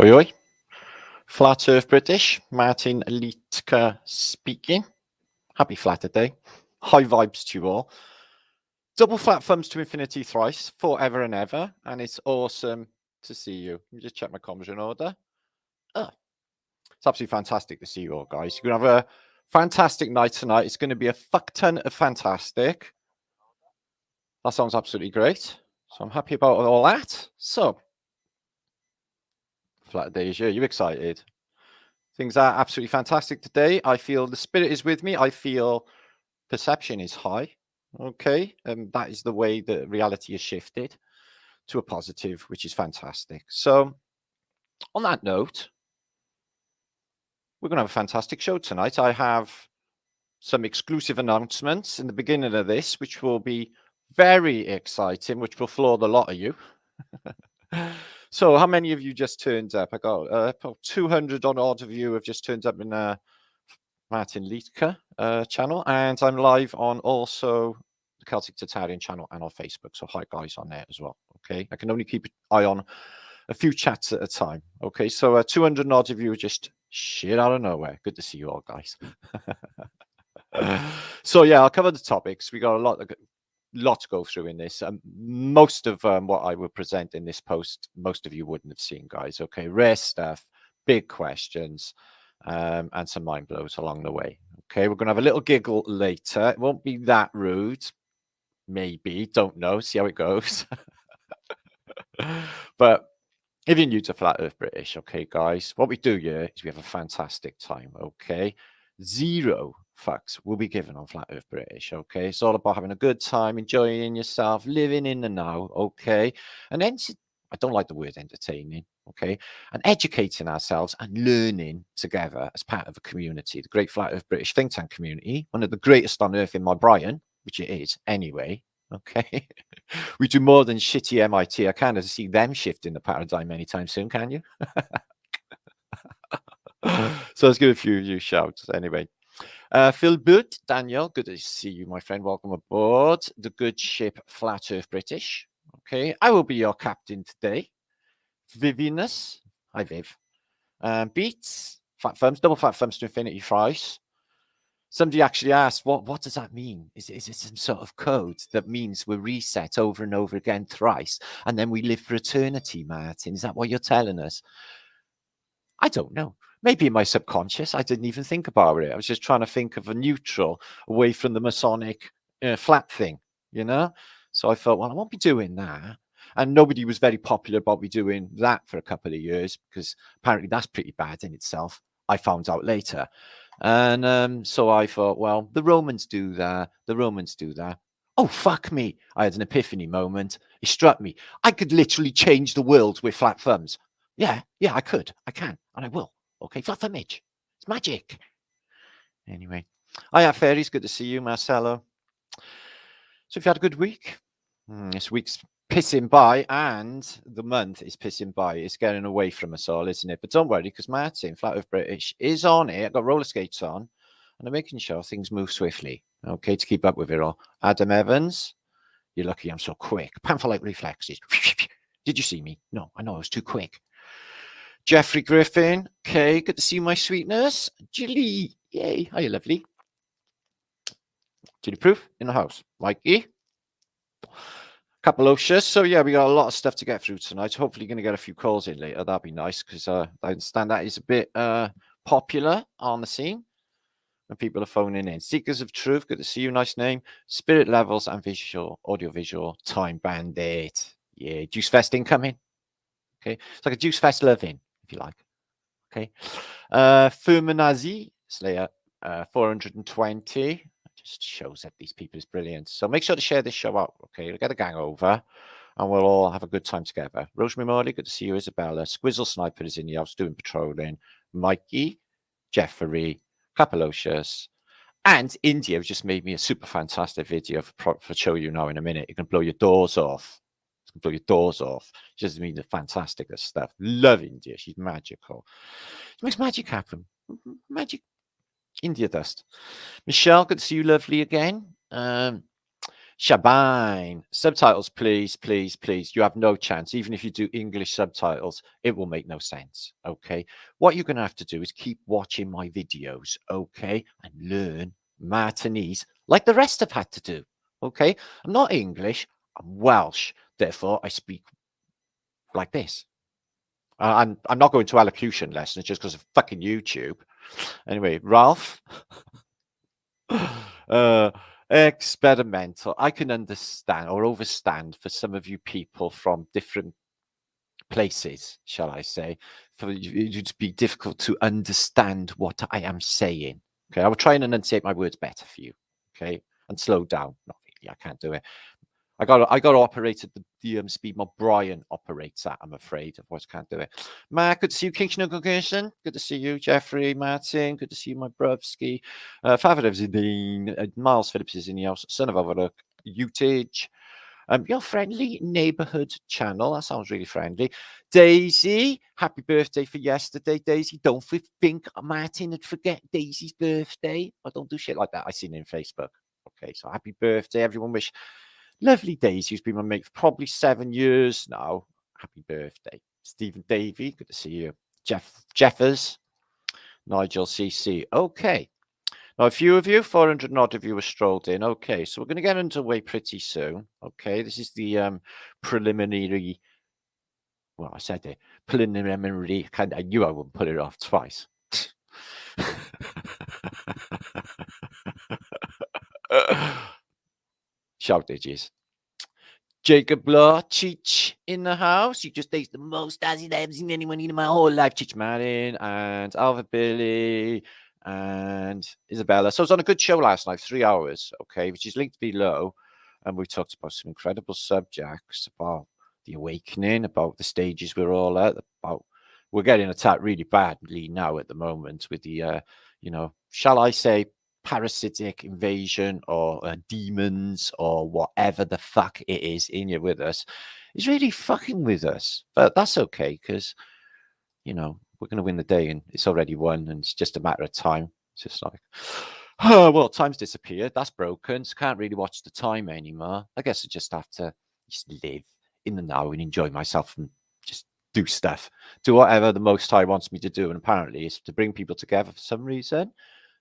Oi, oi. Flat Earth British, martinliedtke speaking. Happy Flatterday. High vibes to you all. Double flat thumbs to infinity thrice, forever and ever. And it's awesome to see you. Let me just check my comms in order. Oh, it's absolutely fantastic to see you all, guys. You're going to have a fantastic night tonight. It's going to be a fuck ton of fantastic. That sounds absolutely great. So I'm happy about all that. So, Flatterday is here. You excited? Things are absolutely fantastic today. I feel the spirit is with me. I feel perception is high. Okay. That is the way that reality is shifted to a positive, which is fantastic. So on that note, we're going to have a fantastic show tonight. I have some exclusive announcements in the beginning of this, which will be very exciting, which will floor the lot of you. So how many of you just turned up? I got 200 odd of you have just turned up in martinliedtke channel, and I'm live on also the Celtic Tartarian channel and on Facebook. So hi guys on there as well. Okay, I can only keep an eye on a few chats at a time. Okay, so 200 odd of you just shit out of nowhere. Good to see you all, guys. So yeah, I'll cover the topics. We got a lot to go through in this. Most of what I will present in this post, most of you wouldn't have seen, guys. Okay, rare stuff, big questions, and some mind blows along the way. Okay, we're gonna have a little giggle later. It won't be that rude, maybe. Don't know. See how it goes. But if you're new to Flat Earth British, okay, guys, what we do here is we have a fantastic time. Okay, 0 fucks will be given on Flat Earth British. Okay, it's all about having a good time, enjoying yourself, living in the now. Okay, and then I don't like the word entertaining. Okay, and educating ourselves and learning together as part of a community, the great Flat Earth British Think Tank community, one of the greatest on earth in my Brian, which it is anyway. Okay, we do more than shitty MIT. I kind of see them shifting the paradigm anytime soon, can you? So let's give a few of you shouts anyway. Phil Boot, Daniel, good to see you, my friend. Welcome aboard the good ship Flat Earth British. Okay, I will be your captain today. Vivinus, hi Viv. Beats, flat thumbs, double flat thumbs to infinity Thrice. Somebody actually asked, what does that mean? Is it some sort of code that means we're reset over and over again thrice, and then we live for eternity, Martin? Is that what you're telling us? I don't know. Maybe in my subconscious, I didn't even think about it. I was just trying to think of a neutral away from the Masonic flat thing, you know? So I thought, well, I won't be doing that. And nobody was very popular about me doing that for a couple of years, because apparently that's pretty bad in itself. I found out later. And so I thought, well, the Romans do that. The Romans do that. Oh, fuck me. I had an epiphany moment. It struck me. I could literally change the world with flat thumbs. Yeah, I could. I can. And I will. Okay, flat thumbage. It's magic. Anyway. Hiya, Fairies. Good to see you, Marcelo. So if you had a good week, this week's pissing by, and the month is pissing by. It's getting away from us all, isn't it? But don't worry, because Martin, Flat Earth British, is on it. I've got roller skates on, and I'm making sure things move swiftly, okay, to keep up with it all. Adam Evans, you're lucky I'm so quick. Panther-like reflexes. Did you see me? No, I know I was too quick. Jeffrey Griffin, okay, good to see you, my sweetness. Julie, yay, hiya, lovely. Julie Proof in the house. Mikey. Capolocious. So yeah, we got a lot of stuff to get through tonight. Hopefully going to get a few calls in later. That'd be nice, because I understand that is a bit popular on the scene when people are phoning in. Seekers of Truth, good to see you, nice name. Spirit Levels and Visual, Audiovisual, Time Bandit. Yeah, Juice Fest incoming. Okay, it's like a Juice Fest loving, if you like. Okay. Fuminazi, Slayer, 420. Just shows that these people is brilliant. So make sure to share this show out, okay? We'll get a gang over and we'll all have a good time together. Rosemary Morley, good to see you. Isabella. Squizzle Sniper is in the house doing patrolling. Mikey, Jeffrey, Capolocious, and India just made me a super fantastic video for show you now in a minute. You can blow your doors off. You can blow your doors off. She just means the fantastic stuff. Love India. She's magical. She makes magic happen. Magic. India dust. Michelle, good to see you, lovely again. Shabine. Subtitles, please, please, please. You have no chance. Even if you do English subtitles, it will make no sense. Okay. What you're going to have to do is keep watching my videos. Okay. And learn Martinese like the rest have had to do. Okay. I'm not English. I'm Welsh. Therefore, I speak like this. I'm not going to elocution lessons just because of fucking YouTube. Anyway, Ralph. Experimental. I can understand or overstand for some of you people from different places, shall I say, for you to be difficult to understand what I am saying. Okay, I will try and enunciate my words better for you. Okay, and slow down. Not really, I can't do it. I got to operate at the speed my Brian operates at, I'm afraid. Otherwise, can't do it. Mark, good to see you. King Schnuggelgerson, good to see you. Jeffrey, Martin, good to see you. My Bruvsky. Father of Zidane, Miles Phillips is in the house. Son of Overlook, Utage. Your friendly neighborhood channel. That sounds really friendly. Daisy, happy birthday for yesterday, Daisy. Don't think Martin would forget Daisy's birthday. I don't do shit like that. I seen it in Facebook. Okay, so happy birthday. Everyone wish lovely Daisy, who's been my mate for probably 7 years now. Happy birthday. Stephen Davey, good to see you. Jeffers, Nigel CC. Okay. Now, a few of you, 400 and odd of you were strolled in. Okay, so we're going to get underway pretty soon. Okay, this is the preliminary. Well, I said it. Preliminary. I knew I wouldn't put it off twice. Shout digits. Jacob Law, Cheech in the house. You just taste the most Aussie I have seen anyone eat in my whole life. Cheech Martin and Alva Billy and Isabella. So it was on a good show last night, 3 hours, okay, which is linked below. And we talked about some incredible subjects, about the awakening, about the stages we're all at, about we're getting attacked really badly now at the moment with the, shall I say, parasitic invasion or demons or whatever the fuck it is in here with us is really fucking with us. But that's okay because, we're going to win the day and it's already won and it's just a matter of time. It's just like, oh, well, time's disappeared. That's broken. So can't really watch the time anymore. I guess I just have to just live in the now and enjoy myself and just do stuff. Do whatever the Most High wants me to do. And apparently it's to bring people together for some reason.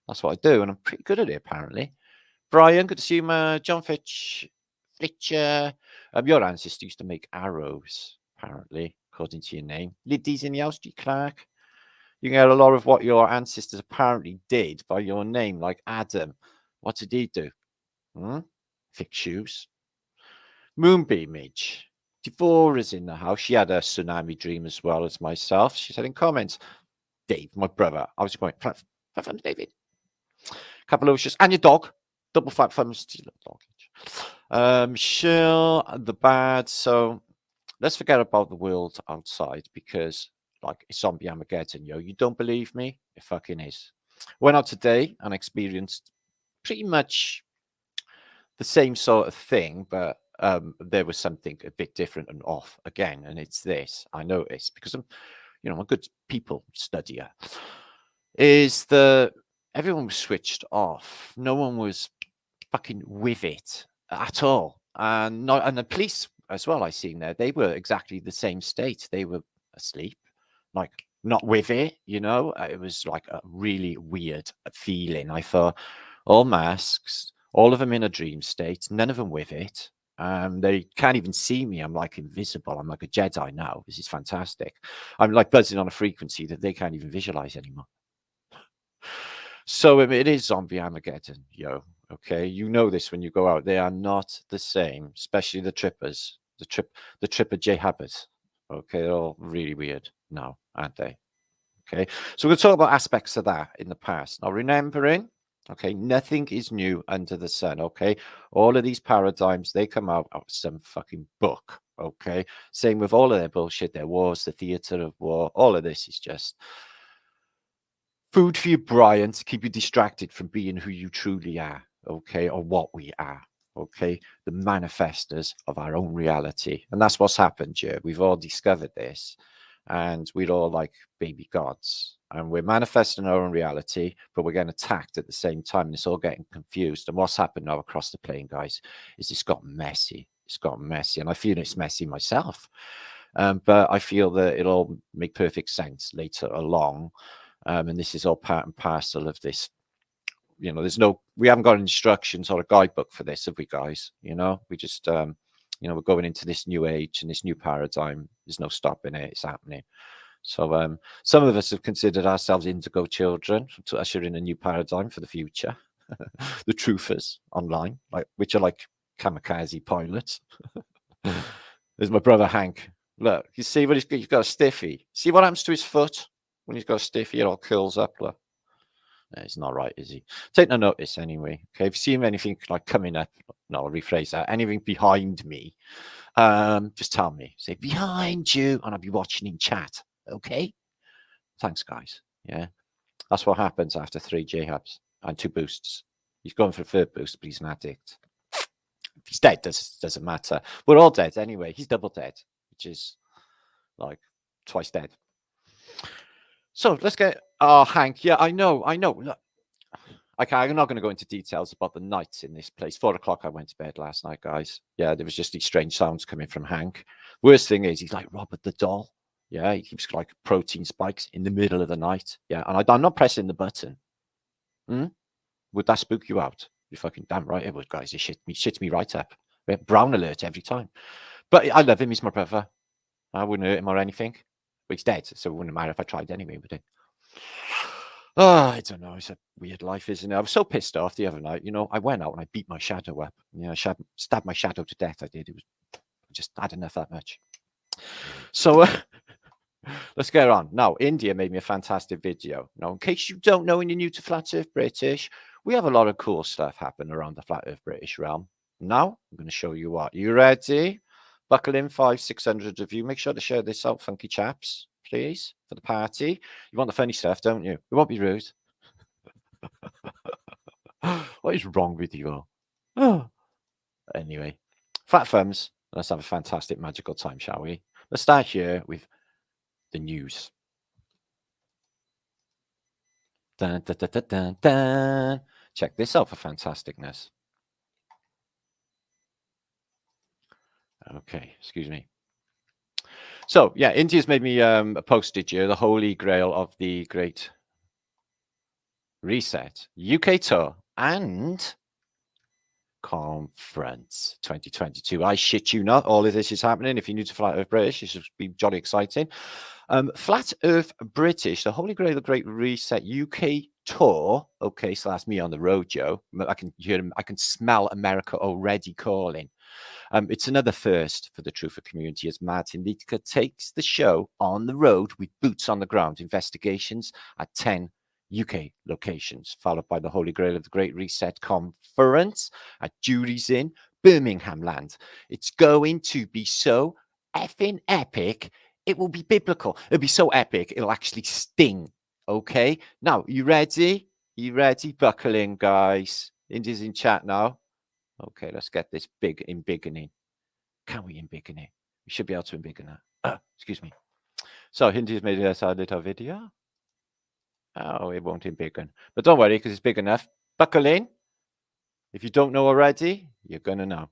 That's what I do, and I'm pretty good at it, apparently. Brian, good to see you, John Fletcher. Your ancestor used to make arrows, apparently, according to your name. Liddy's in the house, G. Clark. You can get a lot of what your ancestors apparently did by your name, like Adam. What did he do? Fix shoes. Moonbeam Midge. Devora's in the house. She had a tsunami dream as well as myself. She said in comments, Dave, my brother. I was going, platform, David. Capalocious, and your dog. Double fat thumbs. Shill, the bad. So let's forget about the world outside because, like, it's zombie Armageddon, yo. You don't believe me? It fucking is. Went out today and experienced pretty much the same sort of thing, but there was something a bit different and off again. And it's this I noticed because I'm a good people studier. Is the everyone was switched off. No one was fucking with it at all. And the police as well, I seen there, they were exactly the same state. They were asleep, like not with it, It was like a really weird feeling. I thought, all masks, all of them in a dream state, none of them with it. They can't even see me. I'm like invisible. I'm like a Jedi now. This is fantastic. I'm like buzzing on a frequency that they can't even visualize anymore. So it is zombie Armageddon, yo. Okay, you know this when you go out. They are not the same, especially the trippers, the tripper J Habits. Okay, they're all really weird now, aren't they? Okay, so we're going to talk about aspects of that in the past. Now, remembering, okay, nothing is new under the sun. Okay, all of these paradigms, they come out of some fucking book. Okay, same with all of their bullshit, their wars, the theater of war. All of this is just food for your Brian to keep you distracted from being who you truly are, okay, or what we are, okay, the manifestors of our own reality. And that's what's happened here. We've all discovered this, and we're all like baby gods, and we're manifesting our own reality, but we're getting attacked at the same time, and it's all getting confused. And what's happened now across the plane, guys, is it's got messy. It's got messy, and I feel it's messy myself. But I feel that it'll make perfect sense later along. And this is all part and parcel of this. You know, we haven't got instructions or a guidebook for this, have we, guys? You know, we just, you know, we're going into this new age and this new paradigm. There's no stopping it. It's happening. So some of us have considered ourselves indigo children to usher in a new paradigm for the future. The truthers online, which are like kamikaze pilots. There's my brother Hank. Look, you see what he's got a stiffy. See what happens to his foot when he's got a stiffy? It all curls up. Look. It's not right, is he? Take no notice anyway. Okay, if you see anything like coming up, no, I'll rephrase that. Anything behind me, just tell me. Say behind you, and I'll be watching in chat. Okay. Thanks, guys. Yeah, that's what happens after 3 J-hubs and 2 boosts. He's going for a 3rd boost, but he's an addict. If he's dead, doesn't matter. We're all dead anyway. He's double dead, which is like twice dead. So let's get Hank. Yeah, I know. Look, okay, I'm not going to go into details about the nights in this place. 4 o'clock, I went to bed last night, guys. Yeah, there was just these strange sounds coming from Hank. Worst thing is he's like Robert the doll. Yeah, he keeps like protein spikes in the middle of the night. Yeah, and I'm not pressing the button. Would that spook you out? You're fucking damn right it would, guys. It shits me right up. Brown alert every time. But I love him. He's my brother. I wouldn't hurt him or anything. But he's dead, so it wouldn't matter if I tried anyway with it. Oh, I don't know. It's a weird life, isn't it? I was so pissed off the other night. You know, I went out and I beat my shadow up. You know, I stabbed my shadow to death. I did. It was just had enough that much. So let's get on. Now, India made me a fantastic video. Now, in case you don't know and you're new to Flat Earth British, we have a lot of cool stuff happen around the Flat Earth British realm. Now, I'm going to show you what. You ready? Buckle in, 500-600 of you. Make sure to share this out, funky chaps, please, for the party. You want the funny stuff, don't you? We won't be rude. What is wrong with you all? Oh. Anyway, fat thumbs. Let's have a fantastic magical time, shall we? Let's start here with the news. Dun, dun, dun, dun, dun, dun. Check this out for fantasticness. Okay, excuse me. So, yeah, India's made me a postage here, the Holy Grail of the Great Reset, UK Tour, and Conference 2022. I shit you not, all of this is happening. If you're new to Flat Earth British, this should be jolly exciting. Flat Earth British, the Holy Grail of the Great Reset UK Tour. Okay, so that's me on the road, Joe. I can hear him. I can smell America already calling. It's another first for the Truther community as Martinliedtke takes the show on the road with boots on the ground investigations at 10 UK locations, followed by the Holy Grail of the Great Reset Conference at Jury's Inn, Birmingham land. It's going to be so effing epic. It will be biblical. It'll be so epic, it'll actually sting. Okay? Now, you ready? You ready? Buckle in, guys. India's in chat now. Okay, let's get this big embiggening. Can we embiggen it? We should be able to embiggen that. Excuse me. So, India's made a little video. Oh, it won't embiggen. But don't worry, because it's big enough. Buckle in. If you don't know already, you're going to know.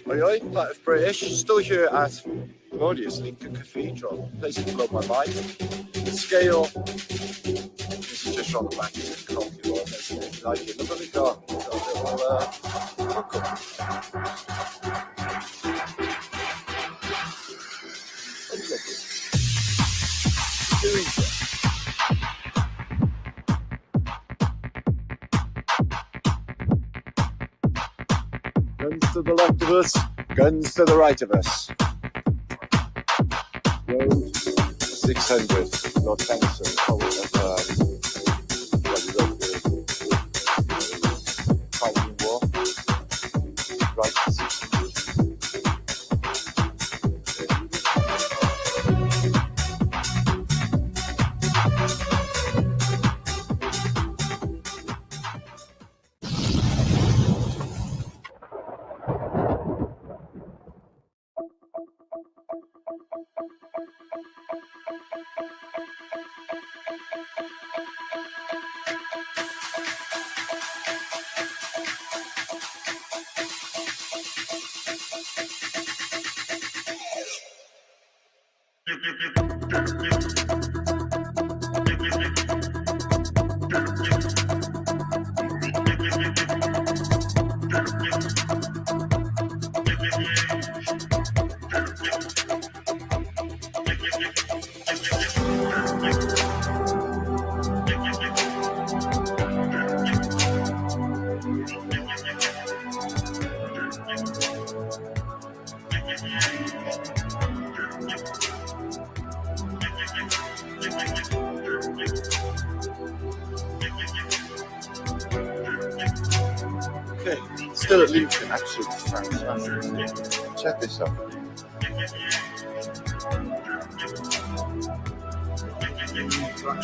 Oi, oi, Flat of British, still here at Glorious Lincoln Cathedral. Place to blow my mind. The scale, this is just on the back, it's a cocky one, isn't it? Like it, look what we got. We've got a little hookup. Guns to the left of us, guns to the right of us. Road 600, Lord Tennyson, Colin War. Right, 600. Okay, still at Lincoln, absolutely fantastic. Check this out.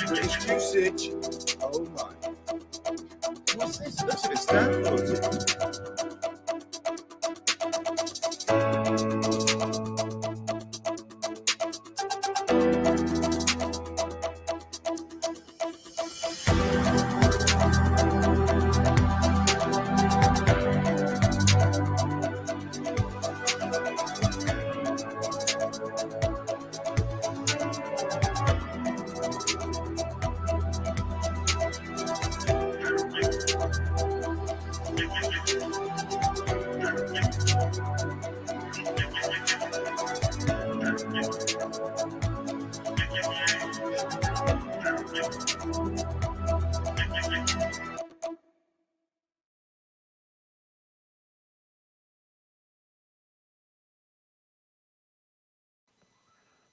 British usage. Oh my. What's this? Looks like a stand.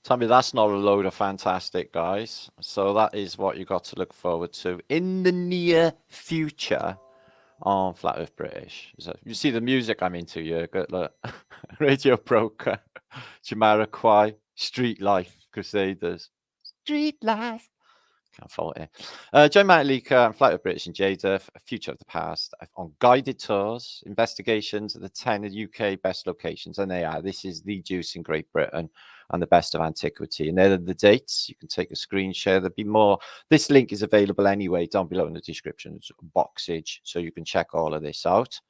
Tell me that's not a load of fantastic, guys. So that is what you got to look forward to in the near future on Flat Earth British. So you see the music I'm into, Jürgen. Look, Radio Broker, Jamiroquai, Street Life, Crusaders, Street Life. Can't fault it. Join martinliedtke and Flat Earth British and Jada, Future of the Past, on guided tours, investigations of the 10 UK best locations, and they are. This is the juice in Great Britain and the best of antiquity. And there are the dates. You can take a screen share. There'll be more. This link is available anyway down below in the description. It's boxage, so you can check all of this out.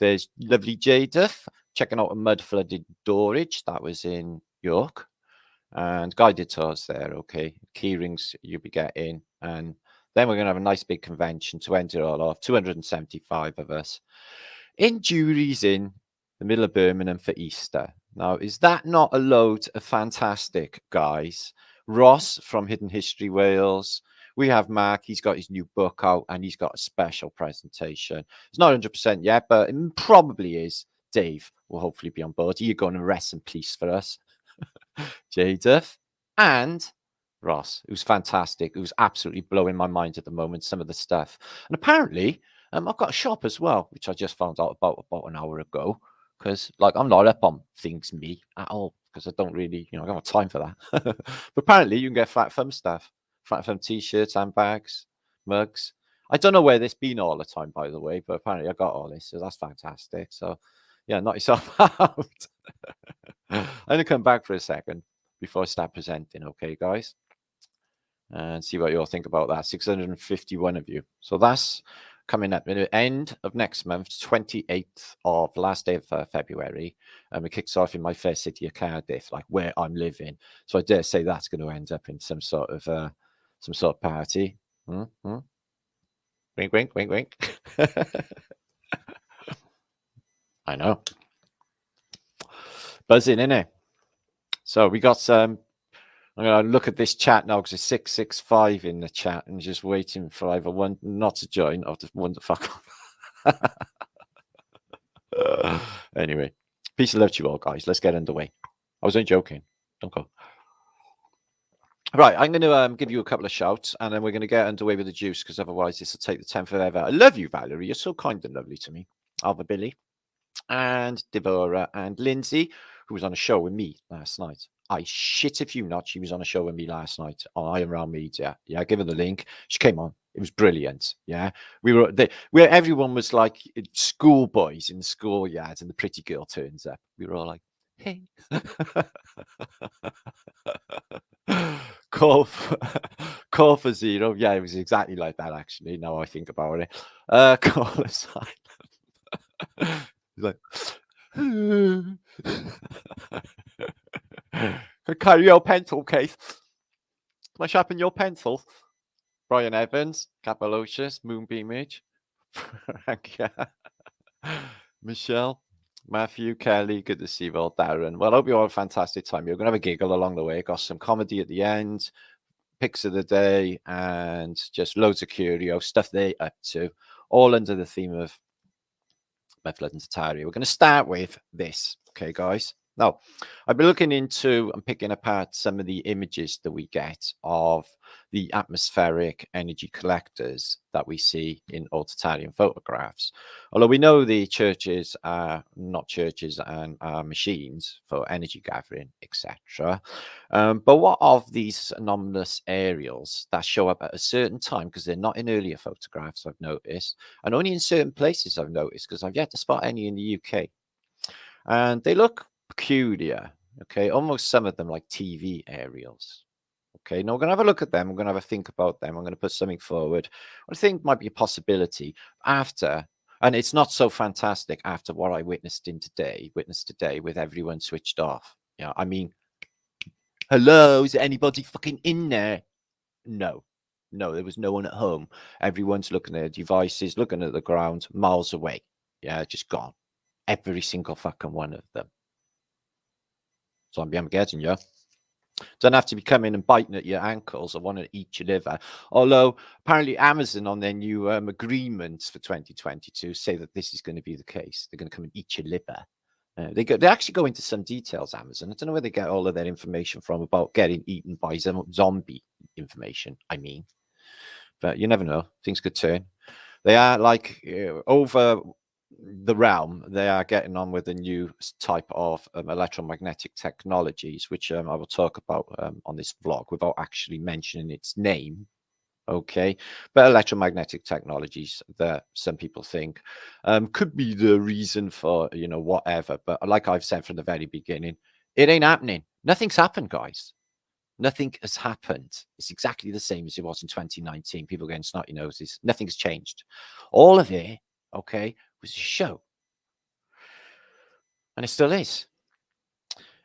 There's lovely Jada checking out a mud-flooded Dorridge. That was in York. And guided tours there, okay. Key rings you'll be getting. And then we're going to have a nice big convention to end it all off. 275 of us in juries in the middle of Birmingham for Easter. Now, is that not a load of fantastic, guys? Ross from Hidden History Wales. We have Mark. He's got his new book out and he's got a special presentation. It's not 100% yet, but it probably is. Dave will hopefully be on board. You're going to rest in peace for us. Jadeth and Ross, who's fantastic, who's absolutely blowing my mind at the moment, some of the stuff. And apparently, I've got a shop as well, which I just found out about an hour ago, because like I'm not up on things me at all, because I don't really, I don't have time for that. But apparently you can get Flat Thumb stuff, Flat Thumb t-shirts, handbags, mugs. I don't know where this been all the time, by the way, but apparently I got all this, so that's fantastic. So yeah, knock yourself out. I'm going to come back for a second before I start presenting, okay, guys? and see what you all think about that. 651 of you. So that's coming up at the end of next month, 28th of last day of February. And it kicks off in my fair city of Cardiff, like where I'm living. So I dare say that's going to end up in some sort of party. Mm-hmm. Wink, wink, wink, wink. I know. Buzzing, innit? So we got some. I'm going to look at this chat now because it's 665 in the chat and just waiting for either one not to join or just one to fuck off. Anyway, peace and love to you all, guys. Let's get underway. I was only joking. Don't go. Right, I'm going to give you a couple of shouts and then we're going to get underway with the juice because otherwise this will take the 10th forever. I love you, Valerie. You're so kind and lovely to me. Alva Billy and Deborah and Lindsay, who was on a show with me last night. I shit if you not. She was on a show with me last night on Iron Realm Media. Yeah, give her the link. She came on. It was brilliant. Yeah, where everyone was like schoolboys in the schoolyards, and the pretty girl turns up. We were all like, "Hey." Call for zero. Yeah, it was exactly like that. Actually, now I think about it. Call aside. He's like, carry your pencil case. Can I sharpen your pencil? Brian Evans, Capalocious, Moonbeam Age, Michelle, Matthew, Kelly, good to see you all, Darren. Well, I hope you all have a fantastic time. You're going to have a giggle along the way. Got some comedy at the end, picks of the day, and just loads of curio stuff they're up to, all under the theme of mudflood and Tartaria. We're going to start with this, okay, guys? Now, I've been looking into and picking apart some of the images that we get of the atmospheric energy collectors that we see in Tartarian photographs. Although we know the churches are not churches and are machines for energy gathering, etc. But what of these anomalous aerials that show up at a certain time, because they're not in earlier photographs, I've noticed, and only in certain places I've noticed, because I've yet to spot any in the UK. And they look peculiar, okay? Almost some of them like TV aerials. Okay, now we're going to have a look at them. We're going to have a think about them. I'm going to put something forward. What I think might be a possibility after, and it's not so fantastic after what I witnessed today with everyone switched off. Yeah, I mean, hello, is there anybody fucking in there? No, there was no one at home. Everyone's looking at their devices, looking at the ground, miles away. Yeah, just gone. Every single fucking one of them. Zombie Armageddon, yeah. Don't have to be coming and biting at your ankles or want to eat your liver. Although apparently Amazon on their new agreements for 2022 say that this is going to be the case. They're going to come and eat your liver. They actually go into some details, Amazon. I don't know where they get all of their information from about getting eaten by zombie information, I mean. But you never know. Things could turn. They are like over the realm, they are getting on with a new type of electromagnetic technologies, which I will talk about on this vlog without actually mentioning its name. Okay, but electromagnetic technologies that some people think could be the reason for, whatever. But like I've said from the very beginning, it ain't happening. Nothing's happened, guys. Nothing has happened. It's exactly the same as it was in 2019. People getting snotty noses. Nothing's changed. All of it, okay, was a show. And it still is.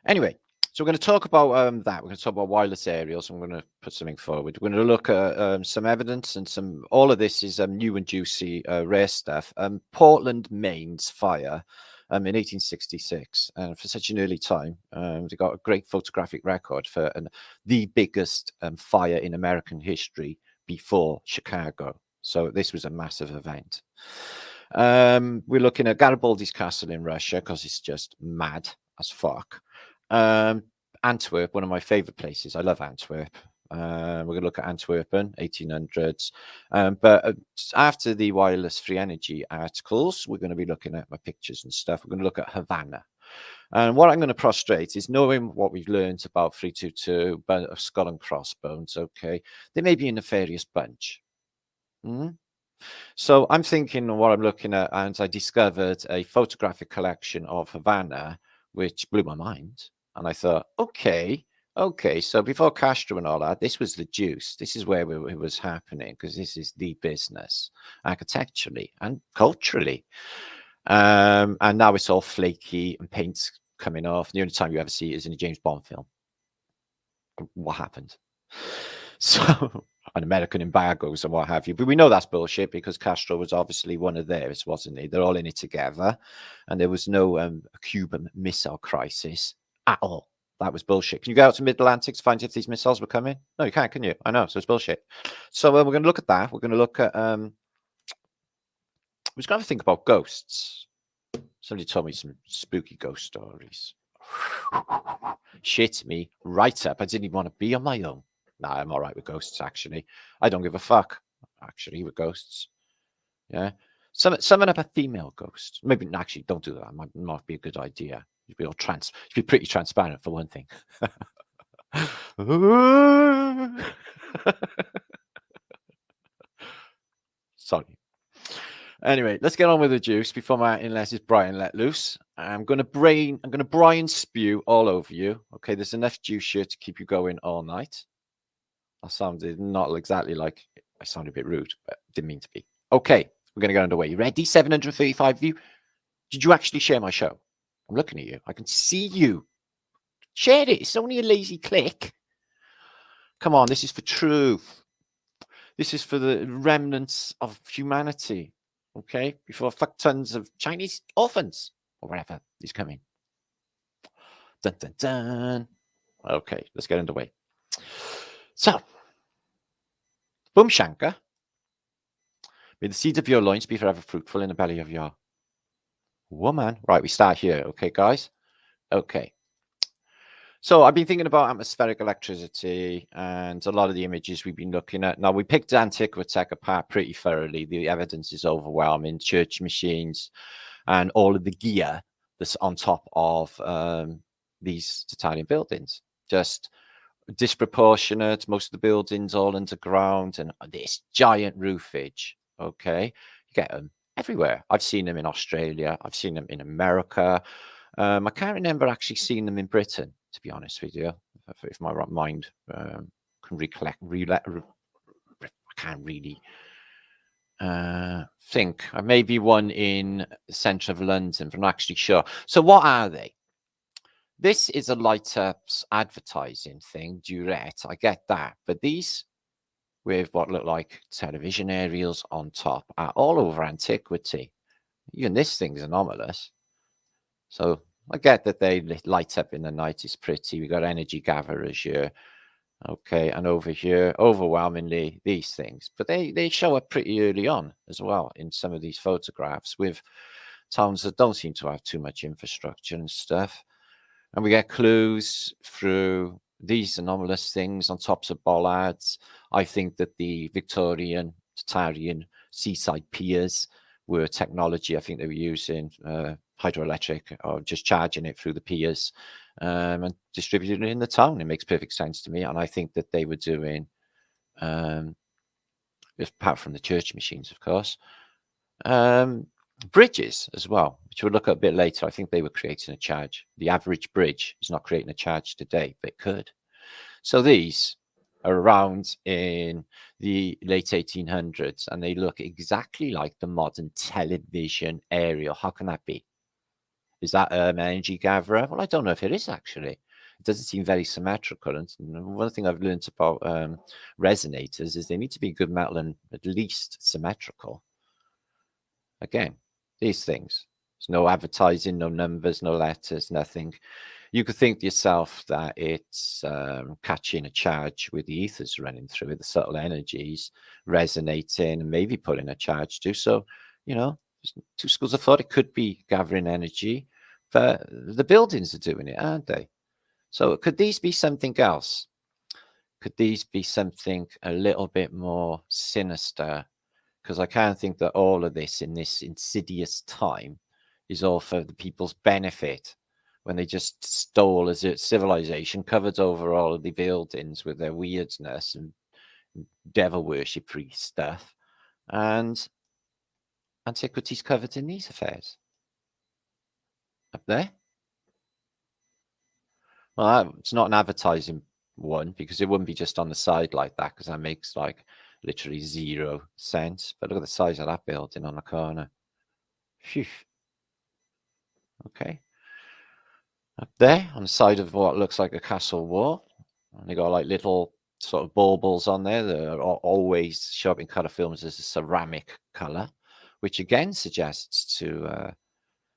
Anyway, so we're going to talk about that. We're going to talk about wireless aerials. I'm going to put something forward. We're going to look at some evidence and all of this is new and juicy, rare stuff. Portland, Maine's fire in 1866. And for such an early time, they got a great photographic record for the biggest fire in American history before Chicago. So this was a massive event. We're looking at Garibaldi's castle in Russia because it's just mad as fuck. Antwerp, one of my favorite places. I love Antwerp. We're going to look at Antwerpen, 1800s. But after the wireless free energy articles, we're going to be looking at my pictures and stuff. We're going to look at Havana. And what I'm going to prostrate is knowing what we've learned about 322, but Skull and Crossbones, okay? They may be a nefarious bunch. So I'm thinking what I'm looking at, and I discovered a photographic collection of Havana, which blew my mind. And I thought, okay, Okay, so before Castro and all that, this was the juice. This is where it was happening, because this is the business, architecturally and culturally. And now it's all flaky and paint's coming off. The only time you ever see it is in a James Bond film. What happened? So, and American embargoes and what have you. But we know that's bullshit, because Castro was obviously one of theirs, wasn't he? They're all in it together. And there was no Cuban missile crisis at all. That was bullshit. Can you go out to Mid-Atlantic to find if these missiles were coming? No, you can't, can you? I know, so it's bullshit. So we're going to look at that. We're going to look at, we're just going to think about ghosts. Somebody told me some spooky ghost stories. Shit me right up. I didn't even want to be on my own. Nah, I'm all right with ghosts, actually. I don't give a fuck, actually, with ghosts. Yeah. Summon up a female ghost. Maybe, actually, don't do that. Might not be a good idea. You'd be pretty transparent, for one thing. Sorry. Anyway, let's get on with the juice before Martin lets his Brian let loose. I'm gonna Brian spew all over you. Okay, there's enough juice here to keep you going all night. That sounded not exactly like I sounded a bit rude, but didn't mean to be. Okay, we're gonna go underway. You ready? 735 of you. Did you actually share my show? I'm looking at you. I can see you. Share it. It's only a lazy click. Come on, this is for truth. This is for the remnants of humanity. Okay, before fuck tons of Chinese orphans or wherever he's coming. Dun dun dun. Okay, let's get underway. So, Boom Shanka, may the seeds of your loins be forever fruitful in the belly of your woman. Right, we start here. Okay, guys. Okay. So I've been thinking about atmospheric electricity and a lot of the images we've been looking at. Now, we picked Antiquitech apart pretty thoroughly. The evidence is overwhelming. Church machines and all of the gear that's on top of these Italian buildings. Just disproportionate. Most of the buildings all underground and this giant roofage. Okay. You get them everywhere. I've seen them in Australia. I've seen them in America. I can't remember actually seeing them in Britain, to be honest with you, if my mind can recollect. I can't really think. Maybe one in the centre of London, but I'm not actually sure. So what are they? This is a light ups advertising thing, Durette. I get that. But these with what look like television aerials on top are all over antiquity. Even this thing's anomalous. So I get that they light up in the night is pretty. We got energy gatherers here. Okay, and over here, overwhelmingly, these things. But they show up pretty early on as well in some of these photographs with towns that don't seem to have too much infrastructure and stuff. And we get clues through these anomalous things on tops of bollards. I think that the Victorian, Tartarian seaside piers were technology. I think they were using hydroelectric or just charging it through the piers and distributing it in the town. It makes perfect sense to me. And I think that they were doing, apart from the church machines, of course, bridges as well, which we'll look at a bit later. I think they were creating a charge. The average bridge is not creating a charge today, but it could. So these are around in the late 1800s, and they look exactly like the modern television aerial. How can that be? Is that an energy gatherer? Well, I don't know if it is actually. It doesn't seem very symmetrical. And one thing I've learned about resonators is they need to be good metal and at least symmetrical. Again, these things. There's no advertising, no numbers, no letters, nothing. You could think to yourself that it's catching a charge with the ethers running through it, the subtle energies resonating and maybe pulling a charge too. So, you know, there's two schools of thought. It could be gathering energy, but the buildings are doing it, aren't they? So could these be something else? Could these be something a little bit more sinister? Because I can't think that all of this in this insidious time is all for the people's benefit when they just stole as a civilization, covered over all of the buildings with their weirdness and devil worshipy stuff, and antiquities covered in these affairs. Up there? Well, it's not an advertising one because it wouldn't be just on the side like that, because that makes like literally 0 sense. But look at the size of that building on the corner. Phew. Okay. Up there on the side of what looks like a castle wall. And they got like little sort of baubles on there that are always show up in color films as a ceramic color, which again suggests to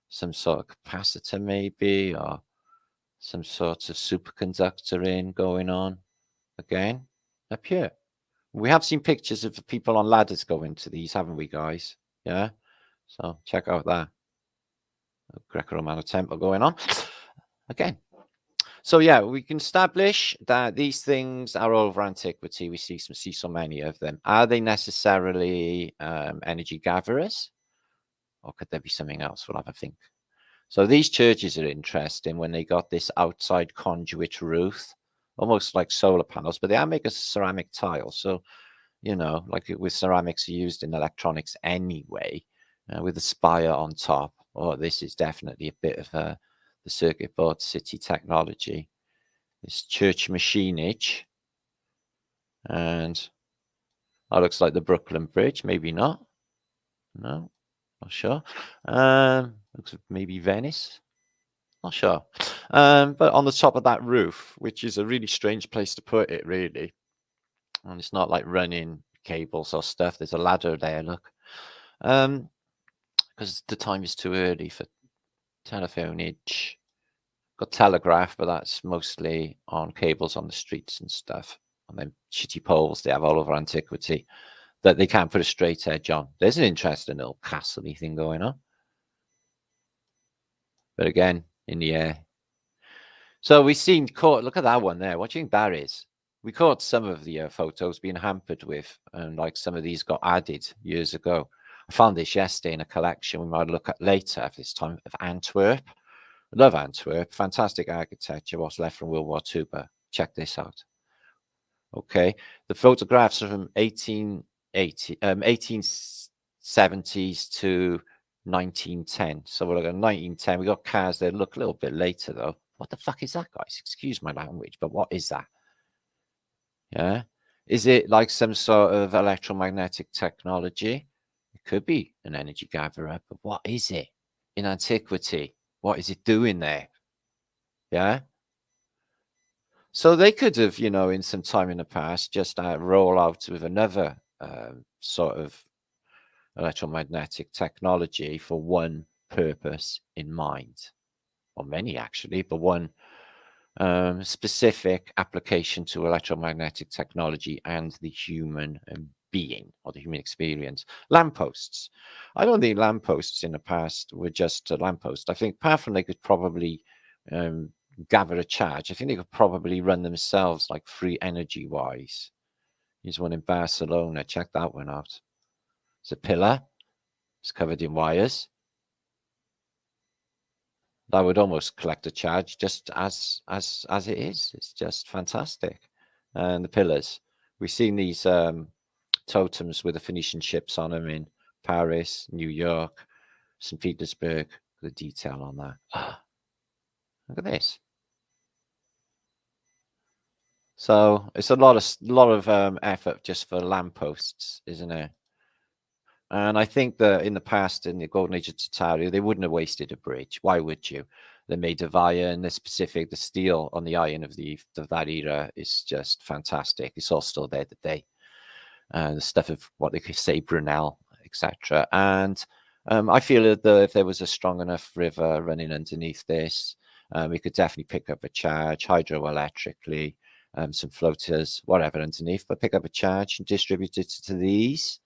some sort of capacitor maybe, or some sort of superconductor in going on again up here. We have seen pictures of people on ladders go into these, haven't we, guys? Yeah. So check out that Greco-Roman temple going on again. So yeah, we can establish that these things are all over antiquity. We see so many of them. Are they necessarily energy gatherers, or could there be something else? We'll have a think. So these churches are interesting when they got this outside conduit roof, almost like solar panels, but they are made of ceramic tile. So, you know, like with ceramics are used in electronics anyway, with the spire on top. Oh, this is definitely a bit of the circuit board city technology. This church machinage. And that looks like the Brooklyn Bridge. Maybe not. No, not sure. Looks like maybe Venice. Not sure. But on the top of that roof, which is a really strange place to put it, really. And it's not like running cables or stuff. There's a ladder there, look. Because the time is too early for telephonage. Got telegraph, but that's mostly on cables on the streets and stuff. And then shitty poles they have all over antiquity that they can't put a straight edge on. There's an interesting little castle-y thing going on. But again, in the air. So we've seen caught. Look at that one there. What do you think that is? We caught some of the photos being hampered with, and like some of these got added years ago. I found this yesterday in a collection we might look at later, this time of Antwerp. I love Antwerp. Fantastic architecture, what's left from World War II, but check this out. Okay, the photographs are from 1870s to 1910. So we're looking at 1910. We got cars there look a little bit later though. What the fuck is that, guys? Excuse my language, but what is that? Yeah. Is it like some sort of electromagnetic technology? It could be an energy gatherer, but what is it in antiquity? What is it doing there? Yeah. So they could have, you know, in some time in the past, just roll out with another sort of electromagnetic technology for one purpose in mind, or many actually, but one specific application to electromagnetic technology and the human being or the human experience. Lampposts. I don't think lampposts in the past were just a lamppost. I think apart from they could probably gather a charge, I think they could probably run themselves like free energy wise. Here's one in Barcelona. Check that one out. It's a pillar. It's covered in wires. That would almost collect a charge just as it is. It's just fantastic. And the pillars. We've seen these totems with the Phoenician ships on them in Paris, New York, St. Petersburg. The detail on that. Look at this. So it's a lot of effort just for lampposts, isn't it? And I think that in the past, in the golden age of Tartaria, they wouldn't have wasted a bridge. Why would you? They're made of iron. The steel on the iron of that era is just fantastic. It's all still there today. The stuff of what they could say, Brunel, etc. And I feel that if there was a strong enough river running underneath this, we could definitely pick up a charge hydroelectrically, some floaters, whatever underneath, but pick up a charge and distribute it to these.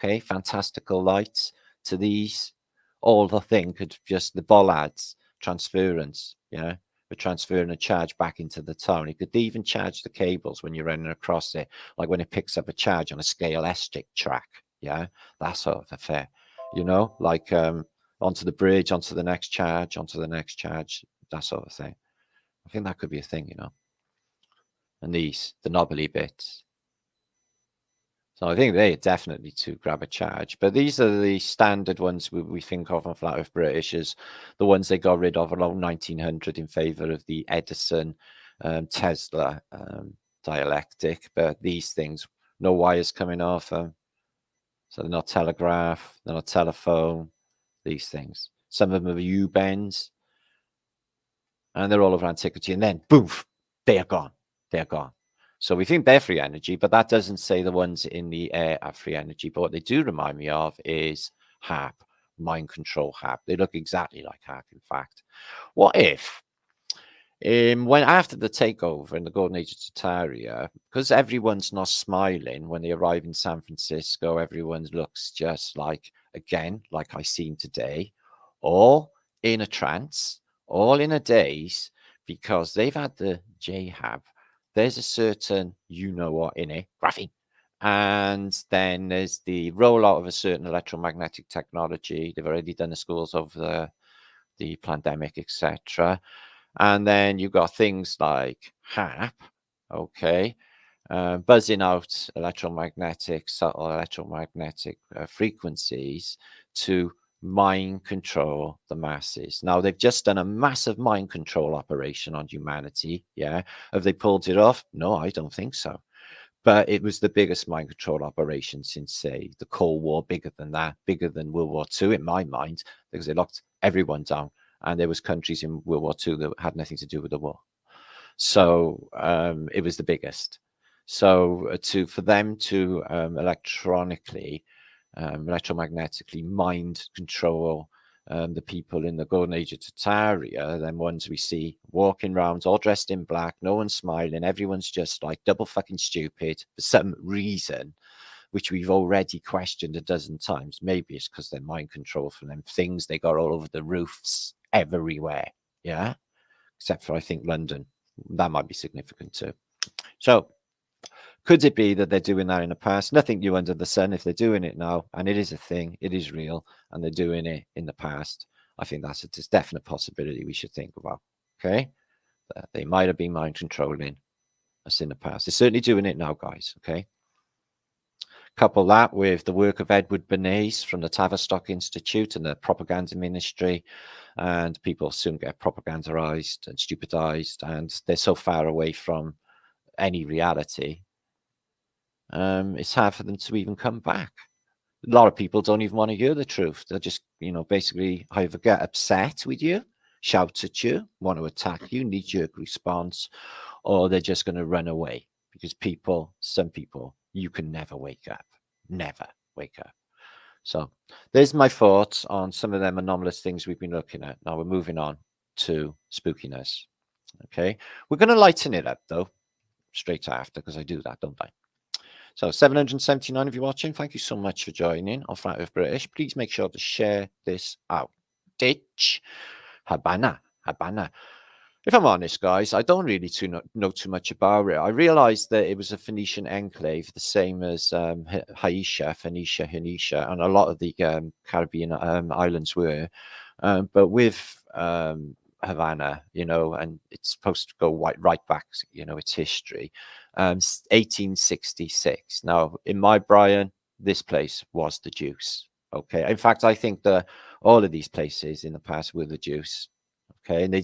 Okay, fantastical lights to these. All the thing could just the bollards transference, yeah, but transferring a charge back into the town. It could even charge the cables when you're running across it, like when it picks up a charge on a scale S-stick track, yeah, that sort of affair, you know, like onto the bridge, onto the next charge, onto the next charge, that sort of thing. I think that could be a thing, you know. And these, the knobbly bits. So I think they definitely to grab a charge. But these are the standard ones we think of on Flat Earth British as the ones they got rid of around 1900 in favor of the Edison, Tesla dialectic. But these things, no wires coming off them. So they're not telegraph, they're not telephone, these things. Some of them are U-bends. And they're all over antiquity. And then, boof, they are gone. They're gone. So we think they're free energy, but that doesn't say the ones in the air are free energy. But what they do remind me of is HAP, mind control HAP. They look exactly like HAP, in fact. What if, when after the takeover in the Golden Age of Tartaria, because everyone's not smiling when they arrive in San Francisco, everyone looks just like, again, like I seen today, or in a trance, all in a daze, because they've had the JHAB. There's a certain you-know-what in it, graphene. And then there's the rollout of a certain electromagnetic technology. They've already done the schools of the pandemic, etc. And then you've got things like HAP, okay, buzzing out electromagnetic, subtle electromagnetic frequencies to mind control the masses. Now, they've just done a massive mind control operation on humanity. Yeah. Have they pulled it off? No, I don't think so. But it was the biggest mind control operation since, say, the Cold War, bigger than that, bigger than World War II, in my mind, because it locked everyone down. And there was countries in World War II that had nothing to do with the war. So it was the biggest. So for them to electromagnetically mind control the people in the Golden Age of Tartaria, then ones we see walking around all dressed in black, no one's smiling, everyone's just like double fucking stupid for some reason, which we've already questioned a dozen times. Maybe it's because they're mind control for them things they got all over the roofs everywhere. Yeah. Except for, I think, London. That might be significant too. So could it be that they're doing that in the past? Nothing new under the sun. If they're doing it now, and it is a thing, it is real, and they're doing it in the past, I think that's a definite possibility we should think about. Okay. They might have been mind controlling us in the past. They're certainly doing it now, guys. Okay. Couple that with the work of Edward Bernays from the Tavistock Institute and the propaganda ministry, and people soon get propagandized and stupidized, and they're so far away from any reality. It's hard for them to even come back. A lot of people don't even want to hear the truth. They'll just, basically either get upset with you, shout at you, want to attack you, knee-jerk response, or they're just going to run away because some people, you can never wake up. Never wake up. So there's my thoughts on some of them anomalous things we've been looking at. Now we're moving on to spookiness. Okay. We're going to lighten it up, though, straight after, because I do that, don't I? So 779 of you watching, thank you so much for joining on Flat Earth British. Please make sure to share this out. Ditch. Havana. If I'm honest, guys, I don't really know too much about it. I realized that it was a Phoenician enclave, the same as Phoenicia, and a lot of the Caribbean islands were. But with Havana, and it's supposed to go right back, its history, 1866. Now, in my Brian, this place was the juice. Okay. In fact, I think that all of these places in the past were the juice. Okay, and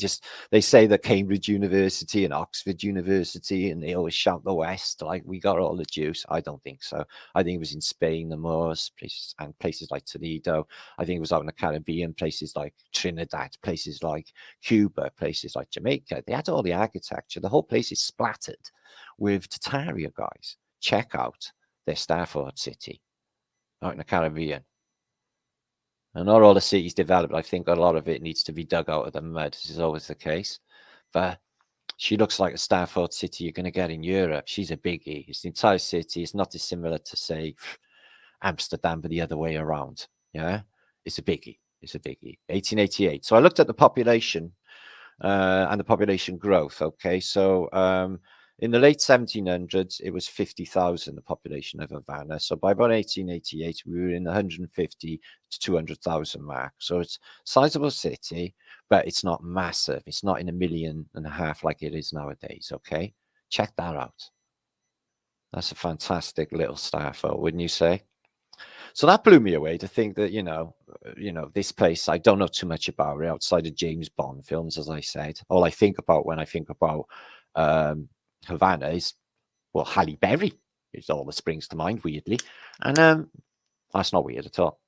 they say that Cambridge University and Oxford University, and they always shout the West like we got all the juice. I don't think so. I think it was in Spain, the Moors, places like Toledo. I think it was out in the Caribbean, places like Trinidad, places like Cuba, places like Jamaica. They had all the architecture. The whole place is splattered with Tartaria, guys. Check out their Stafford city out in the Caribbean. And not all the cities developed. I think a lot of it needs to be dug out of the mud. This is always the case. But she looks like a Stafford city you're going to get in Europe. She's a biggie. It's the entire city. It's not dissimilar to, say, Amsterdam, but the other way around. Yeah, it's a biggie. 1888. So I looked at the population and the population growth. Okay, so in the late 1700s, it was 50,000, the population of Havana. So by about 1888, we were in the 150 to 200,000 mark. So it's a sizable city, but it's not massive. It's not in 1.5 million like it is nowadays. Okay, check that out. That's a fantastic little staff, wouldn't you say? So that blew me away to think that, this place, I don't know too much about it outside of James Bond films, as I said. All I think about when I think about Havana is, well, Halle Berry is all that springs to mind, weirdly. And that's not weird at all.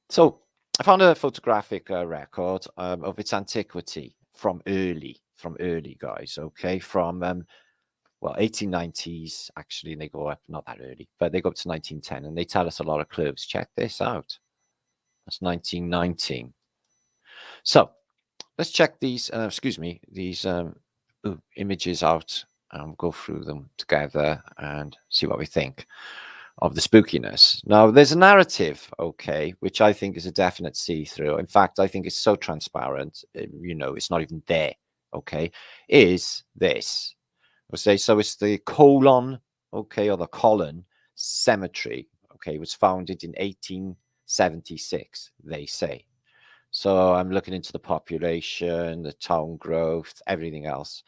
So I found a photographic record of its antiquity from early, guys, okay? From, 1890s, actually, and they go up, not that early, but they go up to 1910, and they tell us a lot of clues. Check this out. That's 1919. So let's check these, these images out and go through them together and see what we think of the spookiness. Now, there's a narrative, okay, which I think is a definite see-through. In fact, I think it's so transparent, it's not even there, okay, is this. I'll say, so it's the colon, okay, or the colon cemetery, okay, it was founded in 1876, they say. So I'm looking into the population, the town growth, everything else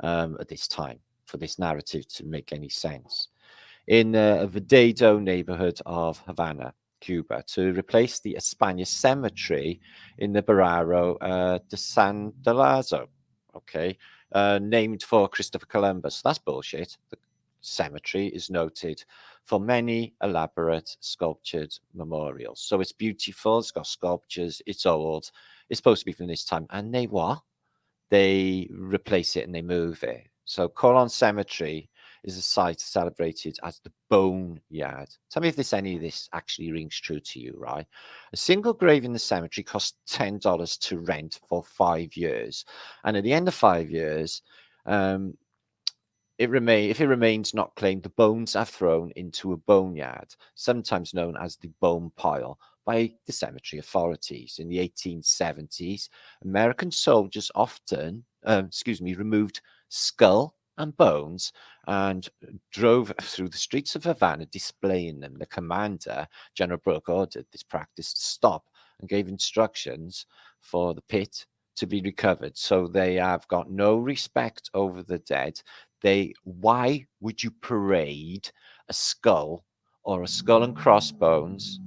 at this time for this narrative to make any sense. In the Vedado neighborhood of Havana, Cuba, to replace the España cemetery in the Barrio de San Delazo, okay, named for Christopher Columbus. That's bullshit. The cemetery is noted for many elaborate sculptured memorials. So it's beautiful, it's got sculptures, it's old, it's supposed to be from this time. And they what? They replace it and they move it. So Colon Cemetery is a site celebrated as the Bone Yard. Tell me if any of this actually rings true to you, right? A single grave in the cemetery costs $10 to rent for 5 years. And at the end of 5 years, if it remains not claimed, the bones are thrown into a boneyard, sometimes known as the bone pile, by the cemetery authorities. In the 1870s, American soldiers often, removed skull and bones and drove through the streets of Havana displaying them. The commander, General Brooke, ordered this practice to stop and gave instructions for the pit to be recovered. So they have got no respect over the dead. Why would you parade a skull or a skull and crossbones?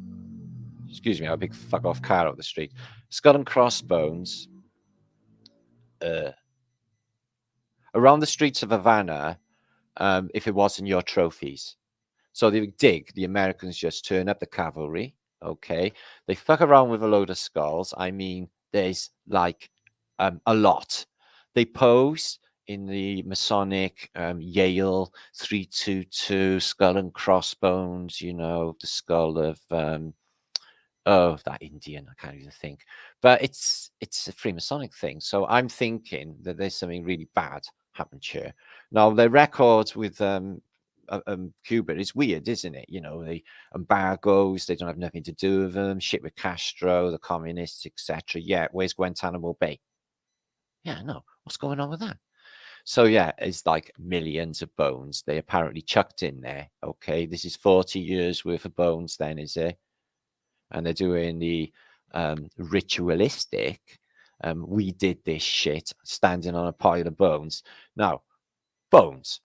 Excuse me, a big fuck off car up the street. Skull and crossbones around the streets of Havana if it wasn't your trophies. So they dig, the Americans just turn up the cavalry, okay? They fuck around with a load of skulls. I mean, there's like a lot. They pose in the Masonic Yale 322 skull and crossbones, the skull of that Indian, I can't even think. But it's a Freemasonic thing. So I'm thinking that there's something really bad happened here. Now their record with Cuba is weird, isn't it? The embargoes, they don't have nothing to do with them. Shit with Castro, the communists, etc. Yeah, where's Guantanamo Bay? Yeah, no. What's going on with that? So yeah, it's like millions of bones they apparently chucked in there. Okay, this is 40 years worth of bones then, is it? And they're doing the ritualistic, we did this shit, standing on a pile of bones. Now, bones,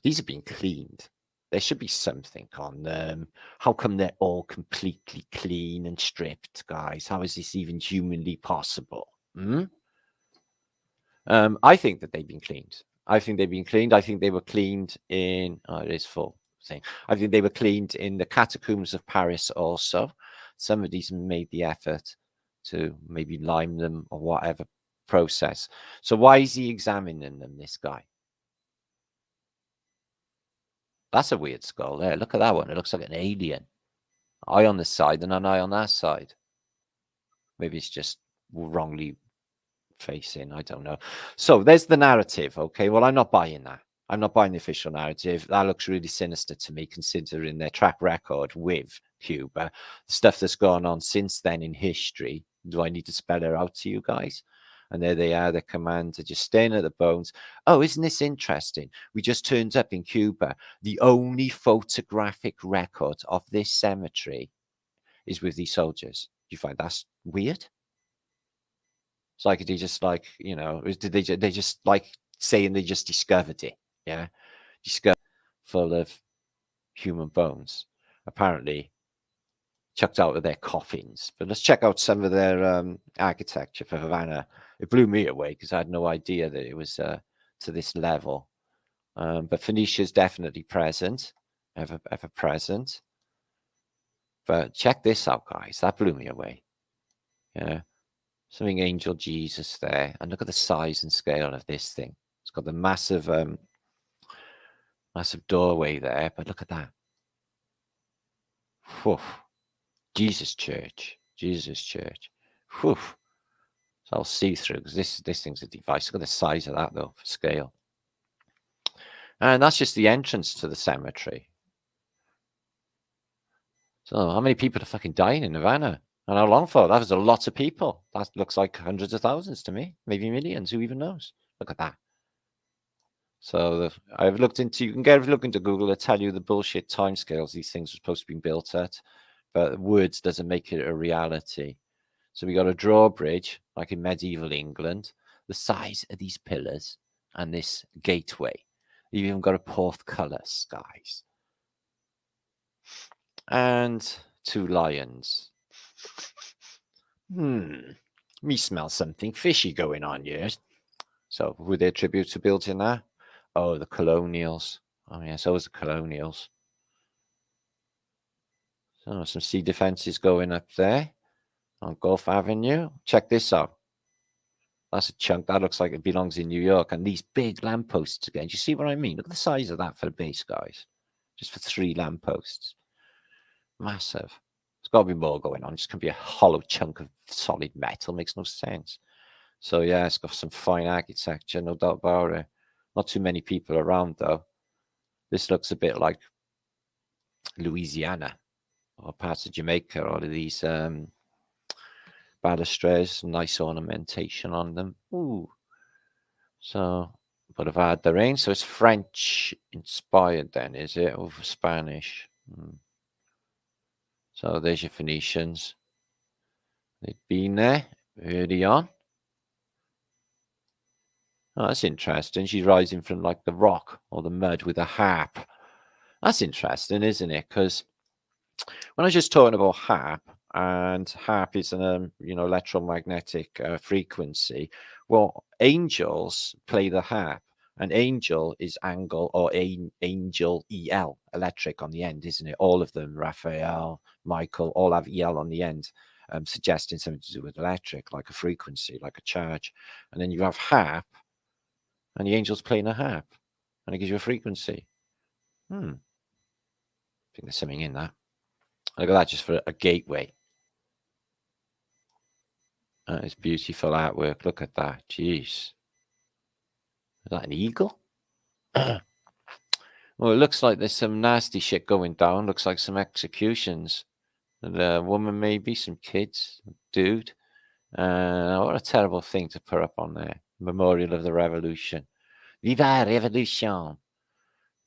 these have been cleaned. There should be something on them. How come they're all completely clean and stripped, guys? How is this even humanly possible? I think that they've been cleaned. I think they've been cleaned. I think they were cleaned in, it is full thing. I think they were cleaned in the catacombs of Paris also. Somebody's made the effort to maybe lime them or whatever process. So why is he examining them, this guy? That's a weird skull there. Look at that one. It looks like an alien. Eye on this side and an eye on that side. Maybe it's just wrongly facing. I don't know. So there's the narrative. Okay. Well, I'm not buying that. I'm not buying the official narrative. That looks really sinister to me, considering their track record with Cuba, the stuff that's gone on since then in history. Do I need to spell it out to you guys? And there they are, the commander just staring at the bones. Oh, isn't this interesting? We just turned up in Cuba. The only photographic record of this cemetery is with these soldiers. Do you find that's weird? It's like, they just like, did they just like saying they just discovered it. Yeah, discovered full of human bones. Apparently, chucked out of their coffins. But let's check out some of their architecture for Havana. It blew me away because I had no idea that it was to this level. But Phoenicia's definitely present, ever present. But check this out, guys. That blew me away. Yeah, something Angel Jesus there, and look at the size and scale of this thing. It's got the massive, massive doorway there. But look at that. Whew. Jesus Church. Whew. So I'll see through because this thing's a device. Look at the size of that though for scale. And that's just the entrance to the cemetery. So how many people are fucking dying in Havana? And how long for? That was a lot of people. That looks like hundreds of thousands to me, maybe millions. Who even knows? Look at that. So I've looked into. You can look into Google. They tell you the bullshit timescales these things were supposed to be built at, but words doesn't make it a reality. So we got a drawbridge, like in medieval England, the size of these pillars and this gateway. You've even got a portcullis, guys. And 2 lions. Me smell something fishy going on here. So who they attribute to building that? Oh, the colonials. Oh yeah, so was the colonials. So some sea defenses going up there on Gulf Avenue. Check this out. That's a chunk. That looks like it belongs in New York. And these big lampposts again. Do you see what I mean? Look at the size of that for the base, guys. Just for 3 lampposts. Massive. There's got to be more going on. It's going to be a hollow chunk of solid metal. Makes no sense. So, yeah, it's got some fine architecture, no doubt about it. Not too many people around, though. This looks a bit like Louisiana or parts of Jamaica. All of these balustrades, nice ornamentation on them. Ooh. So, but I've had the rain. So it's French inspired then, is it? Over Spanish. So there's your Phoenicians. They'd been there early on. Oh, that's interesting. She's rising from like the rock or the mud with a harp. That's interesting, isn't it? Because when I was just talking about harp, and harp is an electromagnetic frequency. Well, angels play the harp, and angel is angle or angel EL, electric on the end, isn't it? All of them, Raphael, Michael, all have EL on the end, suggesting something to do with electric, like a frequency, like a charge. And then you have harp, and the angel's playing a harp, and it gives you a frequency. I think there's something in that. Look at that, just for a gateway. That is beautiful artwork. Look at that. Jeez. Is that an eagle? Well, it looks like there's some nasty shit going down. Looks like some executions. And a woman, maybe, some kids, dude. What a terrible thing to put up on there. Memorial of the Revolution. Viva Revolution.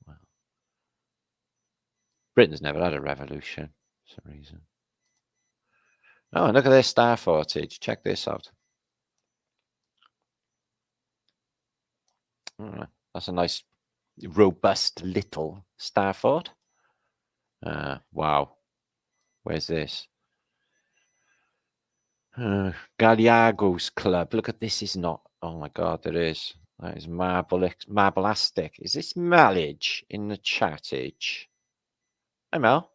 Well, Britain's never had a revolution for some reason. Oh, and look at their star footage. Check this out. That's a nice, robust little star fort. Wow. Where's this? Gallegos Club. Look at this. Is not. Oh my God, there is. That is Marbleastic. Is this Malage in the chattage? Hi, Mel.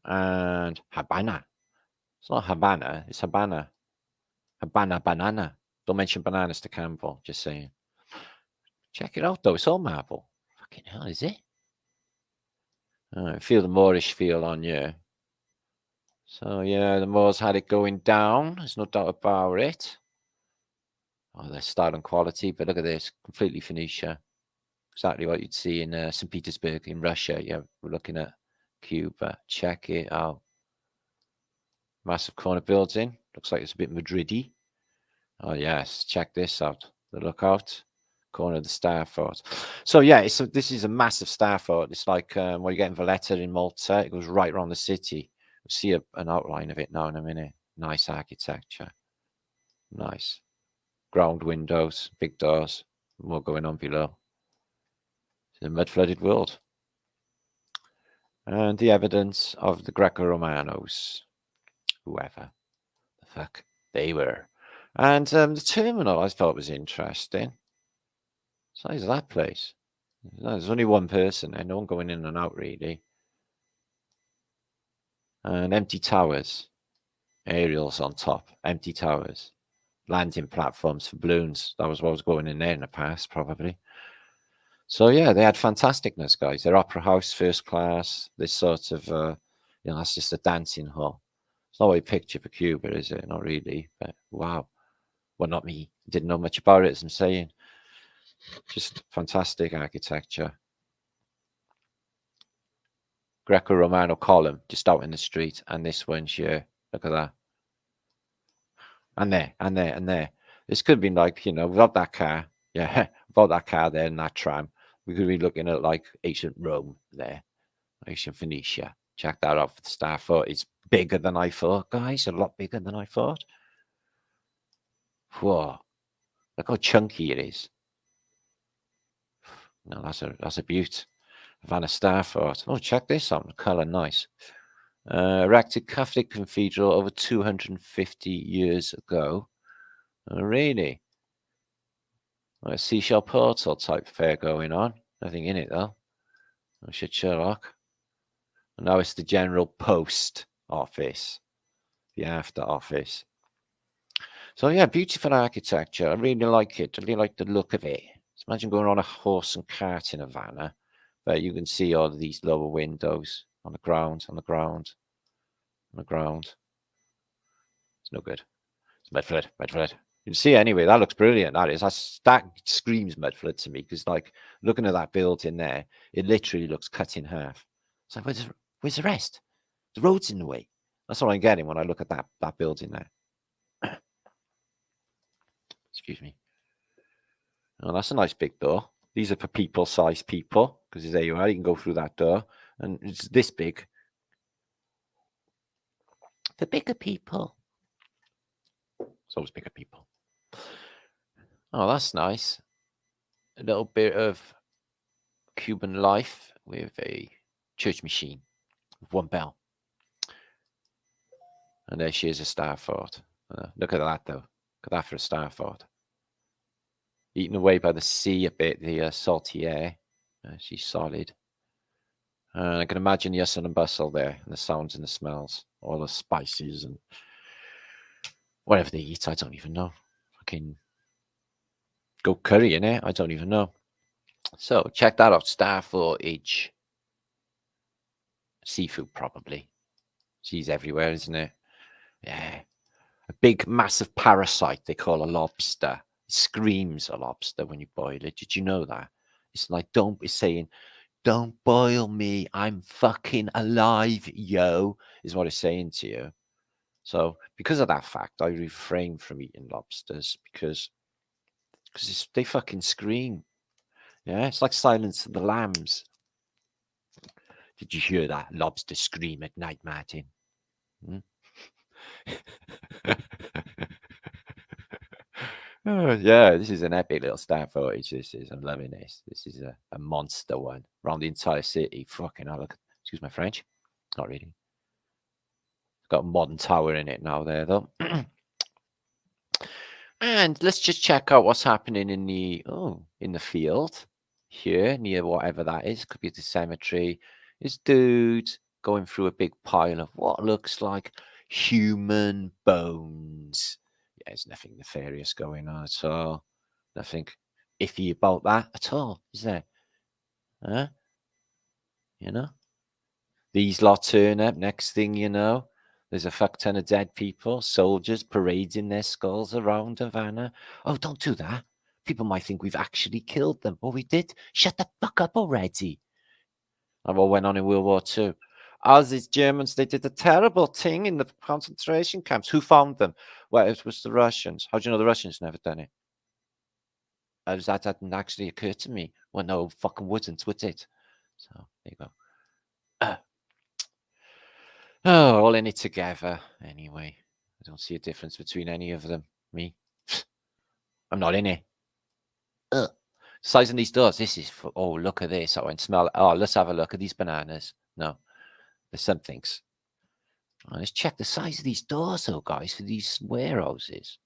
And Havana. It's not Havana. It's Havana. Havana banana. Don't mention bananas to Campbell. Just saying. Check it out, though. It's all marble. Fucking hell, is it? Feel the Moorish feel on you. So, yeah, the Moors had it going down. There's no doubt about it. Oh, their style and quality. But look at this. Completely Phoenicia. Exactly what you'd see in St. Petersburg in Russia. Yeah, we're looking at Cuba. Check it out. Massive corner building. Looks like it's a bit Madrid-y. Oh, yes. Check this out. The lookout. Corner of the Star Fort. So, yeah, this is a massive Star Fort. It's like what you get in Valletta in Malta. It goes right around the city. We'll see an outline of it now in a minute. Nice architecture. Nice. Ground windows, big doors. More going on below. It's a mud-flooded world. And the evidence of the Greco-Romanos. Whoever the fuck they were. And the terminal I thought was interesting. Size of that place. There's only one person there, no one going in and out really. And empty towers. Ariels on top. Empty towers. Landing platforms for balloons. That was what was going in there in the past, probably. So yeah, they had fantasticness, guys. Their opera house, first class. This sort of, that's just a dancing hall. It's not what you picture for Cuba, is it? Not really. But wow. Well, not me. Didn't know much about it, as I'm saying. Just fantastic architecture. Greco-Romano column just out in the street, and this one's here. Look at that. And there, and there, and there. This could have been like, without that car, without that car there and that tram, we could be looking at like ancient Rome there, ancient Phoenicia. Check that out for the star foot. It's bigger than I thought, guys. A lot bigger than I thought. Whoa! Look how chunky it is. No, that's a beaut. Havana star fort. Oh, check this out. The color, nice. Erected Catholic Cathedral over 250 years ago. Oh, really? A seashell portal type fair going on. Nothing in it though. Oh shit, Sherlock. And now it's the General Post Office, the after office. So yeah, beautiful architecture. I really like it. I really like the look of it. Just imagine going on a horse and cart in Havana, but you can see all of these lower windows on the ground, on the ground, on the ground. It's no good. It's mudflood, mudflood. You can see anyway, that looks brilliant. That screams mudflood to me, because like looking at that building there, it literally looks cut in half. It's like, where's the rest? The road's in the way. That's what I'm getting when I look at that building there. Excuse me. Oh, that's a nice big door. These are for people-sized people, because there you are. You can go through that door, and it's this big. For bigger people. It's always bigger people. Oh, that's nice. A little bit of Cuban life with a church machine with one bell. And there she is, a star fort. Look at that, though. Look at that for a star fort. Eaten away by the sea a bit, the salty air. She's solid. I can imagine the hustle and bustle there, and the sounds and the smells, all the spices and whatever they eat. I don't even know. Fucking go curry in it. I don't even know. So check that out. Star footage. Seafood, probably. She's everywhere, isn't it? Yeah. A big, massive parasite they call a lobster. It screams a lobster when you boil it. Did you know that? It's like, it's saying, don't boil me. I'm fucking alive, yo, is what it's saying to you. So because of that fact, I refrain from eating lobsters because they fucking scream. Yeah, it's like Silence of the Lambs. Did you hear that lobster scream at night, Martin? Oh, yeah, this is an epic little star footage. I'm loving this. This is a monster one around the entire city. Fucking hell, look. Excuse my French. Not really. It's got a modern tower in it now there, though. And let's just check out what's happening in the field here near whatever that is. Could be the cemetery. This dude going through a big pile of what looks like human bones. Yeah, there's nothing nefarious going on at all. Nothing iffy about that at all, is there? Huh? You know? These lot turn up. Next thing you know, there's a fuck ton of dead people, soldiers parading their skulls around Havana. Oh, don't do that. People might think we've actually killed them. Oh, we did? Shut the fuck up already. And what went on in World War II? As these Germans, they did a terrible thing in the concentration camps. Who found them? Well, it was the Russians. How do you know the Russians never done it? That didn't actually occur to me. Well, no, fucking wouldn't, would it? So, there you go. Oh, all in it together. Anyway, I don't see a difference between any of them. Me. I'm not in it. Ugh. Size of these doors. This is for, oh, look at this. I went smell. Oh, let's have a look at these bananas. No, there's some things. Oh, let's check the size of these doors, though, guys, for these warehouses.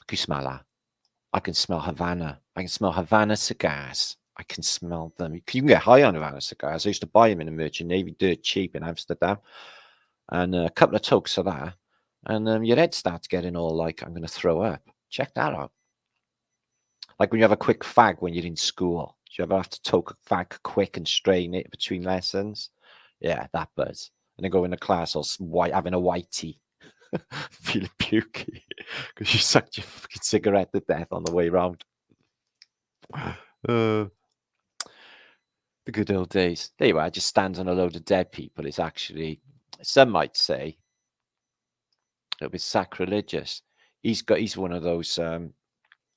Can you smell that? I can smell Havana. I can smell Havana cigars. I can smell them. You can get high on Havana cigars. I used to buy them in the Merchant Navy, dirt cheap in Amsterdam. And a couple of tokes of that. And your head starts getting all like, I'm going to throw up. Check that out. Like when you have a quick fag when you're in school. Do you ever have to toke a fag quick and strain it between lessons? Yeah, that buzz. And then go into class all white, having a whitey. Feeling pukey. Because you sucked your fucking cigarette to death on the way round. The good old days. There you are, just stands on a load of dead people. It's actually, some might say, it'll be sacrilegious. He's one of those,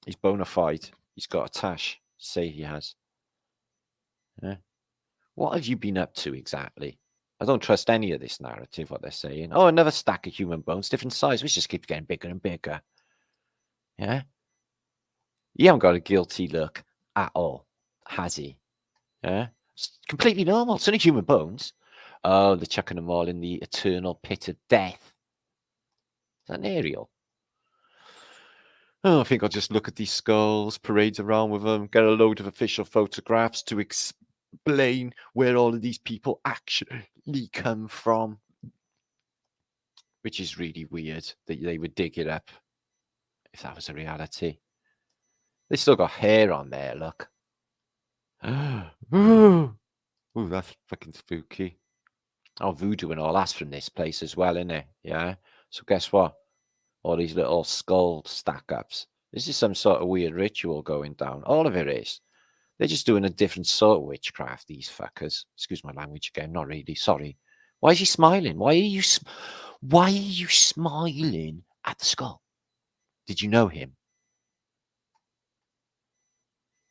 he's bona fide. He's got a tash to say he has. Yeah. What have you been up to exactly? I don't trust any of this narrative, what they're saying. Oh, another stack of human bones, different size, which just keeps getting bigger and bigger. Yeah. He haven't got a guilty look at all, has he? Yeah. It's completely normal. It's only human bones. Oh, they're chucking them all in the eternal pit of death. Is that an Ariel? Oh, I think I'll just look at these skulls, parade around with them, get a load of official photographs to explain where all of these people actually come from. Which is really weird that they would dig it up if that was a reality. They still got hair on there, look. Ooh, that's fucking spooky. Oh, voodoo and all that's from this place as well, isn't it? Yeah. So guess what? All these little skull stack-ups. This is some sort of weird ritual going down. All of it is. They're just doing a different sort of witchcraft, these fuckers. Excuse my language again. Not really. Sorry. Why is he smiling? Why are you smiling at the skull? Did you know him?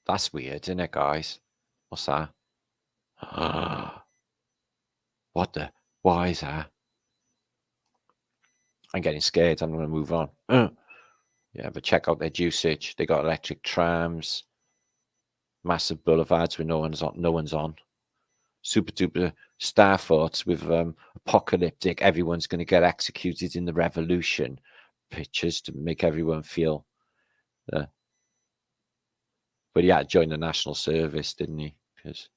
That's weird, isn't it, guys? What's that? What the? Why is that? I'm getting scared. I'm going to move on. Yeah, but check out their usage. They got electric trams, massive boulevards where no one's on. Super duper star forts with apocalyptic. Everyone's going to get executed in the revolution pictures to make everyone feel. But he had to join the national service, didn't he? Because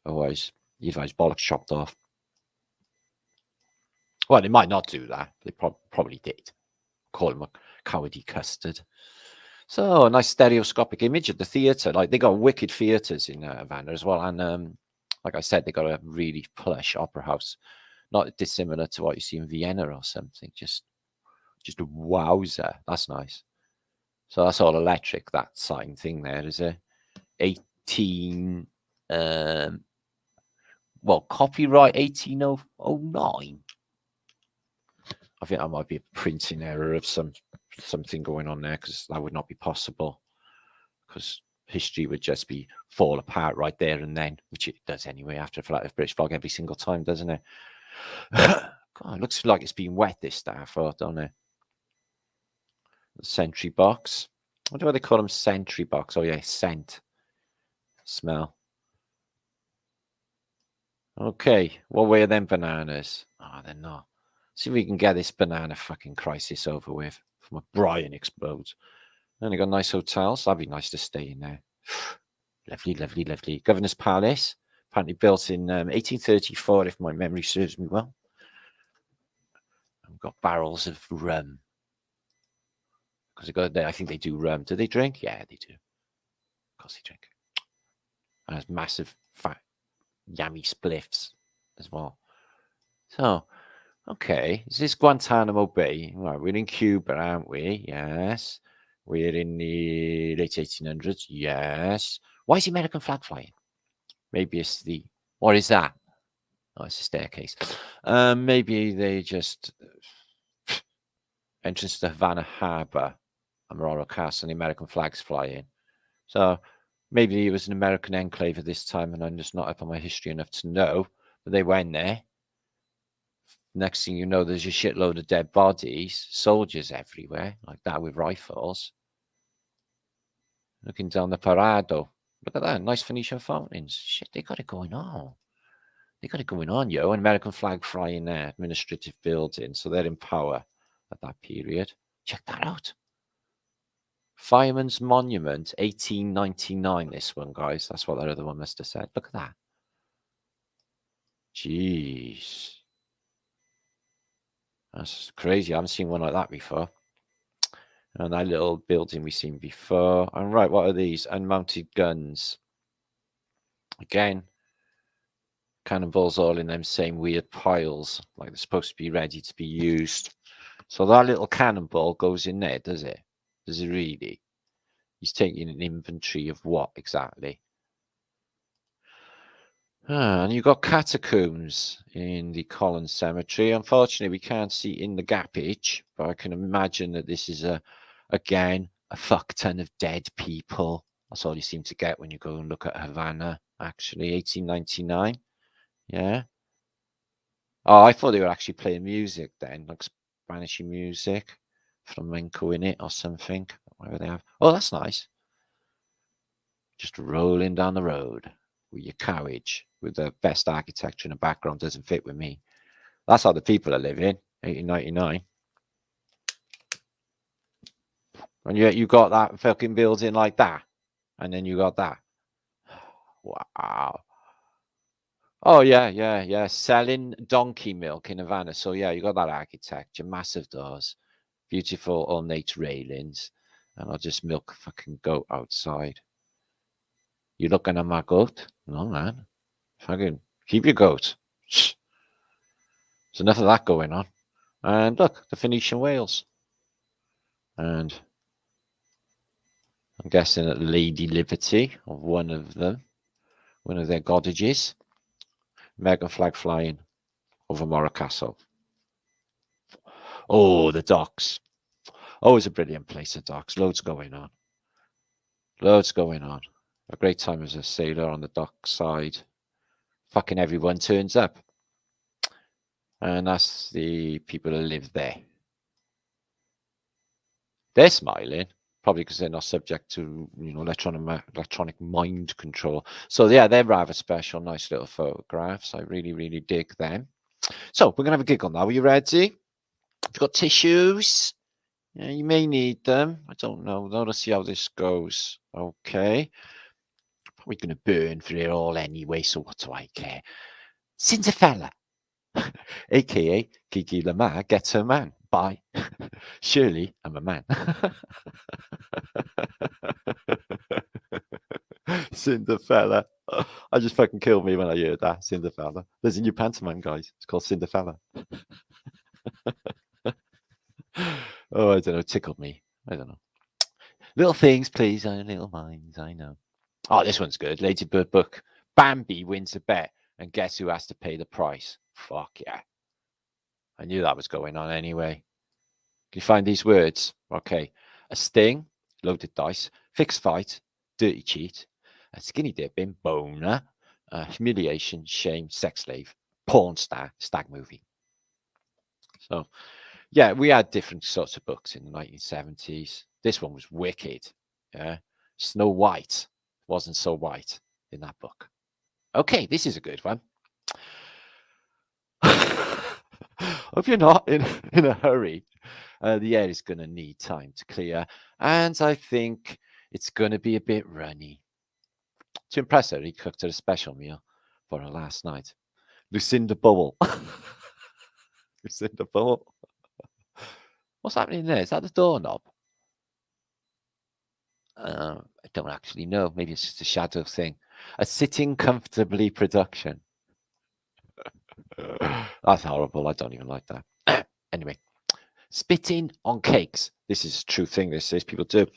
otherwise, he'd have his bollocks chopped off. Well, they might not do that. They probably did. Call him a cowardly custard. So, a nice stereoscopic image at the theatre. Like, they got wicked theatres in Havana as well. And like I said, they got a really plush opera house. Not dissimilar to what you see in Vienna or something. Just a wowzer. That's nice. So that's all electric, that sign thing there, is it? 18... well, copyright 1809. I think that might be a printing error of something going on there, because that would not be possible, because history would just be fall apart right there and then, which it does anyway after a flat British vlog every single time, doesn't it? God, it looks like it's been wet, this stuff, don't it? The sentry box. I wonder why they call them sentry box. Oh yeah, scent. Smell. Okay, what way are them bananas? Oh, they're not. See if we can get this banana fucking crisis over with before my Brian explodes. And they got nice hotels. That'd be nice to stay in there. Lovely, lovely, lovely. Governor's Palace, apparently built in 1834, if my memory serves me well. I've got barrels of rum. Because I think they do rum. Do they drink? Yeah, they do. Of course they drink. And there's massive, fat, yummy spliffs as well. So, okay, is this Guantanamo Bay? Right, we're in Cuba, aren't we? Yes. We're in the late 1800s. Yes. Why is the American flag flying? Maybe it's the... What is that? Oh, it's a staircase. Maybe they just... entrance to Havana Harbor, Morro Castle, and the American flag's flying. So maybe it was an American enclave at this time, and I'm just not up on my history enough to know. But they went there. Next thing you know, there's a shitload of dead bodies, soldiers everywhere, like that with rifles. Looking down the Parado. Look at that. Nice Phoenician fountains. Shit, they got it going on. They got it going on, yo. An American flag flying there. Administrative building. So they're in power at that period. Check that out. Fireman's Monument, 1899, this one, guys. That's what that other one must have said. Look at that. Jeez. That's crazy. I haven't seen one like that before. And that little building we've seen before. And right, what are these? Unmounted guns. Again, cannonballs all in them same weird piles, like they're supposed to be ready to be used. So that little cannonball goes in there, does it? Does it really? He's taking an inventory of what exactly? And you've got catacombs in the Collins Cemetery. Unfortunately, we can't see in the gappage, but I can imagine that this is again a fuck ton of dead people. That's all you seem to get when you go and look at Havana, actually, 1899. Yeah. Oh, I thought they were actually playing music then, like Spanish music, flamenco in it or something. Whatever they have. Oh, that's nice. Just rolling down the road with your carriage with the best architecture in the background doesn't fit with me. That's how the people are living, 1899. And yet you got that fucking building like that. And then you got that. Wow. Oh, yeah. Selling donkey milk in Havana. So, yeah, you got that architecture, massive doors, beautiful ornate railings. And I'll just milk a fucking goat outside. You looking at my goat? No, man. Fucking keep your goat. There's enough of that going on. And look, the Phoenician whales. And I'm guessing that Lady Liberty, of one of them, one of their goddesses. American flag flying over Morro Castle. Oh, the docks. Always a brilliant place, the docks. Loads going on. Loads going on. A great time as a sailor on the dock side. Fucking everyone turns up. And that's the people who live there. They're smiling, probably because they're not subject to, electronic mind control. So yeah, they're rather special, nice little photographs. I really, really dig them. So we're gonna have a giggle now. Are you ready? You've got tissues. Yeah, you may need them. I don't know. Let's see how this goes. Okay. Probably gonna burn through it all anyway, so what do I care? Cinderella, aka Kiki Lamar gets her man. Bye. Surely I'm a man. Cinderella. I just fucking killed me when I heard that. Cinderella. There's a new pantomime, guys. It's called Cinderella. Oh, I don't know. Tickled me. I don't know. Little things, please. Little minds. I know. Oh, this one's good. Ladybird book. Bambi wins a bet, and guess who has to pay the price? Fuck yeah. I knew that was going on anyway. Can you find these words? Okay. A sting, loaded dice, fixed fight, dirty cheat, a skinny dipping, boner, humiliation, shame, sex slave, porn star, stag movie. So, yeah, we had different sorts of books in the 1970s. This one was wicked. Yeah. Snow White wasn't so white in that book. Okay, this is a good one. Hope you're not in a hurry. The air is going to need time to clear, and I think it's going to be a bit runny. To impress her, he cooked her a special meal for her last night. Lucinda Bubble. Lucinda Bubble. What's happening there? Is that the doorknob? I don't actually know. Maybe it's just a shadow thing. A sitting comfortably production. That's horrible. I don't even like that. Anyway, spitting on cakes. This is a true thing. This is people do.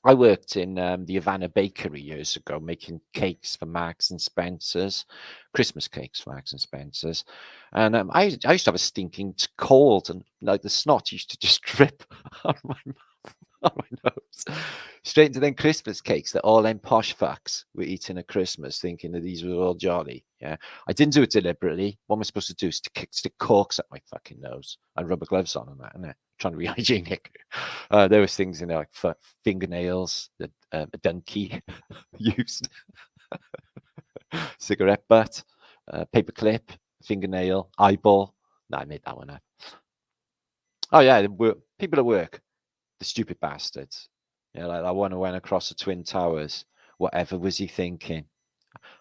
I worked in the Havana bakery years ago, making cakes for Marks and Spencer's, Christmas cakes for Marks and Spencer's, and I used to have a stinking cold, and like the snot used to just drip on my mouth, on my nose, straight into them Christmas cakes that all them posh fucks were eating at Christmas, thinking that these were all jolly. Yeah, I didn't do it deliberately. What am I supposed to do? Stick corks up my fucking nose and rubber gloves on and that, innit? trying to be hygienic. There was things in there like fingernails, a donkey used, cigarette butt, paper clip, fingernail, eyeball. No, I made that one up. Oh yeah, people at work, the stupid bastards. Yeah, like that one who went across the Twin Towers. Whatever was he thinking?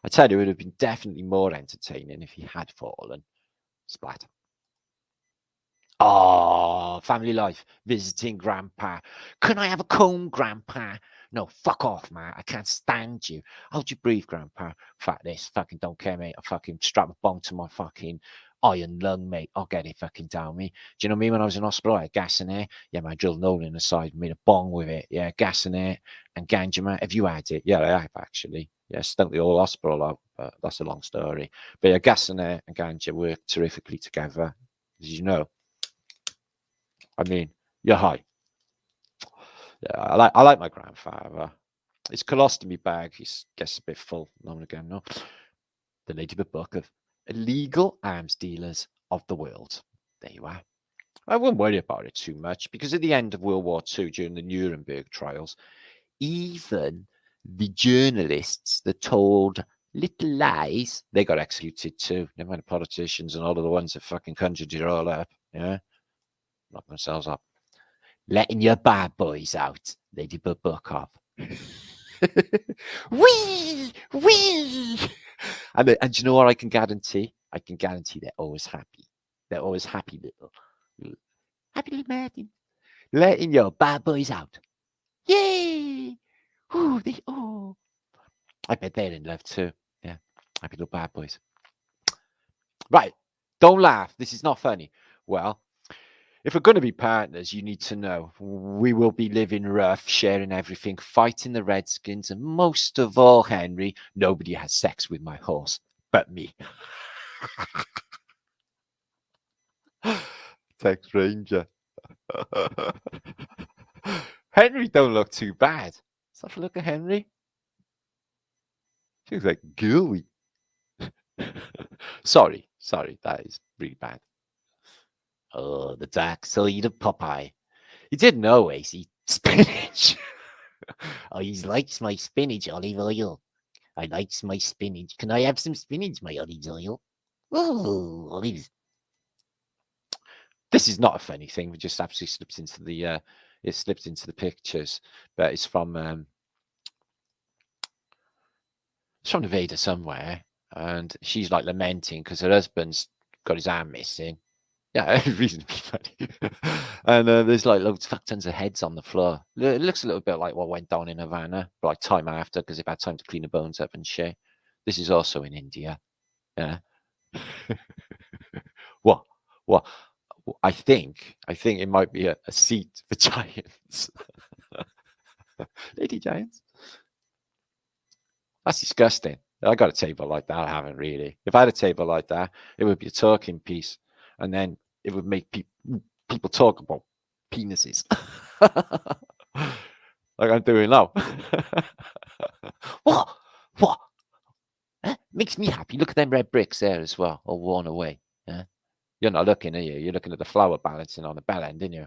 I tell you, it would have been definitely more entertaining if he had fallen. Splat. Oh, family life, visiting grandpa. Can I have a comb, grandpa? No, fuck off, man. I can't stand you. Hold your breathe, grandpa. Fuck this. Fucking don't care, mate. I fucking strap a bong to my fucking iron lung, mate. I'll get it fucking down me. Do you know me when I was in hospital? I had gas in there. Yeah, man, I drilled an hole in the side, made a bong with it. Yeah, gas in there and ganja, man. Have you had it? Yeah, I have actually. Yeah, stunk the whole hospital out, but that's a long story. But yeah, gas in there and ganja work terrifically together, as you know. I mean, you're high. Yeah, I like my grandfather. His colostomy bag, he gets a bit full now and again. No, the Ladybird Book of Illegal Arms Dealers of the World. There you are. I wouldn't worry about it too much because at the end of World War II, during the Nuremberg trials, even the journalists that told little lies, they got executed too. Never mind the politicians and all of the ones that fucking conjured it all up. Yeah, knock themselves up. Letting your bad boys out, Ladybird Book of. Wee! And do you know what I can guarantee? I can guarantee they're always happy. They're always happy little Martin. Letting your bad boys out. Yay! Ooh, I bet they're in love too. Yeah, happy little bad boys. Right, don't laugh. This is not funny. Well, if we're going to be partners, you need to know we will be living rough, sharing everything, fighting the Redskins, and most of all, Henry, nobody has sex with my horse but me. Tex Ranger. Henry don't look too bad. Let's have a look at Henry. She looks like gooey. Sorry, that is really bad. Oh, the dark side of Popeye. You didn't know, AC. Spinach. Oh, he likes my spinach olive oil. I likes my spinach. Can I have some spinach, my olive oil? Oh, olives. This is not a funny thing. We just absolutely slipped into the it slipped into the pictures, but it's from Nevada somewhere, and she's like lamenting because her husband's got his arm missing. Yeah, reasonably funny. And there's like loads, fuck tons of heads on the floor. It looks a little bit like what went down in Havana, but like time after because they've had time to clean the bones up and shit. This is also in India. Yeah. What? I think it might be a seat for giants. Lady giants. That's disgusting. I got a table like that. I haven't really. If I had a table like that, it would be a talking piece, and then it would make people talk about penises, like I'm doing now. What? Makes me happy. Look at them red bricks there as well, all worn away. Yeah? You're not looking, are you? You're looking at the flower balancing on the bell end, didn't you?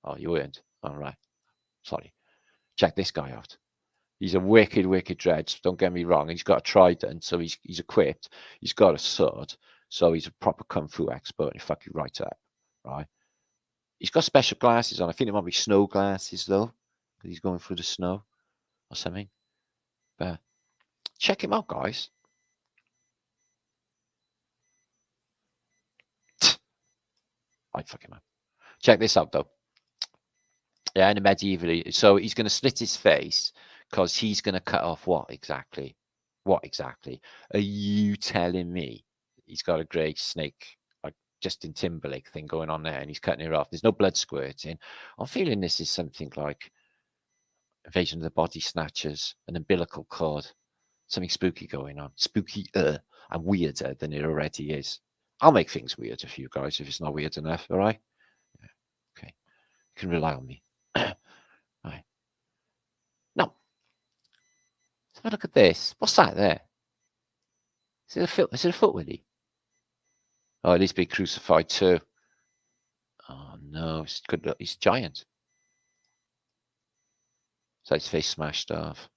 Oh, you weren't. All right. Sorry. Check this guy out. He's a wicked dredge. Don't get me wrong. He's got a trident, so he's equipped. He's got a sword, so he's a proper kung fu expert. And he fuck you right up, right? He's got special glasses on. I think it might be snow glasses though, because he's going through the snow or something. But check him out, guys. I'd fuck him up. Check this out though. Yeah, in the medieval, so he's going to slit his face because he's going to cut off what exactly? What exactly? Are you telling me he's got a grey snake, like Justin Timberlake thing going on there, and he's cutting it off? There's no blood squirting. I'm feeling this is something like Invasion of the Body Snatchers, an umbilical cord, something spooky going on, spookier and weirder than it already is. I'll make things weird for you guys if it's not weird enough. All right? Yeah. Okay, you can rely on me. Right. Now, let's have a look at this. What's that there? Is it a foot? Is it a foot, Willie? Oh, at least be crucified too. Oh No, he's good. He's giant. So his face smashed off.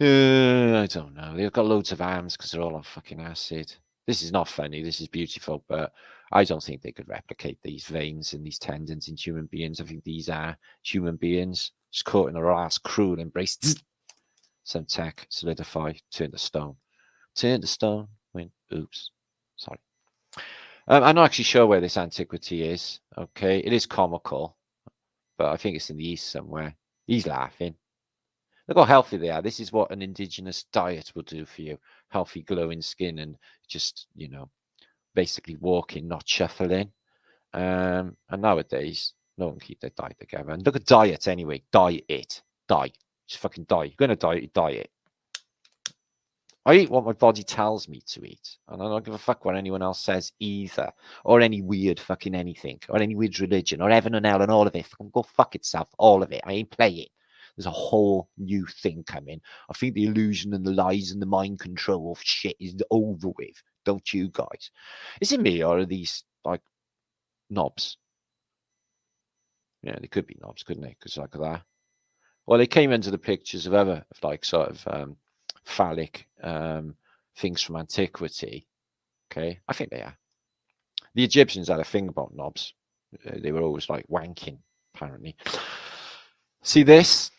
I don't know. They've got loads of arms because they're all on fucking acid. This is not funny. This is beautiful, but I don't think they could replicate these veins and these tendons in human beings. I think these are human beings just caught in a ass, cruel embrace. Some tech, solidify, turn to stone. Turn to stone. Win. Oops. Sorry. I'm not actually sure where this antiquity is. Okay. It is comical, but I think it's in the east somewhere. He's laughing. Look how healthy they are. This is what an indigenous diet will do for you. Healthy, glowing skin and just, basically walking, not shuffling. And nowadays, no one keep their diet together. And look at diet anyway. Diet. Die. Just fucking die. You're going to die, you diet. I eat what my body tells me to eat. And I don't give a fuck what anyone else says either. Or any weird fucking anything. Or any weird religion. Or heaven and hell and all of it. Go fuck itself. All of it. I ain't playing. There's a whole new thing coming. I think the illusion and the lies and the mind control of shit is over with. Don't you guys? Is it me or are these like knobs? Yeah, they could be knobs, couldn't they? Because like that. Well, they came into the pictures of other like sort of phallic things from antiquity. Okay, I think they are. The Egyptians had a thing about knobs. They were always like wanking, apparently. See this?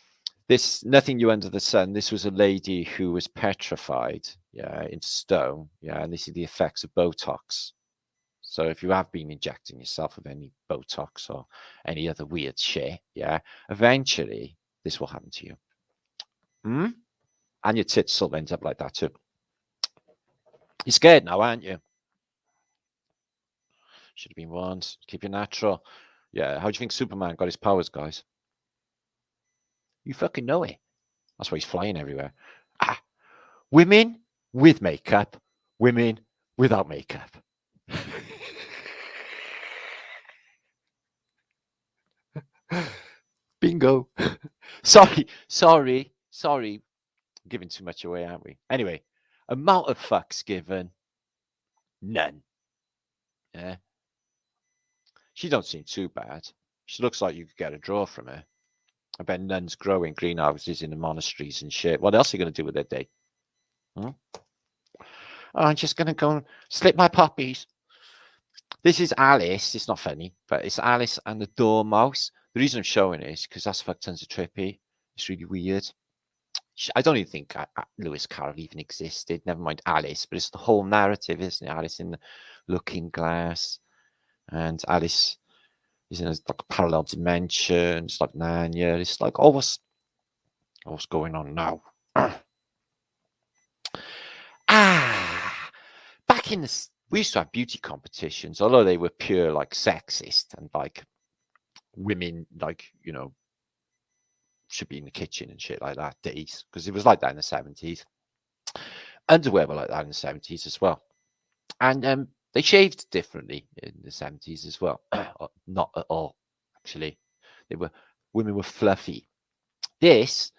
This nothing new under the sun. This was a lady who was petrified, yeah, in stone, yeah, and this is the effects of Botox. So if you have been injecting yourself with any Botox or any other weird shit, yeah, eventually this will happen to you. And your tits will end up like that too. You're scared now, aren't you? Should have been warned. Keep it natural. Yeah, how do you think Superman got his powers, guys? You fucking know it. That's why he's flying everywhere. Women with makeup, women without makeup. Bingo. Sorry. Giving too much away, aren't we? Anyway, amount of fucks given, none. Yeah. She don't seem too bad. She looks like you could get a draw from her. I bet nuns growing greenhouses in the monasteries and shit. What else are you going to do with their day? Oh, I'm just going to go and slip my puppies. This is Alice. It's not funny, but it's Alice and the Dormouse. The reason I'm showing it is because that's fuck tons of trippy. It's really weird. I don't even think Lewis Carroll even existed. Never mind Alice, but it's the whole narrative, isn't it? Alice in the Looking Glass, and Alice is in like a parallel dimension. It's like Narnia. It's like, what's going on now? Back in the we used to have beauty competitions, although they were pure like sexist and like women like should be in the kitchen and shit like that days, because it was like that in the 70s. Underwear were like that in the 70s as well, and they shaved differently in the 70s as well. Not at all, actually. Women were fluffy. This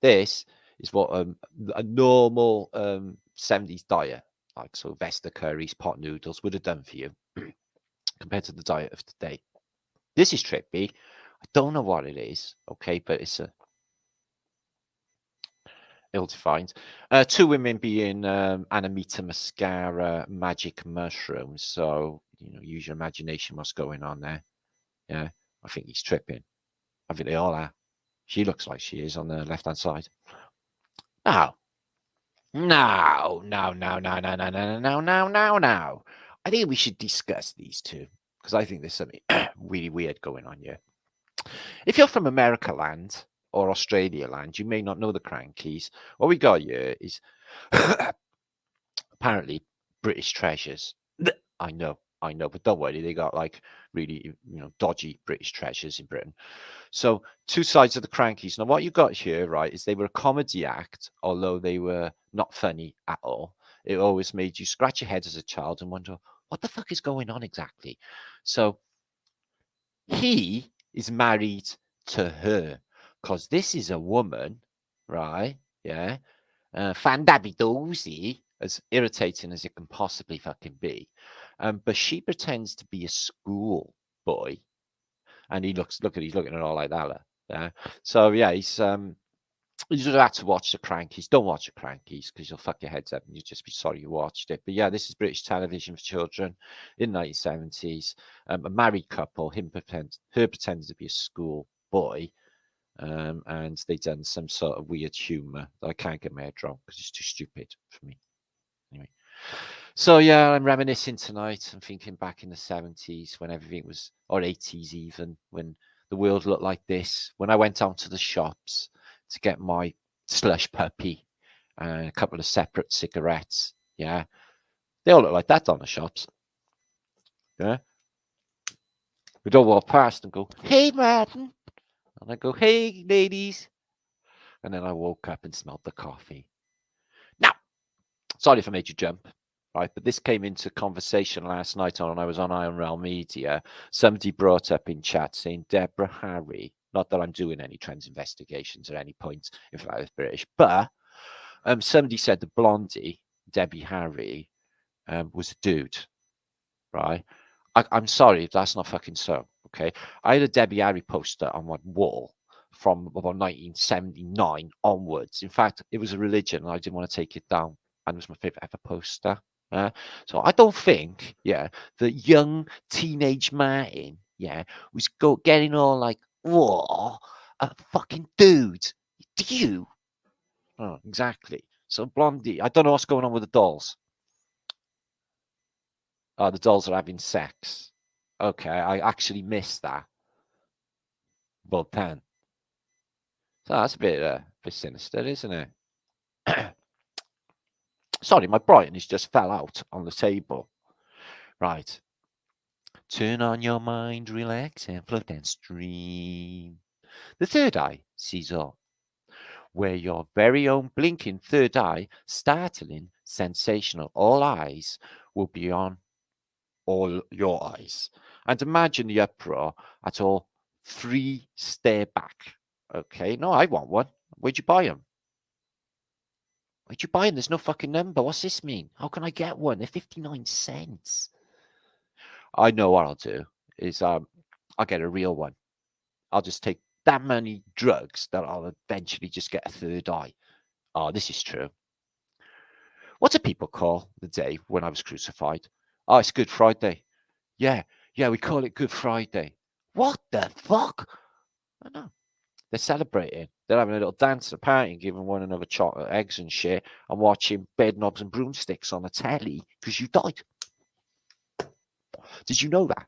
is what a normal 70s diet, like so Vesta curries, pot noodles, would have done for you compared to the diet of today. This is trippy. I don't know what it is, okay, but it's ill-defined. Two women being Anamita mascara, magic mushrooms. So use your imagination. What's going on there? Yeah, I think he's tripping. I think they all are. She looks like she is on the left-hand side. No. I think we should discuss these two because I think there's something really weird going on here. If you're from America land or Australia land, you may not know the Crankies. What we got here is apparently British treasures. I know, but don't worry, they got like really, dodgy British treasures in Britain. So two sides of the Crankies. Now, what you got here, right, is they were a comedy act, although they were not funny at all. It always made you scratch your head as a child and wonder, what the fuck is going on exactly? So he is married to her because this is a woman, right? Yeah. Fandabidozy, as irritating as it can possibly fucking be. But she pretends to be a school. boy, and he's looking at all like that. Yeah. So yeah, you just have to watch the Crankies. Don't watch the Crankies because you'll fuck your heads up and you'll just be sorry you watched it. But yeah, this is British television for children in the 1970s. A married couple, her pretends to be a school boy, and they done some sort of weird humour that I can't get my head around because it's too stupid for me. Anyway, so yeah, I'm reminiscing tonight. I'm thinking back in the 70s when everything was, or 80s even, when the world looked like this. When I went out to the shops to get my slush puppy and a couple of separate cigarettes. Yeah, they all look like that on the shops. Yeah, we'd all walk past and go, "Hey, Martin," and I go, "Hey, ladies," and then I woke up and smelled the coffee. Now, sorry if I made you jump. Right, but this came into conversation last night when I was on Iron Realm Media. Somebody brought up in chat saying Deborah Harry. Not that I'm doing any trans investigations at any point, if I was British, but somebody said the blondie, Debbie Harry, was a dude. Right? I'm sorry, that's not fucking so. Okay, I had a Debbie Harry poster on my wall from about 1979 onwards. In fact, it was a religion, and I didn't want to take it down. And it was my favorite ever poster. So I don't think, yeah, the young teenage Martin, yeah, was getting all like, whoa, a fucking dude. Do you? Oh, exactly. So Blondie, I don't know what's going on with the dolls. Oh, the dolls are having sex. Okay, I actually missed that. Well, 10. So that's a bit sinister, isn't it? Sorry, my brightness just fell out on the table. Right. Turn on your mind, relax, and float downstream. The third eye sees all, where your very own blinking third eye, startling, sensational, all eyes will be on all your eyes. And imagine the uproar at all 3 stare back. Okay, no, I want one. Where'd you buy them? Where'd you buy them? There's no fucking number. What's this mean? How can I get one? They're 59 cents. I know what I'll do is I'll get a real one. I'll just take that many drugs that I'll eventually just get a third eye. Oh, this is true. What do people call the day when I was crucified? Oh, it's Good Friday. Yeah, we call it Good Friday. What the fuck? I know. They're celebrating. They're having a little dance at a party, giving one another chocolate eggs and shit, and watching bed knobs and broomsticks on the telly because you died. Did you know that?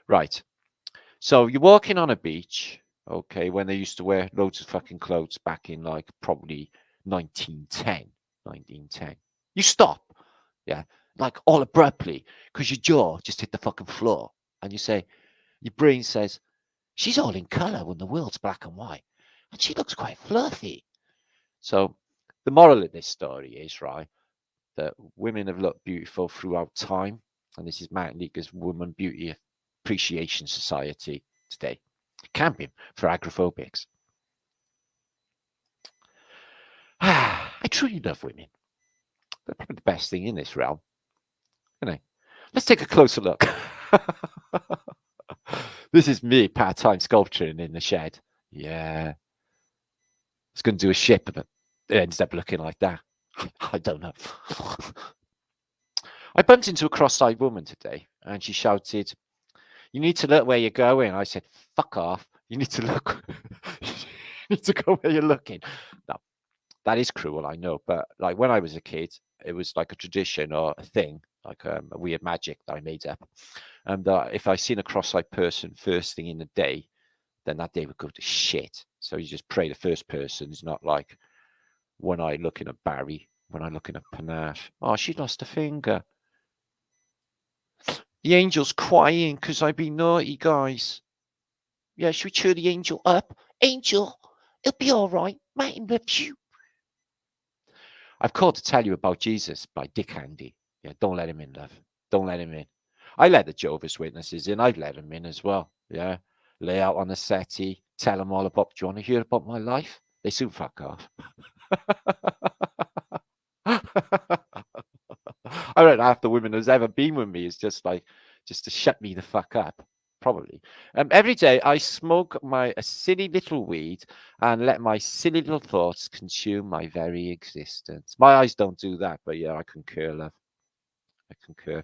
Right. So you're walking on a beach, okay, when they used to wear loads of fucking clothes back in like probably 1910. You stop, yeah, like all abruptly because your jaw just hit the fucking floor and you say, your brain says, she's all in color when the world's black and white and she looks quite fluffy. So the moral of this story is, right, that women have looked beautiful throughout time. And this is Martinliedtke's Woman Beauty Appreciation Society today. Camping for agrophobics. I truly love women. They're probably the best thing in this realm. Let's take a closer look. This is me part-time sculpturing in the shed. Yeah. I was going to do a ship, but it ends up looking like that. I don't know. I bumped into a cross-eyed woman today, and she shouted, "You need to look where you're going." I said, "Fuck off. You need to look. You need to go where you're looking." No, that is cruel, I know. But like when I was a kid, it was like a tradition or a thing, like a weird magic that I made up. And if I seen a cross-eyed person first thing in the day, then that day would go to shit. So you just pray the first person is not like one eye looking at Barry, one eye looking at Panache. Oh, she lost a finger. The angel's crying because I've been naughty, guys. Yeah, should we cheer the angel up? Angel, it'll be all right. Martin loves you. I've called to tell you about Jesus by Dick Handy. Yeah, don't let him in, love. Don't let him in. I let the Jehovah's Witnesses in. I've let them in as well. Yeah. Lay out on the settee, tell them all about, do you want to hear about my life? They soon fuck off. I don't know half the women who's ever been with me is just like, just to shut me the fuck up. Probably. Every day I smoke a silly little weed and let my silly little thoughts consume my very existence. My eyes don't do that, but yeah, I concur, love. I concur.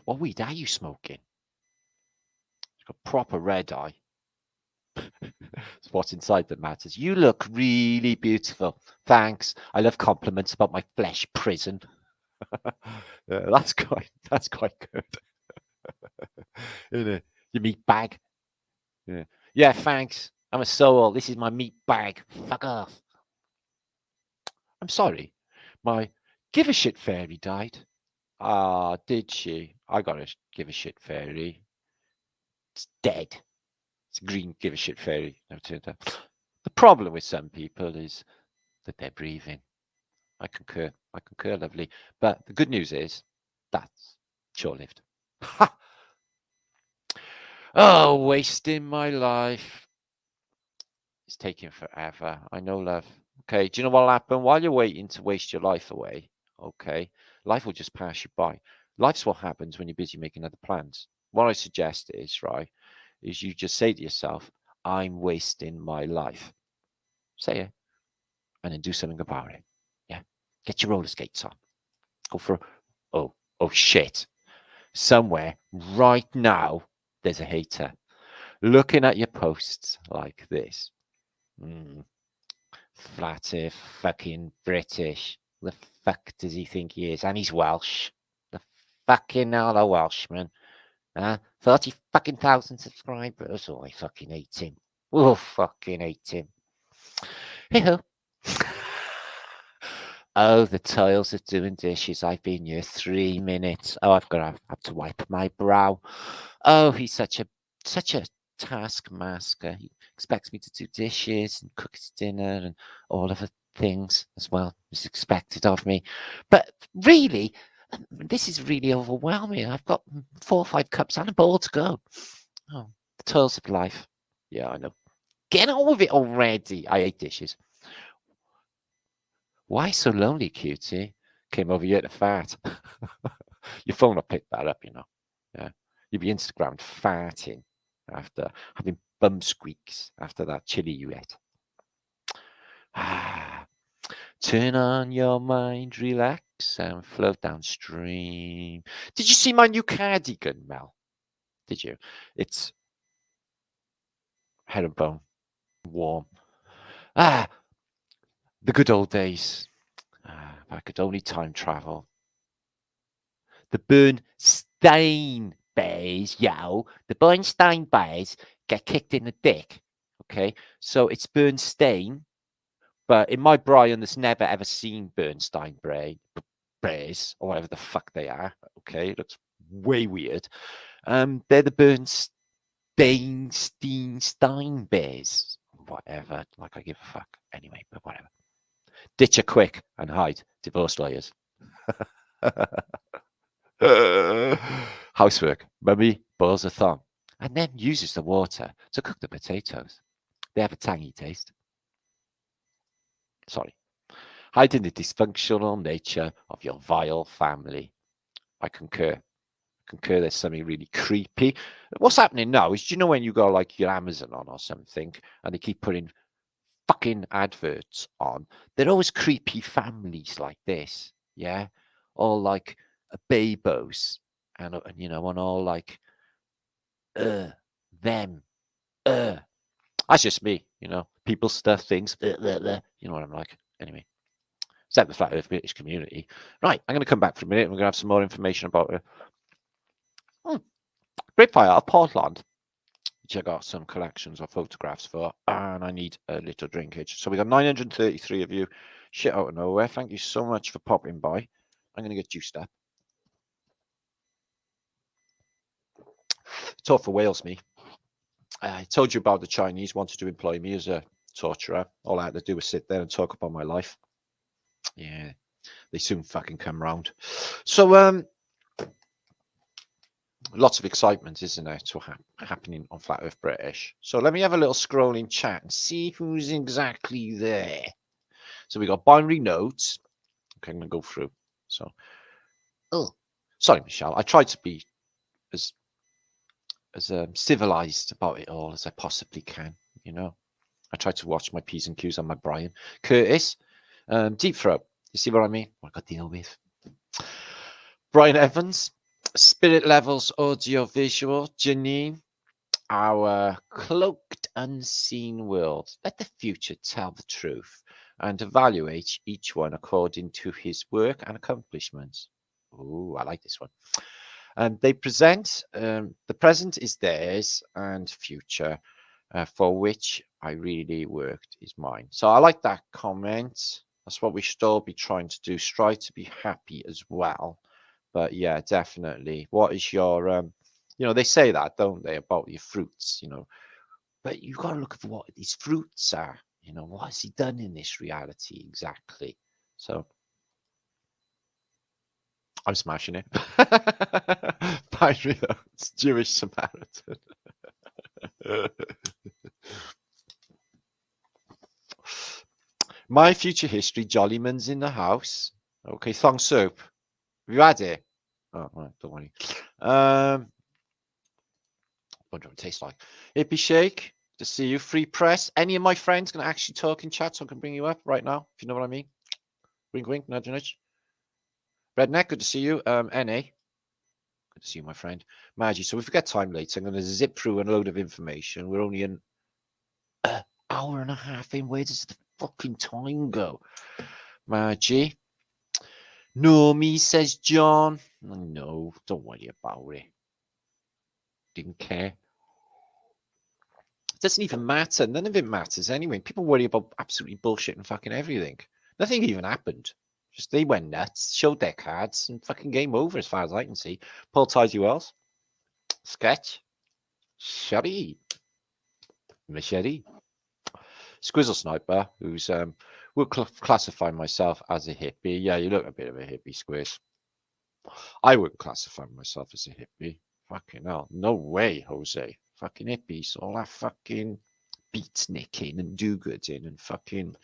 What weed are you smoking? It's got proper red eye. It's what's inside that matters. You look really beautiful. Thanks. I love compliments about my flesh prison. Yeah, that's quite good. Isn't it? Your meat bag. Yeah. Yeah, thanks. I'm a soul. This is my meat bag. Fuck off. I'm sorry. My give a shit fairy died. Ah, did she? I got a give a shit fairy. It's dead. It's a green give a shit fairy. Never turned up. The problem with some people is that they're breathing. I concur. I concur, lovely. But the good news is that's short-lived. Ha! Oh, wasting my life. It's taking forever. I know, love. Okay, do you know what'll happen? While you're waiting to waste your life away, okay, life will just pass you by. Life's what happens when you're busy making other plans. What I suggest is, right, is you just say to yourself, I'm wasting my life. Say it. And then do something about it. Yeah. Get your roller skates on. Go for oh shit. Somewhere right now there's a hater looking at your posts like this. Flatter fucking British. The fuck does he think he is? And he's Welsh. The fucking hell a Welshman. 30 fucking thousand subscribers. Oh, I fucking hate him. Oh, fucking hate him. Hey ho. Oh, the toils of doing dishes. I've been here 3 minutes. Oh, I've got to have to wipe my brow. Oh, he's such a taskmaster. He expects me to do dishes and cook his dinner and all of the things as well as expected of me. But really, this is really overwhelming. I've got 4 or 5 cups and a bowl to go. Oh, the toils of life. Yeah, I know. Get on with it already. I hate dishes. Why so lonely, cutie? Came over here to fart. Your phone will pick that up, you know. Yeah. You'll be Instagrammed farting after having bum squeaks after that chili you ate. Turn on your mind, relax, and float downstream. Did you see my new cardigan, Mel? Did you? It's herringbone, warm. The good old days. If I could only time travel. The Bernstein Bears, the Bernstein Bears get kicked in the dick. Okay, so it's Bernstein, but in my brain, there's never ever seen Bernstein Bears or whatever the fuck they are. Okay, it looks way weird. They're the Bernstein Bears. Whatever, like I give a fuck. Anyway, but whatever. Ditch her quick and hide. Divorce lawyers. Housework. Mummy boils a thong and then uses the water to cook the potatoes. They have a tangy taste. Sorry. Hiding the dysfunctional nature of your vile family. I concur. There's something really creepy. What's happening now is, do you know when you go like your Amazon on or something and they keep putting fucking adverts on? They're always creepy families like this. Yeah. All like babos and you know, and all like them. That's just me, you know. People, stuff, things. You know what I'm like. Anyway, except the Flat Earth British community. Right, I'm going to come back for a minute and we're going to have some more information about it. Great Fire of Portland, which I got some collections of photographs for, and I need a little drinkage. So we got 933 of you. Shit out of nowhere. Thank you so much for popping by. I'm going to get juiced up. Tough for Wales, me. I told you about the Chinese wanted to employ me as a torturer. All I had to do was sit there and talk about my life. Yeah, they soon fucking come round. So, lots of excitement, isn't there, to happening on Flat Earth British. So let me have a little scrolling chat and see who's exactly there. So we got binary notes. Okay, I'm going to go through. So Oh, sorry, Michelle. I tried to be as civilized about it all as I possibly can. You know, I tried to watch my P's and Q's on my Brian Curtis. Deep throat. You see what I mean? What I got to deal with. Brian Evans, Spirit Levels Audio Visual, Janine, our cloaked unseen world. Let the future tell the truth and evaluate each one according to his work and accomplishments. Oh, I like this one. And they present, the present is theirs and future for which I really worked is mine. So I like that comment. That's what we should all be trying to do. Strive to be happy as well. But yeah, definitely. What is your, you know, they say that, don't they, about your fruits, you know, but you've got to look at what these fruits are. You know, what has he done in this reality exactly? So I'm smashing it. Binary notes, Jewish Samaritan. My future history, Jollyman's in the house. Okay, thong soup. Have you had it? Oh, right, don't worry. Wonder what it tastes like. Hippie Shake, to see you. Free Press. Any of my friends can actually talk in chat, so I can bring you up right now, if you know what I mean. Wink, wink, nudge, nudge. Redneck, good to see you. NA, good to see you, my friend. Maggie, so if we get time later, I'm going to zip through a load of information. We're only an hour and a half in. Where does the fucking time go? Maggie. No, me, says John. No, don't worry about it. Didn't care. It doesn't even matter. None of it matters anyway. People worry about absolutely bullshit and fucking everything. Nothing even happened. Just they went nuts, showed their cards, and fucking game over as far as I can see. Paul ties you else. Sketch. Shuddy. Machete. Squizzle Sniper, who's would classify myself as a hippie. Yeah, you look a bit of a hippie, Squiz. I wouldn't classify myself as a hippie. Fucking hell. No way, Jose. Fucking hippies. All that fucking beatniking and do-gooding and fucking...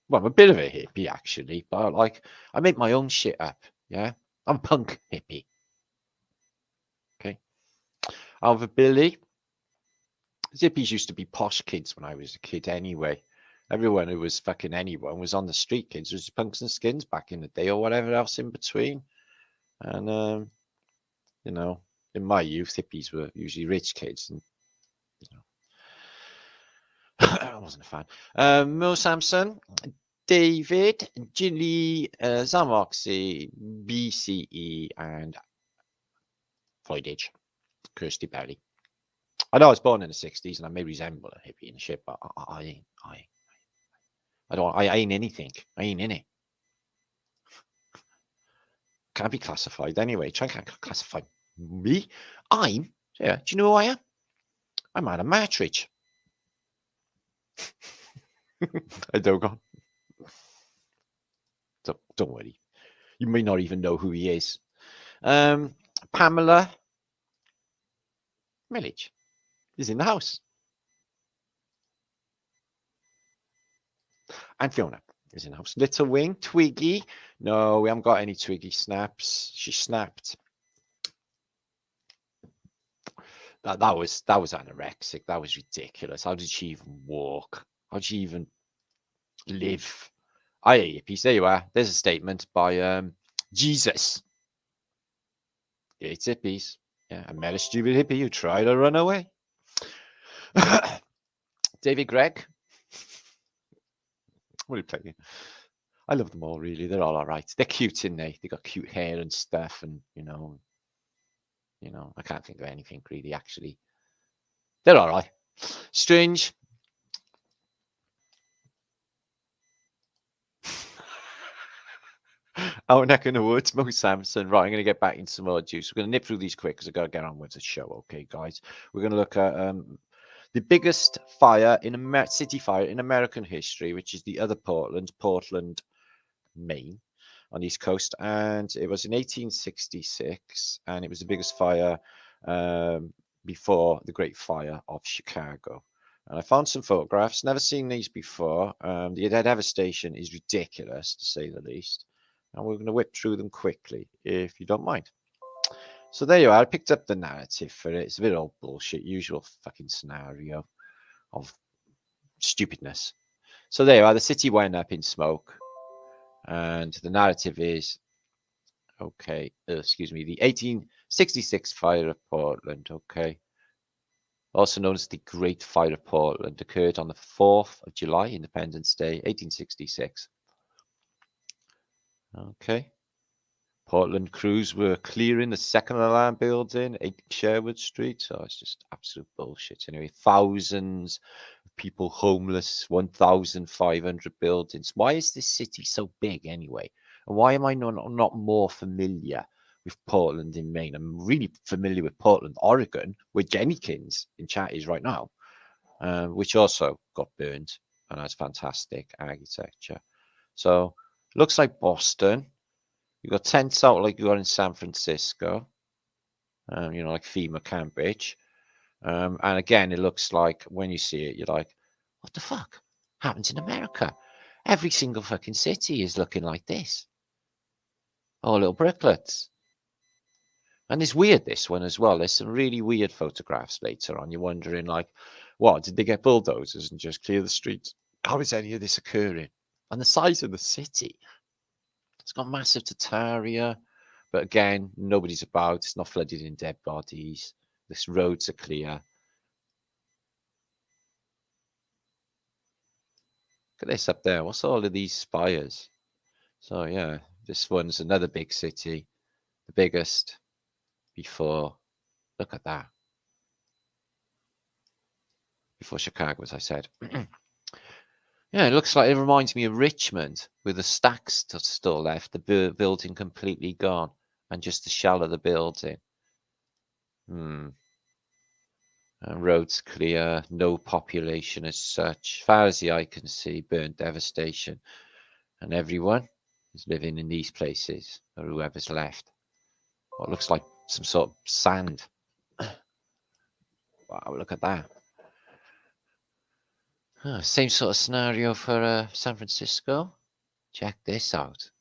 Well, I'm a bit of a hippie, actually. But, like, I make my own shit up. Yeah? I'm a punk hippie. Okay? Alva Billy. Hippies used to be posh kids when I was a kid anyway. Everyone who was fucking anyone was on the street kids. It was punks and skins back in the day or whatever else in between. And, you know, in my youth, hippies were usually rich kids. And, you know, I wasn't a fan. Mo Samson, David, Ginny, Zamoxy, BCE, and Floydage, Kirsty Perry. I know I was born in the 60s and I may resemble a hippie and shit, but I ain't anything. I ain't in it. Can't be classified anyway. Try and classify me. Do you know who I am? I'm Adam Matridge. I don't go. Don't worry. You may not even know who he is. Pamela Millage is in the house. And Fiona is in the house. Little Wing, Twiggy. No, we haven't got any Twiggy snaps. She snapped. That was anorexic. That was ridiculous. How did she even walk? How did she even live? I hear you, piece. There you are. There's a statement by Jesus. It's hippies. Yeah, I met a stupid hippie who tried to run away. David Gregg. What are you playing? I love them all, really. They're all right. They're cute, in they? They got cute hair and stuff, and you know, I can't think of anything really. Actually, they're all right. Strange. Our neck in the woods, Mo Samson. Right, I'm going to get back into some more juice. We're going to nip through these quick because I've got to get on with the show. Okay, guys. We're going to look at the biggest fire in city fire in American history, which is the other Portland, Maine, on the East Coast. And it was in 1866, and it was the biggest fire before the Great Fire of Chicago. And I found some photographs. Never seen these before. The devastation is ridiculous, to say the least. and we're going to whip through them quickly, if you don't mind. So there you are. I picked up the narrative for it. It's a bit old bullshit, usual fucking scenario of stupidness. So there you are. The city went up in smoke, and the narrative is, okay, excuse me, the 1866 fire of Portland, okay, also known as the Great Fire of Portland, occurred on the 4th of July, Independence Day, 1866. Okay. Portland crews were clearing the second alarm building, 8 Sherwood Street. So it's just absolute bullshit. Anyway, thousands of people homeless, 1,500 buildings. Why is this city so big anyway? And why am I not more familiar with Portland in Maine? I'm really familiar with Portland, Oregon, where Jennykins in chat is right now, which also got burned and has fantastic architecture. So looks like Boston. You got tents out like you got in San Francisco, you know, like FEMA Cambridge. And again, it looks like when you see it, you're like, what the fuck happens in America? Every single fucking city is looking like this. All little bricklets. And it's weird, this one as well. There's some really weird photographs later on. You're wondering, like, what? Did they get bulldozers and just clear the streets? How is any of this occurring? And the size of the city. It's got massive Tartaria, but again, nobody's about. It's not flooded in dead bodies. The roads are clear. Look at this up there. What's all of these spires? So yeah, this one's another big city, the biggest before. Look at that. Before Chicago, as I said. Yeah, it looks like it reminds me of Richmond, with the stacks still left, the building completely gone, and just the shell of the building. Roads clear, no population as such. As far as the eye can see, burnt devastation. And everyone is living in these places, or whoever's left. What looks like some sort of sand. Wow, look at that. Same sort of scenario for San Francisco. Check this out.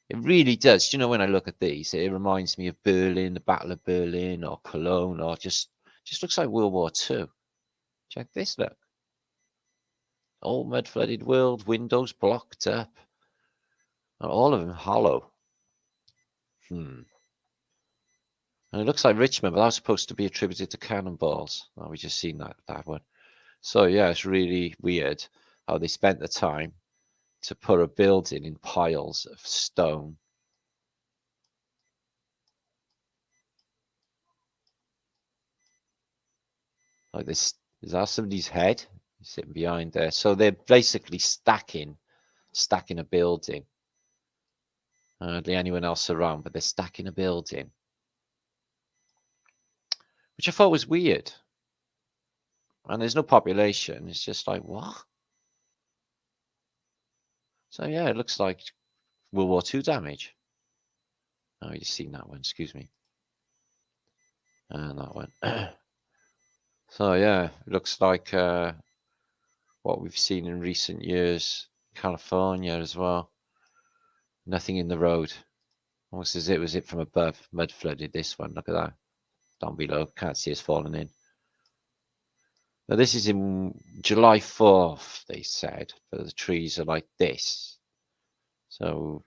It really does. You know, when I look at these, it reminds me of Berlin, the Battle of Berlin, or Cologne, or just looks like World War II. Check this, look. All mud-flooded world, windows blocked up. All of them hollow. And it looks like Richmond, but that was supposed to be attributed to cannonballs. Oh, we just seen that one. So yeah, it's really weird how they spent the time to put a building in piles of stone. Like this, is that somebody's head sitting behind there? So they're basically stacking a building. Hardly anyone else around, but they're stacking a building, which I thought was weird. And there's no population. It's just like, what? So yeah, it looks like World War II damage. Oh, you've seen that one, excuse me. And that one. So yeah, it looks like what we've seen in recent years, California as well. Nothing in the road. Almost as it was it from above. Mud flooded this one. Look at that. Down below. Can't see us falling in. Now this is in July 4th, they said, but the trees are like this. So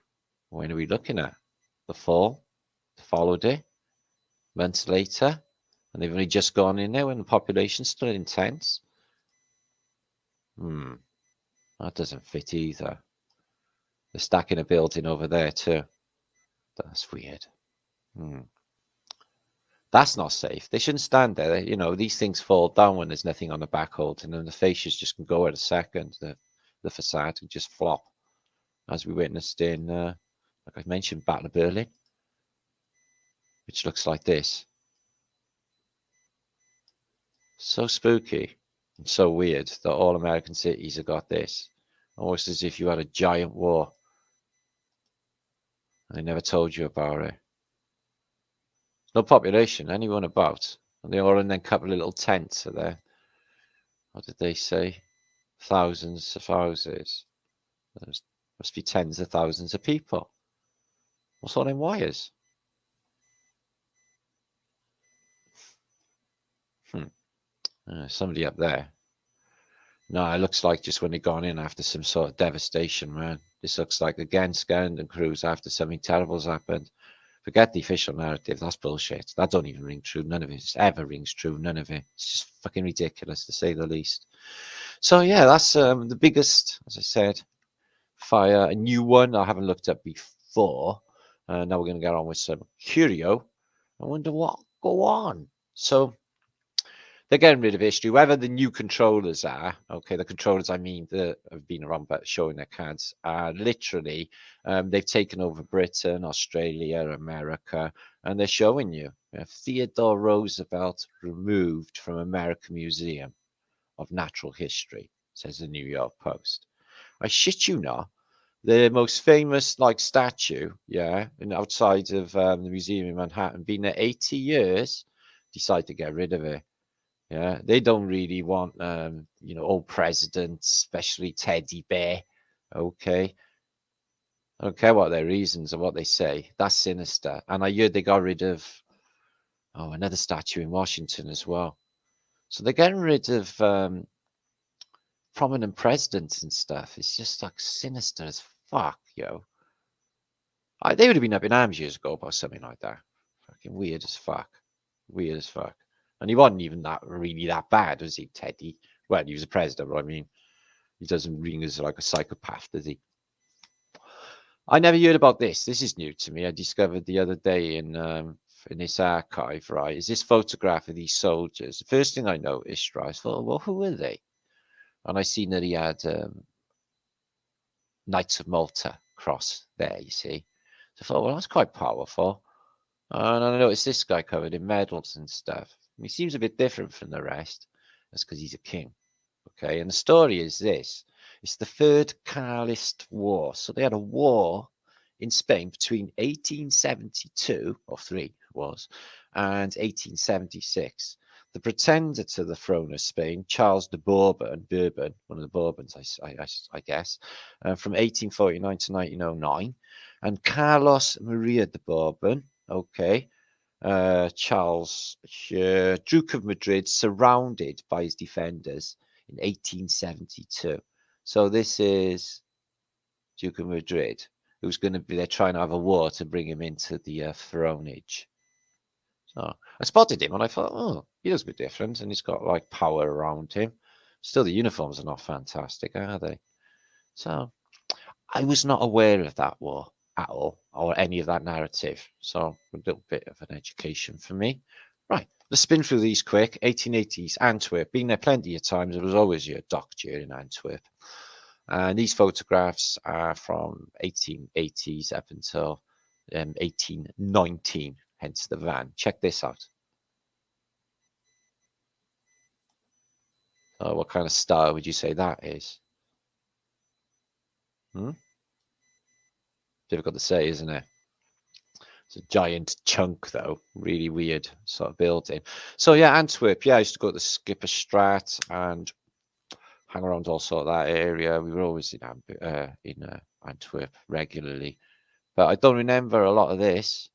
when are we looking at? The fall? The following day? Months later? And they've only just gone in there when the population's still intense? That doesn't fit either. They're stacking a building over there too. That's weird. That's not safe. They shouldn't stand there. You know, these things fall down when there's nothing on the back hold, and then the fascias just can go at a second. The facade and just flop, as we witnessed in, like I mentioned, Battle of Berlin, which looks like this. So spooky and so weird that all American cities have got this. Almost as if you had a giant war. And they never told you about it. No population, anyone about. And they all in then a couple of little tents are there. What did they say? Thousands of houses. There must be tens of thousands of people. What's all them wires? Somebody up there. No, it looks like just when they've gone in after some sort of devastation, man. This looks like again Scandinavian crews after something terrible's happened. Forget the official narrative. That's bullshit. That don't even ring true. None of it ever rings true. None of it. It's just fucking ridiculous to say the least. So yeah, that's the biggest, as I said, fire. A new one I haven't looked at before. Now we're going to get on with some curio. I wonder what go on. So they're getting rid of history. Whether the new controllers are, okay, the controllers I mean that have been around but showing their cards are literally, they've taken over Britain, Australia, America, and they're showing you. Theodore Roosevelt removed from American Museum of Natural History, says the New York Post. I shit you not. The most famous statue, yeah, and outside of the museum in Manhattan, been there 80 years, decide to get rid of it. Yeah, they don't really want, old presidents, especially Teddy Bear. Okay. I don't care what their reasons or what they say. That's sinister. And I heard they got rid of, another statue in Washington as well. So they're getting rid of prominent presidents and stuff. It's just sinister as fuck, yo. They would have been up in arms years ago about something like that. Fucking weird as fuck. Weird as fuck. And he wasn't even really that bad, was he, Teddy? Well, he was a president, but I mean, he doesn't ring as like a psychopath, does he? I never heard about this. This is new to me. I discovered the other day in this archive, right, is this photograph of these soldiers. The first thing I noticed, right, I thought, well, who are they? And I seen that he had Knights of Malta cross there, you see. So I thought, well, that's quite powerful. And I noticed this guy covered in medals and stuff. He seems a bit different from the rest. That's because he's a king. Okay, and the story is this. It's the Third Carlist War. So they had a war in Spain between 1872, or three was, and 1876. The pretender to the throne of Spain, Charles de Bourbon, one of the Bourbons, I guess, from 1849 to 1909, and Carlos Maria de Bourbon, okay, Charles, Duke of Madrid, surrounded by his defenders in 1872. So this is Duke of Madrid, who's going to be there trying to have a war to bring him into the thronage. So I spotted him and I thought, oh, he looks a bit different and he's got like power around him. Still, the uniforms are not fantastic, are they? So I was not aware of that war at all, or any of that narrative. So a little bit of an education for me. Right, let's spin through these quick. 1880s, Antwerp. Been there plenty of times. There was always your doctor in Antwerp. And these photographs are from 1880s up until 1819, hence the van. Check this out. What kind of style would you say that is? Difficult to say, isn't it? It's a giant chunk, though. Really weird sort of building. So, yeah, Antwerp. Yeah, I used to go to the Skipper Strat and hang around all sort of that area. We were always in Antwerp regularly. But I don't remember a lot of this.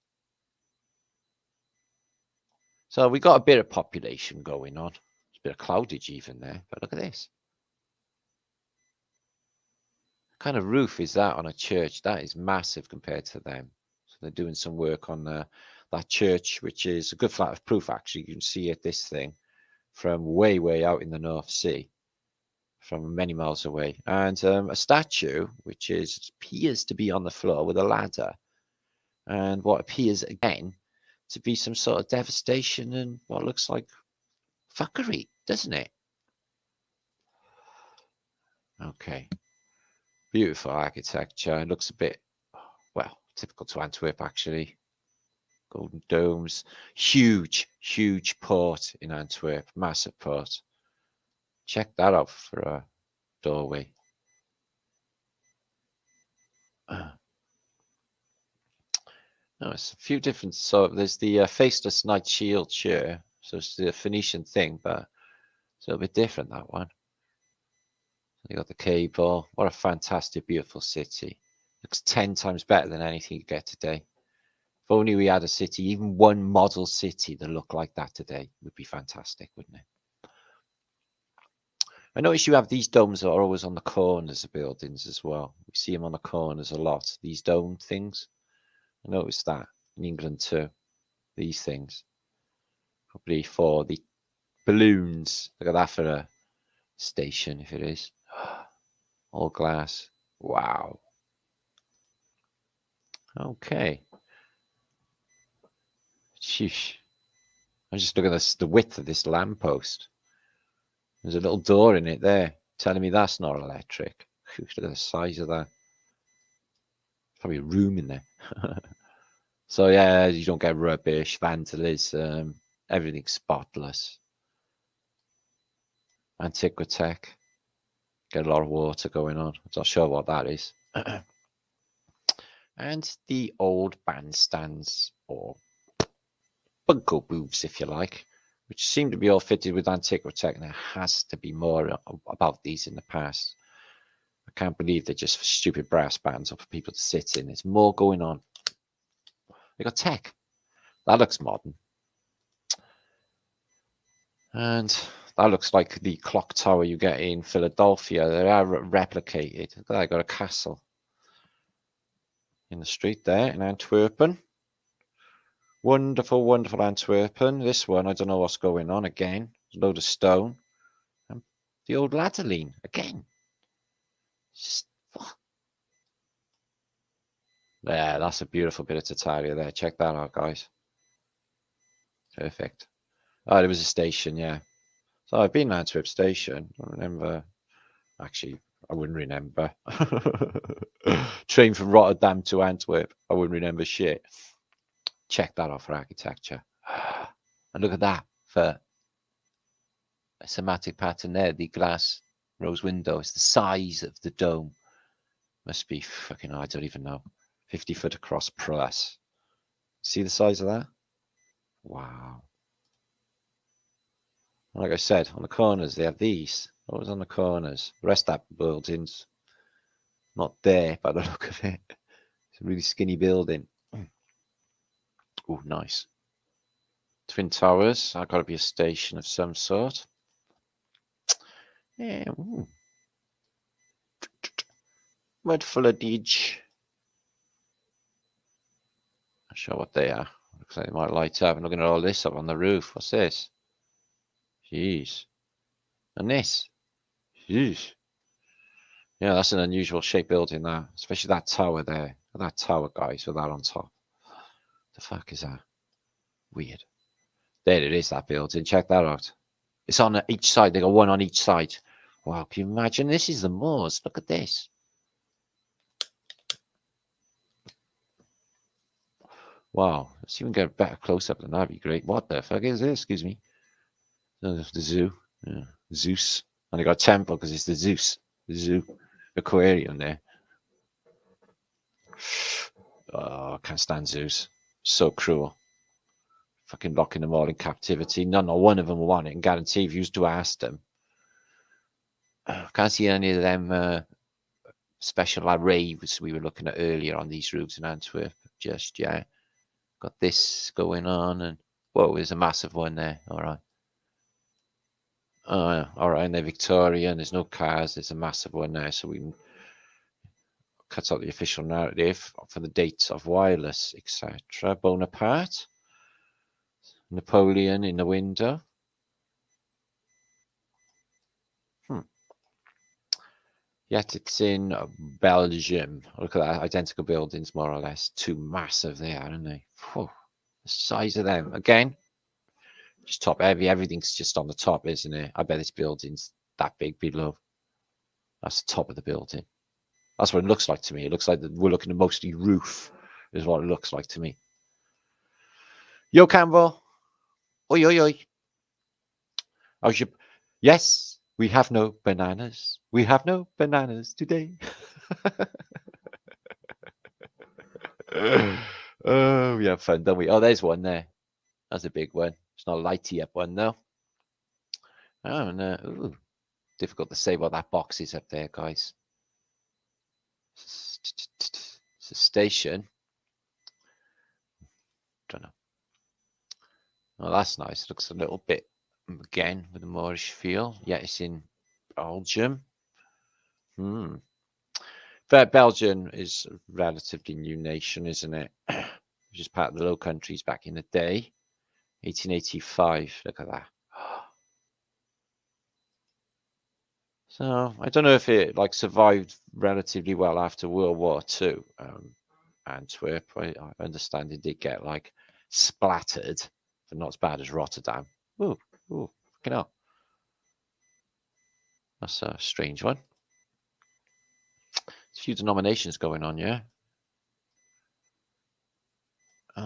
So we got a bit of population going on. There's a bit of cloudage even there. But look at this. What kind of roof is that on a church? That is massive compared to them. So they're doing some work on that church, which is a good flat of proof, actually. You can see this thing from way, way out in the North Sea, from many miles away. And a statue, which appears to be on the floor with a ladder. And what appears, again, to be some sort of devastation and what looks like fuckery, doesn't it? Okay. Beautiful architecture. It looks a bit, well, typical to Antwerp, actually. Golden domes. Huge, huge port in Antwerp. Massive port. Check that out for a doorway. No, it's a few different. So there's the faceless knight shield here. So it's the Phoenician thing, but it's a little bit different, that one. You got the cable. What a fantastic, beautiful city. Looks 10 times better than anything you get today. If only we had a city, even one model city that looked like that today, would be fantastic, wouldn't it? I notice you have these domes that are always on the corners of buildings as well. We see them on the corners a lot, these dome things. I noticed that in England too, these things. Probably for the balloons. Look at that for a station, if it is. All glass. Wow. Okay. Sheesh. I'm just looking at the width of this lamppost. There's a little door in it there, telling me that's not electric. Look at the size of that. Probably a room in there. So yeah, you don't get rubbish, vandalism, everything's spotless. Antiquitech. Get a lot of water going on. I'm not sure what that is. And the old bandstands, or bunko booths, if you like, which seem to be all fitted with Antiquitech, and there has to be more about these in the past. I can't believe they're just for stupid brass bands or for people to sit in. There's more going on. They got tech. That looks modern. And that looks like the clock tower you get in Philadelphia. They are replicated. I got a castle in the street there in Antwerp. Wonderful, wonderful Antwerpen. This one, I don't know what's going on again. There's a load of stone. And the old Ladderline again. Just, yeah, that's a beautiful bit of Tartaria there. Check that out, guys. Perfect. Oh, there was a station, yeah. So I've been to Antwerp station. I remember. Actually, I wouldn't remember. Train from Rotterdam to Antwerp. I wouldn't remember shit. Check that out for architecture. And look at that for a somatic pattern there. The glass rose window. It's the size of the dome. Must be fucking, I don't even know. 50 foot across plus. See the size of that? Wow. Like I said, on the corners, they have these. Always on the corners. The rest of that building's not there by the look of it. It's a really skinny building. Oh, nice. Twin towers. I've got to be a station of some sort. Yeah. Mudflood. Not sure what they are. Looks like they might light up. I'm looking at all this up on the roof. What's this? Jeez. And this. Jeez. Yeah, that's an unusual shape building there. Especially that tower there. That tower, guys, with that on top. The fuck is that? Weird. There it is, that building. Check that out. It's on each side. They got one on each side. Wow, can you imagine? This is the moors. Look at this. Wow. Let's even get a better close-up than that. That'd be great. What the fuck is this? Excuse me. The zoo. Yeah. Zeus. And they got a temple because it's the Zeus. The zoo. Aquarium there. Oh, I can't stand Zeus. So cruel. Fucking locking them all in captivity. Not one of them will want it. And guarantee if you used to ask them. Can't see any of them special arrays we were looking at earlier on these roofs in Antwerp. Just, yeah. Got this going on. And, whoa, there's a massive one there. All right. All right. And they're Victorian. There's no cars. There's a massive one there. So we can cut out the official narrative for the dates of wireless, etc. Bonaparte. Napoleon in the window. Yet it's in Belgium. Look at that. Identical buildings, more or less. Two massive there, aren't they? Whew. The size of them. Again, just top heavy. Everything's just on the top, isn't it? I bet this building's that big below. That's the top of the building. That's what it looks like to me. It looks like we're looking at mostly roof, is what it looks like to me. Yo, Campbell. Oi, oi, oi. How's your... Yes, we have no bananas. We have no bananas today. Oh, we have fun, don't we? Oh, there's one there. That's a big one. It's not a lighty up one, though. Oh, no. Ooh. Difficult to say what that box is up there, guys. It's a station. Oh, that's nice. Looks a little bit, again, with a Moorish feel. Yeah, it's in Belgium. But Belgium is a relatively new nation, isn't it? Which is part of the Low Countries back in the day. 1885. Look at that. So I don't know if it like survived relatively well after World War II. Antwerp, I understand it did get like splattered, but not as bad as Rotterdam. Ooh, fucking hell. That's a strange one. There's a few denominations going on, yeah.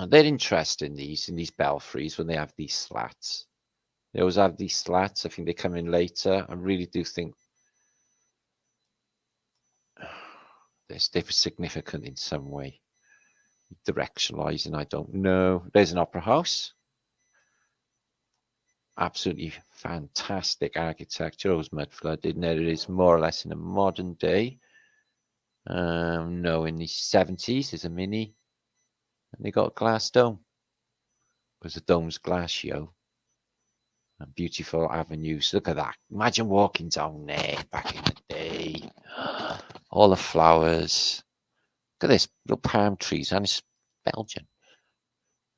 They're interested in these belfries when they have these slats. They always have these slats. I think they come in later. I really do think they're significant in some way. Directionalizing, I don't know. There's an opera house. Absolutely fantastic architecture. It was mudflood, isn't it? It is more or less in a modern day. No, in the 70s, there's a mini. And they got a glass dome. Because the dome's glass, yo. And beautiful avenues. Look at that. Imagine walking down there back in the day. All the flowers. Look at this. Little palm trees. And it's Belgian.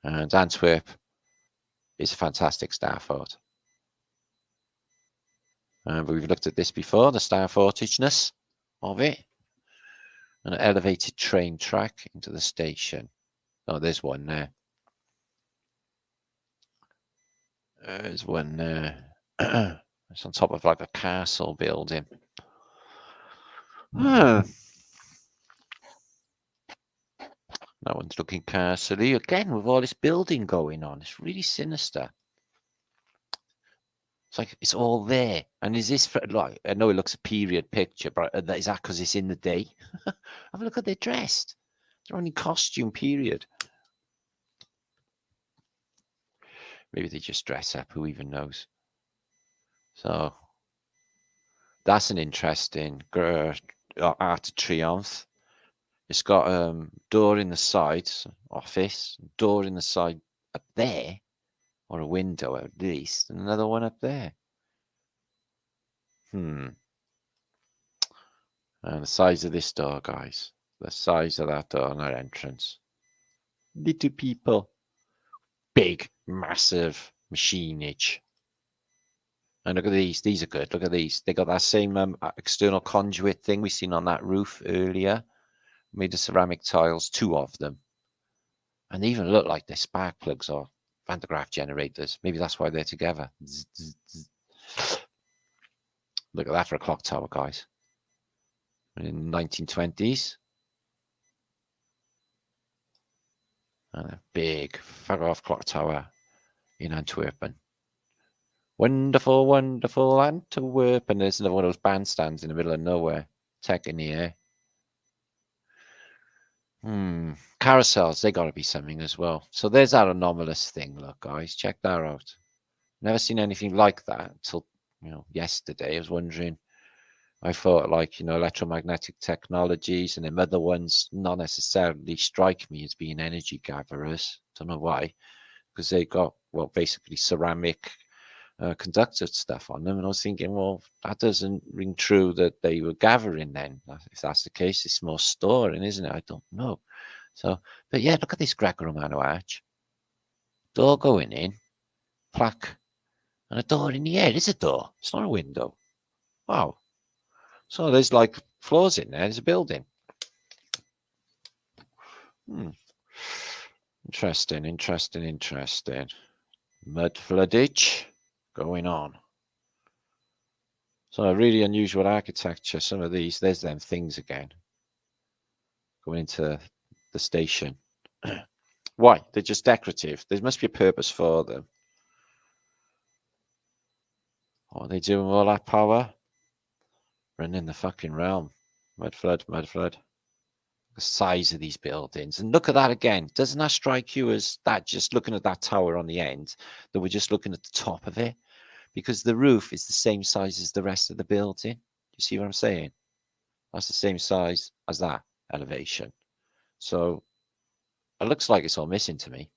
And Antwerp is a fantastic star fort. But we've looked at this before, the star fortageness of it. An elevated train track into the station. Oh, there's one there. There's one there. It's on top of like a castle building. That one's looking castle-y. Again, with all this building going on. It's really sinister. It's like it's all there. And is this for, like, I know it looks a period picture, but is that because it's in the day? Have a look at they're dressed. They're only costume period. Maybe they just dress up. Who even knows? So that's an interesting Art of Triomphe. It's got a door in the side, office, door in the side up there, or a window at least, and another one up there. And the size of this door, guys. The size of that door on our entrance. Little people. Big, massive machinage. And look at these. These are good. Look at these. They got that same external conduit thing we seen on that roof earlier. Made of ceramic tiles, 2 of them. And they even look like they're spark plugs or Van de Graaff generators. Maybe that's why they're together. Look at that for a clock tower, guys. In the 1920s. And a big far-off clock tower in Antwerp. Wonderful, wonderful Antwerp. And there's another one of those bandstands in the middle of nowhere. Tech in the air. Carousels, they got to be something as well. So there's that anomalous thing. Look, guys, check that out. Never seen anything like that until, yesterday. I was wondering. I thought, like, electromagnetic technologies and them other ones not necessarily strike me as being energy gatherers. Don't know why, because they got, well, basically ceramic conductor stuff on them. And I was thinking, well, that doesn't ring true that they were gathering then. If that's the case, it's more storing, isn't it? I don't know. So, but yeah, look at this Greco-Romano arch. Door going in, plaque, and a door in the air. It's a door. It's not a window. Wow. So there's like floors in there. There's a building. Interesting. Mud floodage going on. So a really unusual architecture. Some of these, there's them things again. Going into the station. Why? They're just decorative. There must be a purpose for them. What are they doing with all that power? Running the fucking realm. Mudflood. The size of these buildings. And look at that again. Doesn't that strike you as that, just looking at that tower on the end, that we're just looking at the top of it? Because the roof is the same size as the rest of the building. Do you see what I'm saying? That's the same size as that elevation. So it looks like it's all missing to me,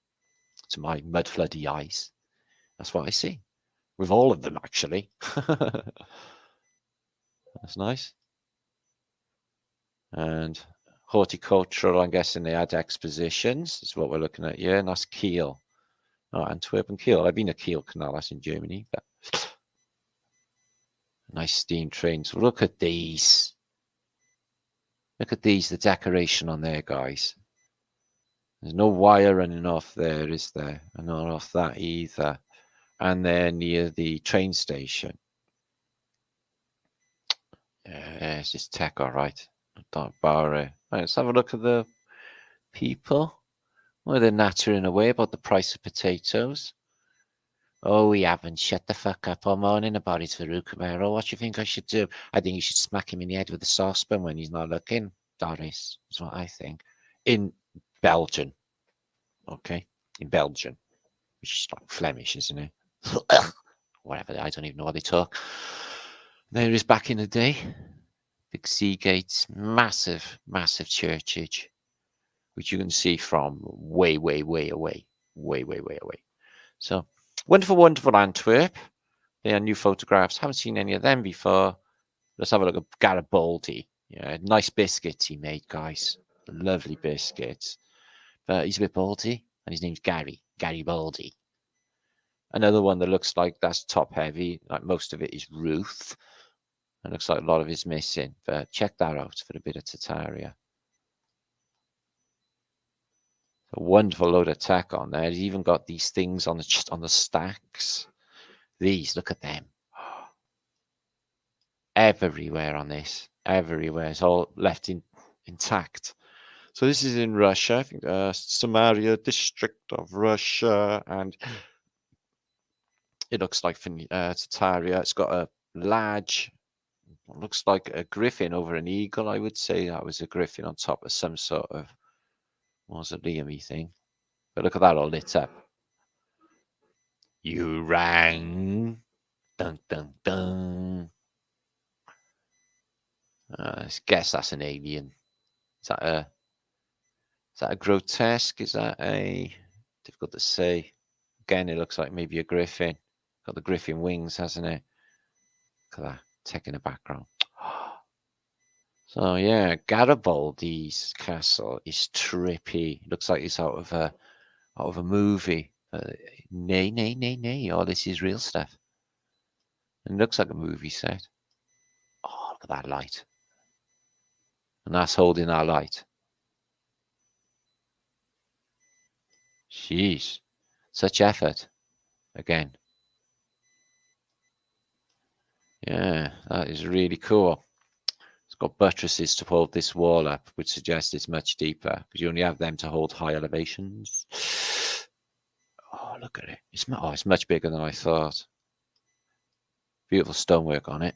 to my mud floody eyes. That's what I see. With all of them, actually. That's nice. And horticultural, I'm guessing they had expositions. Is what we're looking at here. And that's Kiel. Oh, Antwerp and Kiel. I've been to Kiel Canal. That's in Germany. But nice steam trains. Look at these. Look at these. The decoration on there, guys. There's no wire running off there, is there? And not off that either. And they're near the train station. Yeah, it's just tech, all right. Don't borrow. Right, let's have a look at the people. Well, they're nattering away about the price of potatoes. Oh, we haven't. Shut the fuck up. I'm moaning about it, Farouk Camaro. What do you think I should do? I think you should smack him in the head with a saucepan when he's not looking, Doris. That's what I think. In Belgium. Okay? In Belgium. Which is like Flemish, isn't it? Whatever. I don't even know what they talk. There is back in the day. Big sea gates. Massive, massive churchage. Which you can see from way, way, way away. Way, way, way away. So, wonderful, wonderful Antwerp. They are new photographs. Haven't seen any of them before. Let's have a look at Garibaldi. Yeah, nice biscuits he made, guys. Lovely biscuits. But he's a bit baldy, and his name's Garibaldi. Another one that looks like that's top heavy. Like most of it is Ruth. It looks like a lot of it's missing. But check that out for a bit of Tartaria. A wonderful load of tech on there. He's even got these things on the stacks. These, look at them. Everywhere on this. Everywhere. It's all left intact. So this is in Russia. I think Samaria district of Russia. And it looks like Tartaria. It's got a large, looks like a griffin over an eagle. I would say that was a griffin on top of some sort of mausoleum-y thing. But look at that all lit up. You rang. Dun, dun, dun. I guess that's an alien. Is that a grotesque? Is that a... difficult to say. Again, it looks like maybe a griffin. Got the griffin wings, hasn't it? Look at that. Tech in the background. So yeah, Garibaldi's castle is trippy. Looks like it's out of a movie. Nay, nay, nay, nay. All this is real stuff. And it looks like a movie set. Oh, look at that light. And that's holding our light. Jeez. Such effort. Again. Yeah, that is really cool. It's got buttresses to hold this wall up, which suggests it's much deeper, because you only have them to hold high elevations. Oh, look at it. It's much bigger than I thought. Beautiful stonework on it.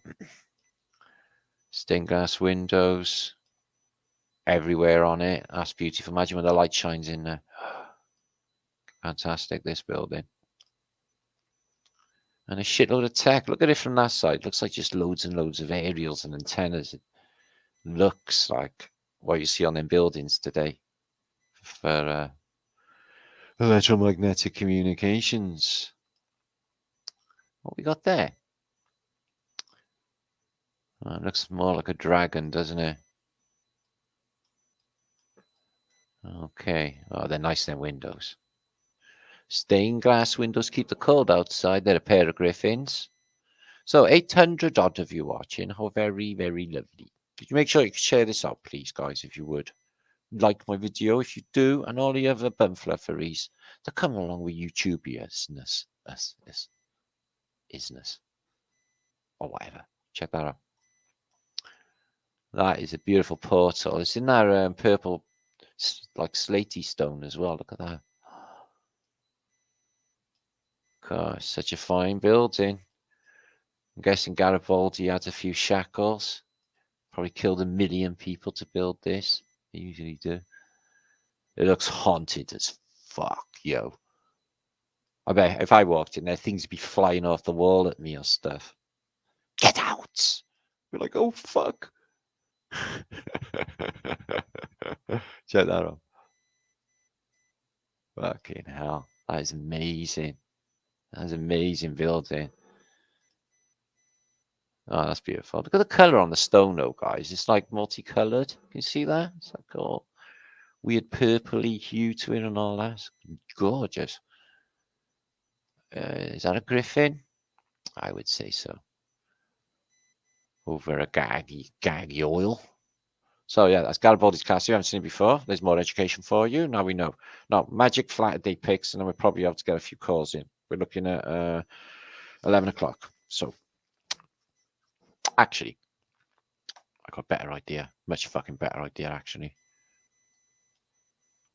Stained glass windows everywhere on it. That's beautiful. Imagine when the light shines in there. Fantastic, this building. And a shitload of tech. Look at it from that side. Looks like just loads and loads of aerials and antennas. It looks like what you see on them buildings today for electromagnetic communications. What we got there? Oh, it looks more like a dragon, doesn't it? Okay. Oh, they're nice, them windows. Stained glass windows keep the cold outside. They're a pair of griffins. So 800 odd of you watching. How very, very lovely. Could you make sure you share this out, please, guys, if you would. Like my video if you do, and all the other bumflufferys to come along with YouTubeisness. Isness. Or whatever. Check that out. That is a beautiful portal. It's in that purple, like slaty stone as well. Look at that. Gosh, such a fine building. I'm guessing Garibaldi had a few shackles. Probably killed 1 million people to build this. They usually do. It looks haunted as fuck, yo. I bet if I walked in there, things would be flying off the wall at me or stuff. Get out! Be like, oh fuck. Check that out. Fucking hell. That is amazing. That's an amazing building. Oh, that's beautiful. Look at the color on the stone, though, guys. It's like multicolored. Can you see that? It's like all weird purpley hue to it and all that. It's gorgeous. Is that a griffin? I would say so. Over a gaggy oil. So yeah, that's Garibaldi's castle. You haven't seen it before. There's more education for you. Now we know. Now, magic Flatterday picks, and then we'll probably have to get a few calls in. We're looking at 11 o'clock. So, actually, I got a better idea. Much fucking better idea, actually.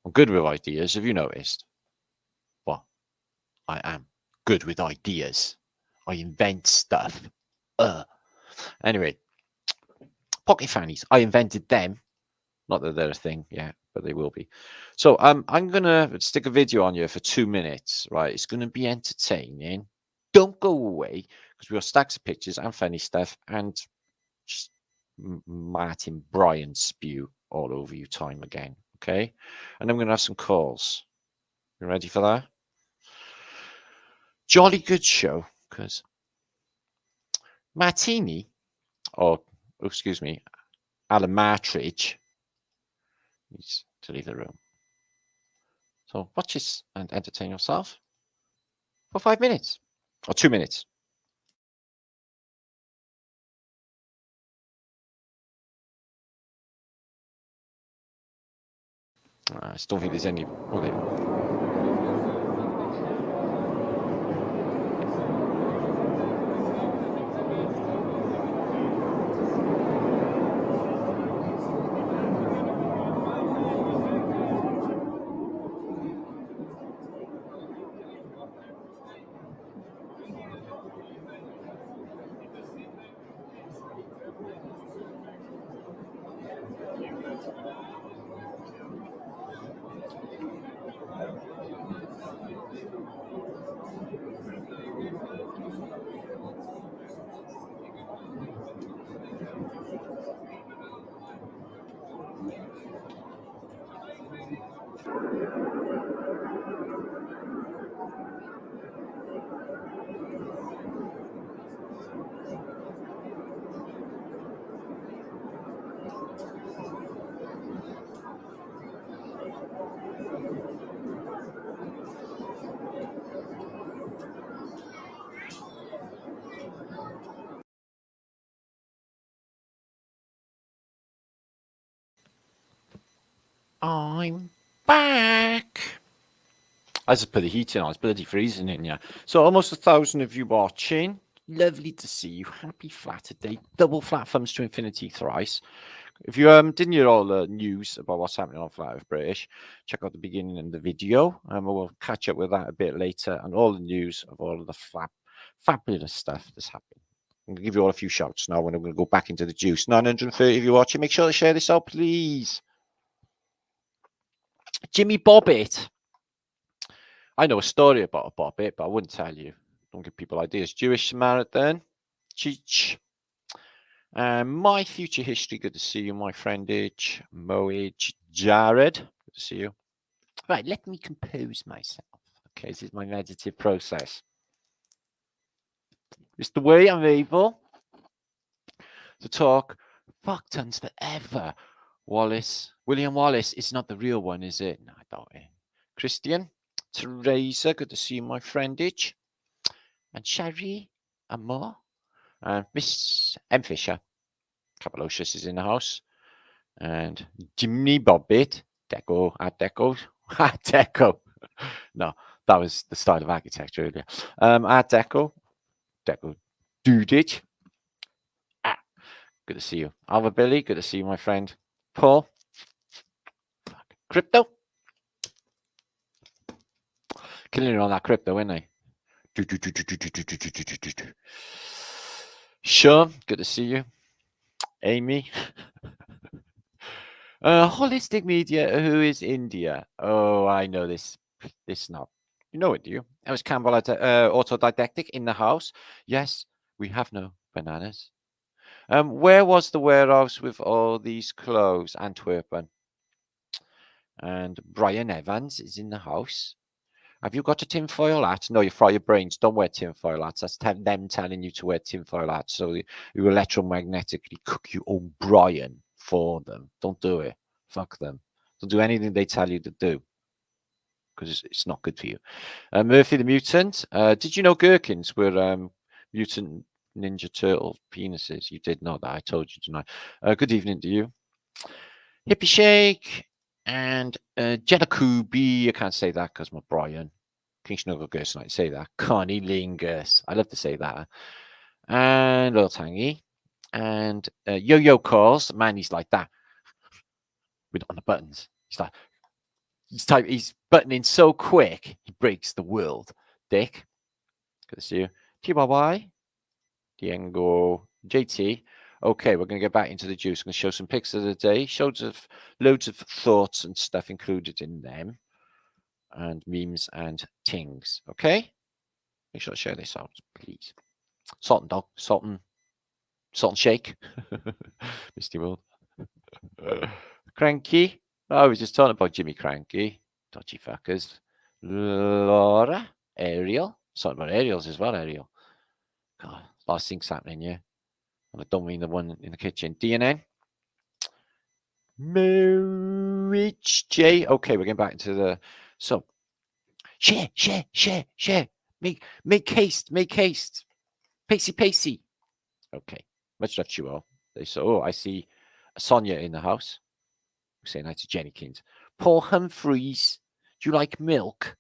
I'm good with ideas. Have you noticed? Well, I am good with ideas. I invent stuff. Anyway, pocket fannies. I invented them. Not that they're a thing yet, but they will be. So I'm gonna stick a video on you for 2 minutes, right? It's gonna be entertaining. Don't go away because we got stacks of pictures and funny stuff and just Martin Bryan spew all over you time again. Okay, and I'm gonna have some calls. You ready for that? Jolly good show because Martini, or excuse me, Alan Martridge needs to leave the room. So watch this and entertain yourself for 5 minutes or 2 minutes. I still think there's any. Okay. I'm back. I just put the heating on. It's bloody freezing in here. So almost 1,000 of you watching. Lovely to see you. Happy Flatterday. Double flat thumbs to infinity thrice. If you didn't hear all the news about what's happening on Flat Earth British, check out the beginning of the video, and we'll catch up with that a bit later and all the news of all of the fabulous stuff that's happening. I'm going to give you all a few shouts now when I'm going to go back into the juice. 930 of you watching. Make sure to share this out, please. Jimmy Bobbitt. I know a story about a Bobbitt, but I wouldn't tell you. Don't give people ideas. Jewish Samaritan. Cheech. My future history. Good to see you, my friendage. Moage. Jared. Good to see you. Right, let me compose myself. Okay, this is my meditative process. It's the way I'm able to talk fuck tons forever. William Wallace is not the real one, is it? No, I doubt it. Christian, Teresa, good to see you, my friendage. And Sherry, and more. And Miss M. Fisher, Capalocious is in the house. And Jimmy Bobbitt, Deco, Art Deco, Art Deco. No, that was the style of architecture earlier. Art Deco, Dudage. Good to see you. Alva Billy, good to see you, my friend. Paul. Crypto. Killing it on that crypto, isn't they? Sean, good to see you. Amy. Holistic Media, who is India? Oh, I know this snob. You know it, do you? It was Campbell Autodidactic in the house. Yes, we have no bananas. Where was the warehouse with all these clothes? Antwerp. And Brian Evans is in the house. Have you got a tinfoil hat? No, you fry your brains. Don't wear tinfoil hats. That's them telling you to wear tinfoil hats. So you electromagnetically cook your own Brian for them. Don't do it. Fuck them. Don't do anything they tell you to do, because it's not good for you. Murphy the Mutant. Did you know gherkins were mutant Ninja Turtle penises? You did know that. I told you tonight. Good evening to you. Hippie Shake and Jenakubi. I can't say that because my Brian. King Snuggle Ghost Night. Say that. Connie Lingus. I love to say that. And Little Tangy. And Yo-Yo Calls. Man, he's like that. With on the buttons. He's buttoning so quick, he breaks the world. Dick. Good to see you. TYY. Diego. JT. Okay, we're going to get back into the juice. I'm going to show some pics of the day. Loads of thoughts and stuff included in them. And memes and tings. Okay? Make sure to share this out, please. Salt and dog. Salt and shake. Misty World. Cranky. Oh, we were just talking about Jimmy Cranky. Dodgy fuckers. Laura. Ariel. Talking about Ariels as well, Ariel. God, a lot of things happening here. And I don't mean the one in the kitchen. DNN. Marriage J. Okay, we're getting back into the. So, share. Make haste. Pacey. Okay. Much love to you all. So, I see Sonia in the house. We're saying hi to Jennykins. Paul Humphreys. Do you like milk?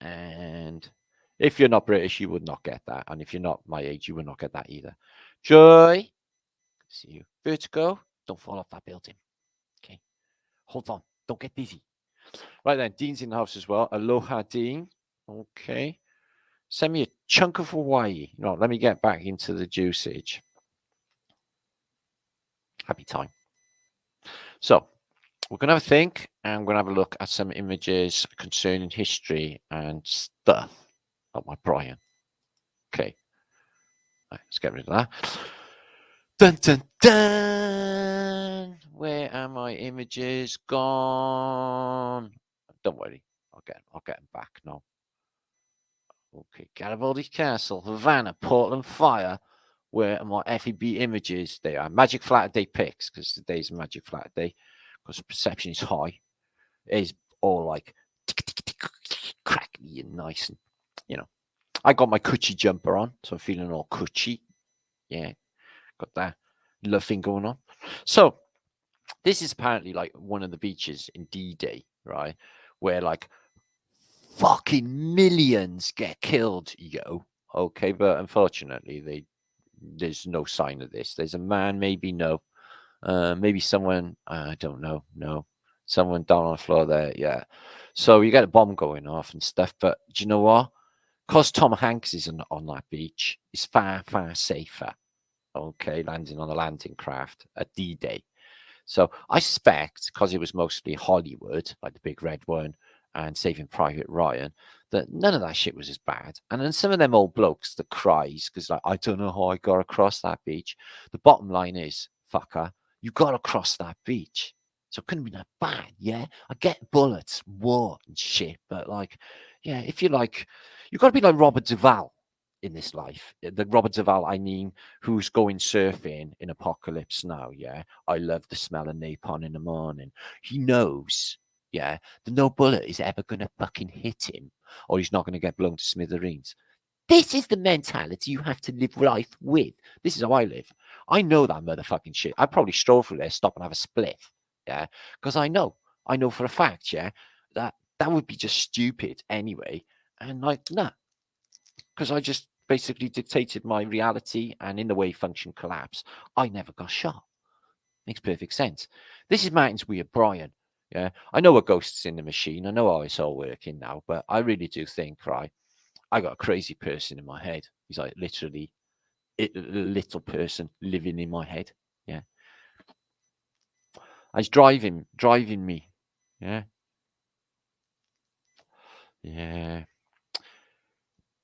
And if you're not British, you would not get that. And if you're not my age, you would not get that either. Joy. See you. Vertigo. Don't fall off that building. Okay. Hold on. Don't get dizzy. Right then. Dean's in the house as well. Aloha, Dean. Okay. Send me a chunk of Hawaii. No, let me get back into the juiceage. Happy time. So, we're going to have a think, and we're going to have a look at some images concerning history and stuff about my Brian. Okay. Right, let's get rid of that. Dun, dun, dun. Where are my images gone? Don't worry. I'll get them back now. Okay. Garibaldi's Castle, Havana, Portland Fire. Where are my FEB images? They are Magic Flatterday pics, because today's Magic Flatterday. Because perception is high. It is all like crackly and nice. And, you know, I got my coochie jumper on, so I'm feeling all coochie. Yeah, got that love thing going on. So, this is apparently like one of the beaches in D-Day, right? Where like fucking millions get killed, yo. Okay, but unfortunately, there's no sign of this. There's a man, maybe no. Maybe someone, I don't know, no. Someone down on the floor there, yeah. So you get a bomb going off and stuff, but do you know what? Because Tom Hanks is on that beach, it's far, far safer, okay, landing on a landing craft at D-Day. So I suspect, because it was mostly Hollywood, like the Big Red One and Saving Private Ryan, that none of that shit was as bad. And then some of them old blokes that cries, because like, I don't know how I got across that beach. The bottom line is, fucker, you got to cross that beach. So it couldn't be that bad, yeah? I get bullets, war and shit, but like, yeah, if you like, you got to be like Robert Duvall in this life. The Robert Duvall, I mean, who's going surfing in Apocalypse Now, yeah? I love the smell of napalm in the morning. He knows, yeah, that no bullet is ever going to fucking hit him, or he's not going to get blown to smithereens. This is the mentality you have to live life with. This is how I live. I know that motherfucking shit. I'd probably stroll through there, stop and have a spliff. Yeah. Because I know for a fact, yeah, that would be just stupid anyway. And like, nah. Because I just basically dictated my reality, and in the way function collapse, I never got shot. Makes perfect sense. This is Martin's weird Brian. Yeah. I know a ghost's in the machine. I know how it's all working now, but I really do think, right, I got a crazy person in my head. He's like literally a little person living in my head. Yeah. And he's driving me. Yeah. Yeah.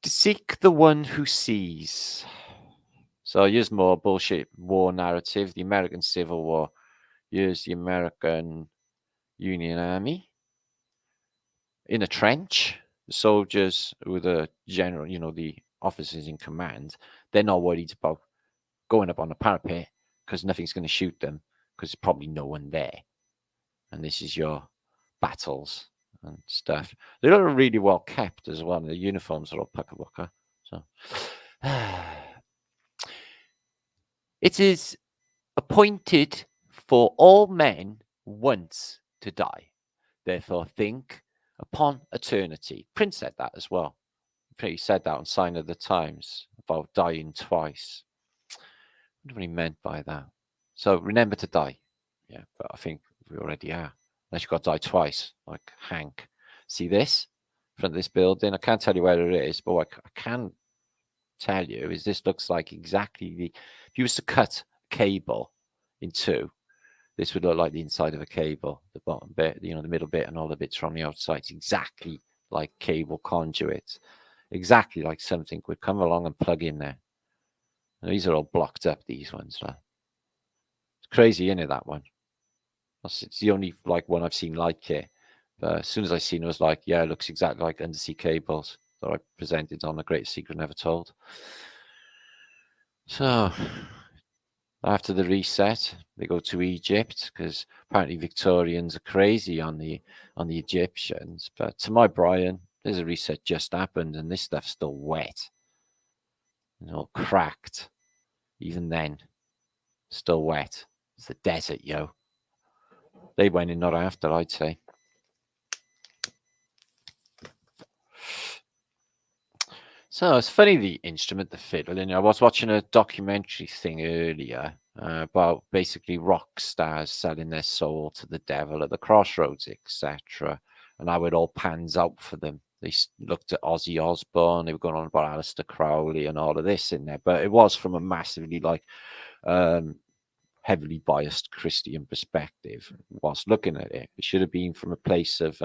To seek the one who sees. So here's more bullshit war narrative. The American Civil War. Here's the American Union Army in a trench. soldiers with the general, the officers in command, they're not worried about going up on a parapet because nothing's going to shoot them because there's probably no one there. And this is your battles and stuff. They're all really well kept as well. The uniforms are all pucka-wucka. So it is appointed for all men once to die. Therefore think upon eternity. Prince said that as well. He said that on Sign of the Times about dying twice. I wonder what he meant by that. So remember to die. Yeah, but I think we already are. Unless you've got to die twice, like Hank. See this? In front of this building. I can't tell you where it is, but what I can tell you is this looks like exactly the... If you was to cut a cable in two, this would look like the inside of a cable. The bottom bit, the middle bit and all the bits from the outside. It's exactly like cable conduits. Exactly like something would come along and plug in there. And these are all blocked up, these ones. It's crazy, isn't it, that one? It's the only one I've seen like it. But as soon as I seen it, I was like, yeah, it looks exactly like undersea cables that I presented on The Greatest Secret Never Told. So after the reset, they go to Egypt because apparently Victorians are crazy on the Egyptians. But to my Brian, there's a reset just happened and this stuff's still wet. It's all cracked. Even then, still wet. It's the desert, yo. They went in not after, I'd say. So it's funny, the instrument, the fiddle. And I was watching a documentary thing earlier about basically rock stars selling their soul to the devil at the crossroads, etc. And how it all pans out for them. They looked at Ozzy Osbourne. They were going on about Aleister Crowley and all of this in there. But it was from a massively heavily biased Christian perspective. Whilst looking at it, it should have been from a place of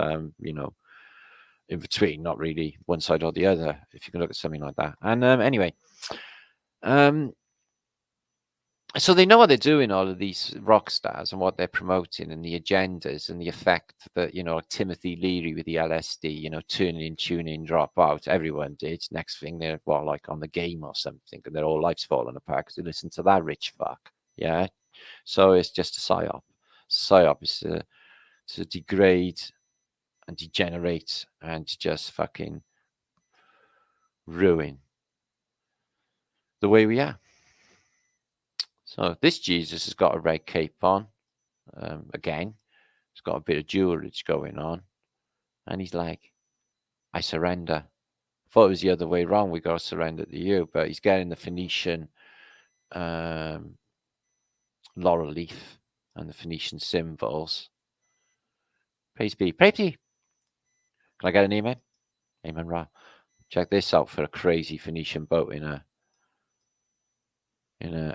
in between, not really one side or the other, if you can look at something like that. And anyway, so they know what they're doing, all of these rock stars, and what they're promoting, and the agendas, and the effect that, like Timothy Leary with the LSD, turn in, tune in, drop out. Everyone did. Next thing, they're like on the game or something, and their whole life's falling apart because they listen to that rich fuck. Yeah. So it's just a psyop. Psyop is to degrade and degenerate and just fucking ruin the way we are. So this Jesus has got a red cape on. Again, he's got a bit of jewelry going on. And he's like, I surrender. I thought it was the other way around. We got to surrender to you. But he's getting the Phoenician laurel leaf and the Phoenician symbols. Praise be. Praise be. Can I get an amen? Amen, Ra. Check this out for a crazy Phoenician boat in a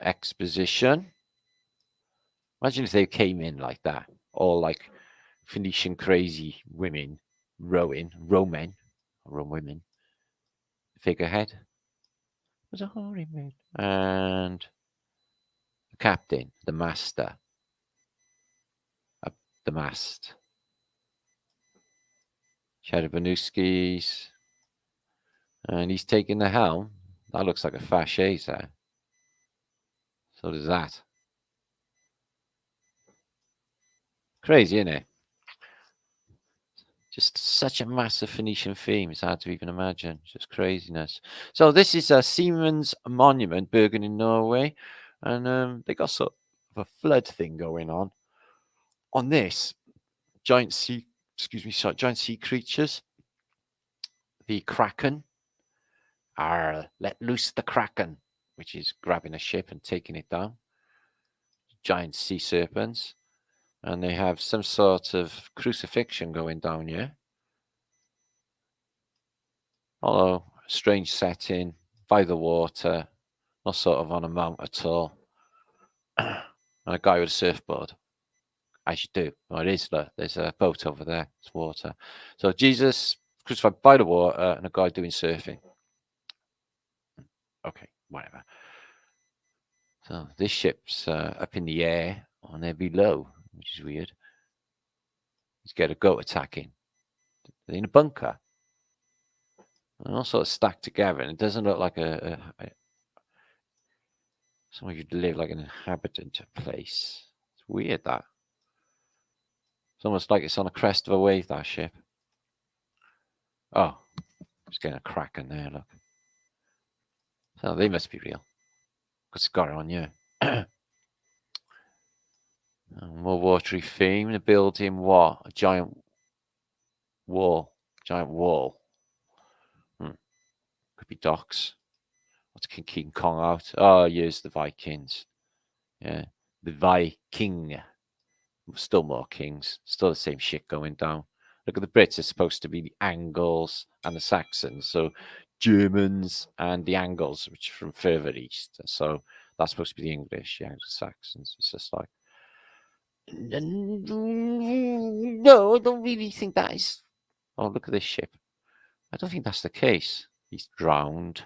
exposition. Imagine if they came in like that, all like Phoenician crazy women rowing, rowmen, women, figurehead. There's a holy man and the captain, the master, up the mast. Chadabanuskis, and he's taking the helm. That looks like a fasces there. So does that. Crazy, isn't it? Just such a massive Phoenician theme. It's hard to even imagine. Just craziness. So this is a Siemens Monument, Bergen in Norway. And they got sort of a flood thing going on. On this, giant sea creatures. The Kraken. Let loose the Kraken, which is grabbing a ship and taking it down. Giant sea serpents. And they have some sort of crucifixion going down here. Although, strange setting, by the water, not sort of on a mount at all. And a guy with a surfboard, as you do. Well, it is, look, there's a boat over there, it's water. So Jesus crucified by the water and a guy doing surfing. Okay, whatever. So this ship's up in the air, and they're below, which is weird. He's got a goat attacking. They're in a bunker. And all sort of stacked together, and it doesn't look like someone who'd live like an inhabitant place. It's weird, that. It's almost like it's on a crest of a wave, that ship. Oh, it's getting a crack in there, look. So they must be real. Because it's got it on you. More watery theme. The building, what? A giant wall. Giant wall. Could be docks. What's King Kong out? Oh, here's the Vikings. Yeah. The Viking. Still more kings. Still the same shit going down. Look at the Brits. It's supposed to be the Angles and the Saxons. So Germans and the Angles, which are from further east. So that's supposed to be the English, the Anglo-Saxons. It's just like, no, I don't really think that is. Oh, look at this ship. I don't think that's the case. He's drowned.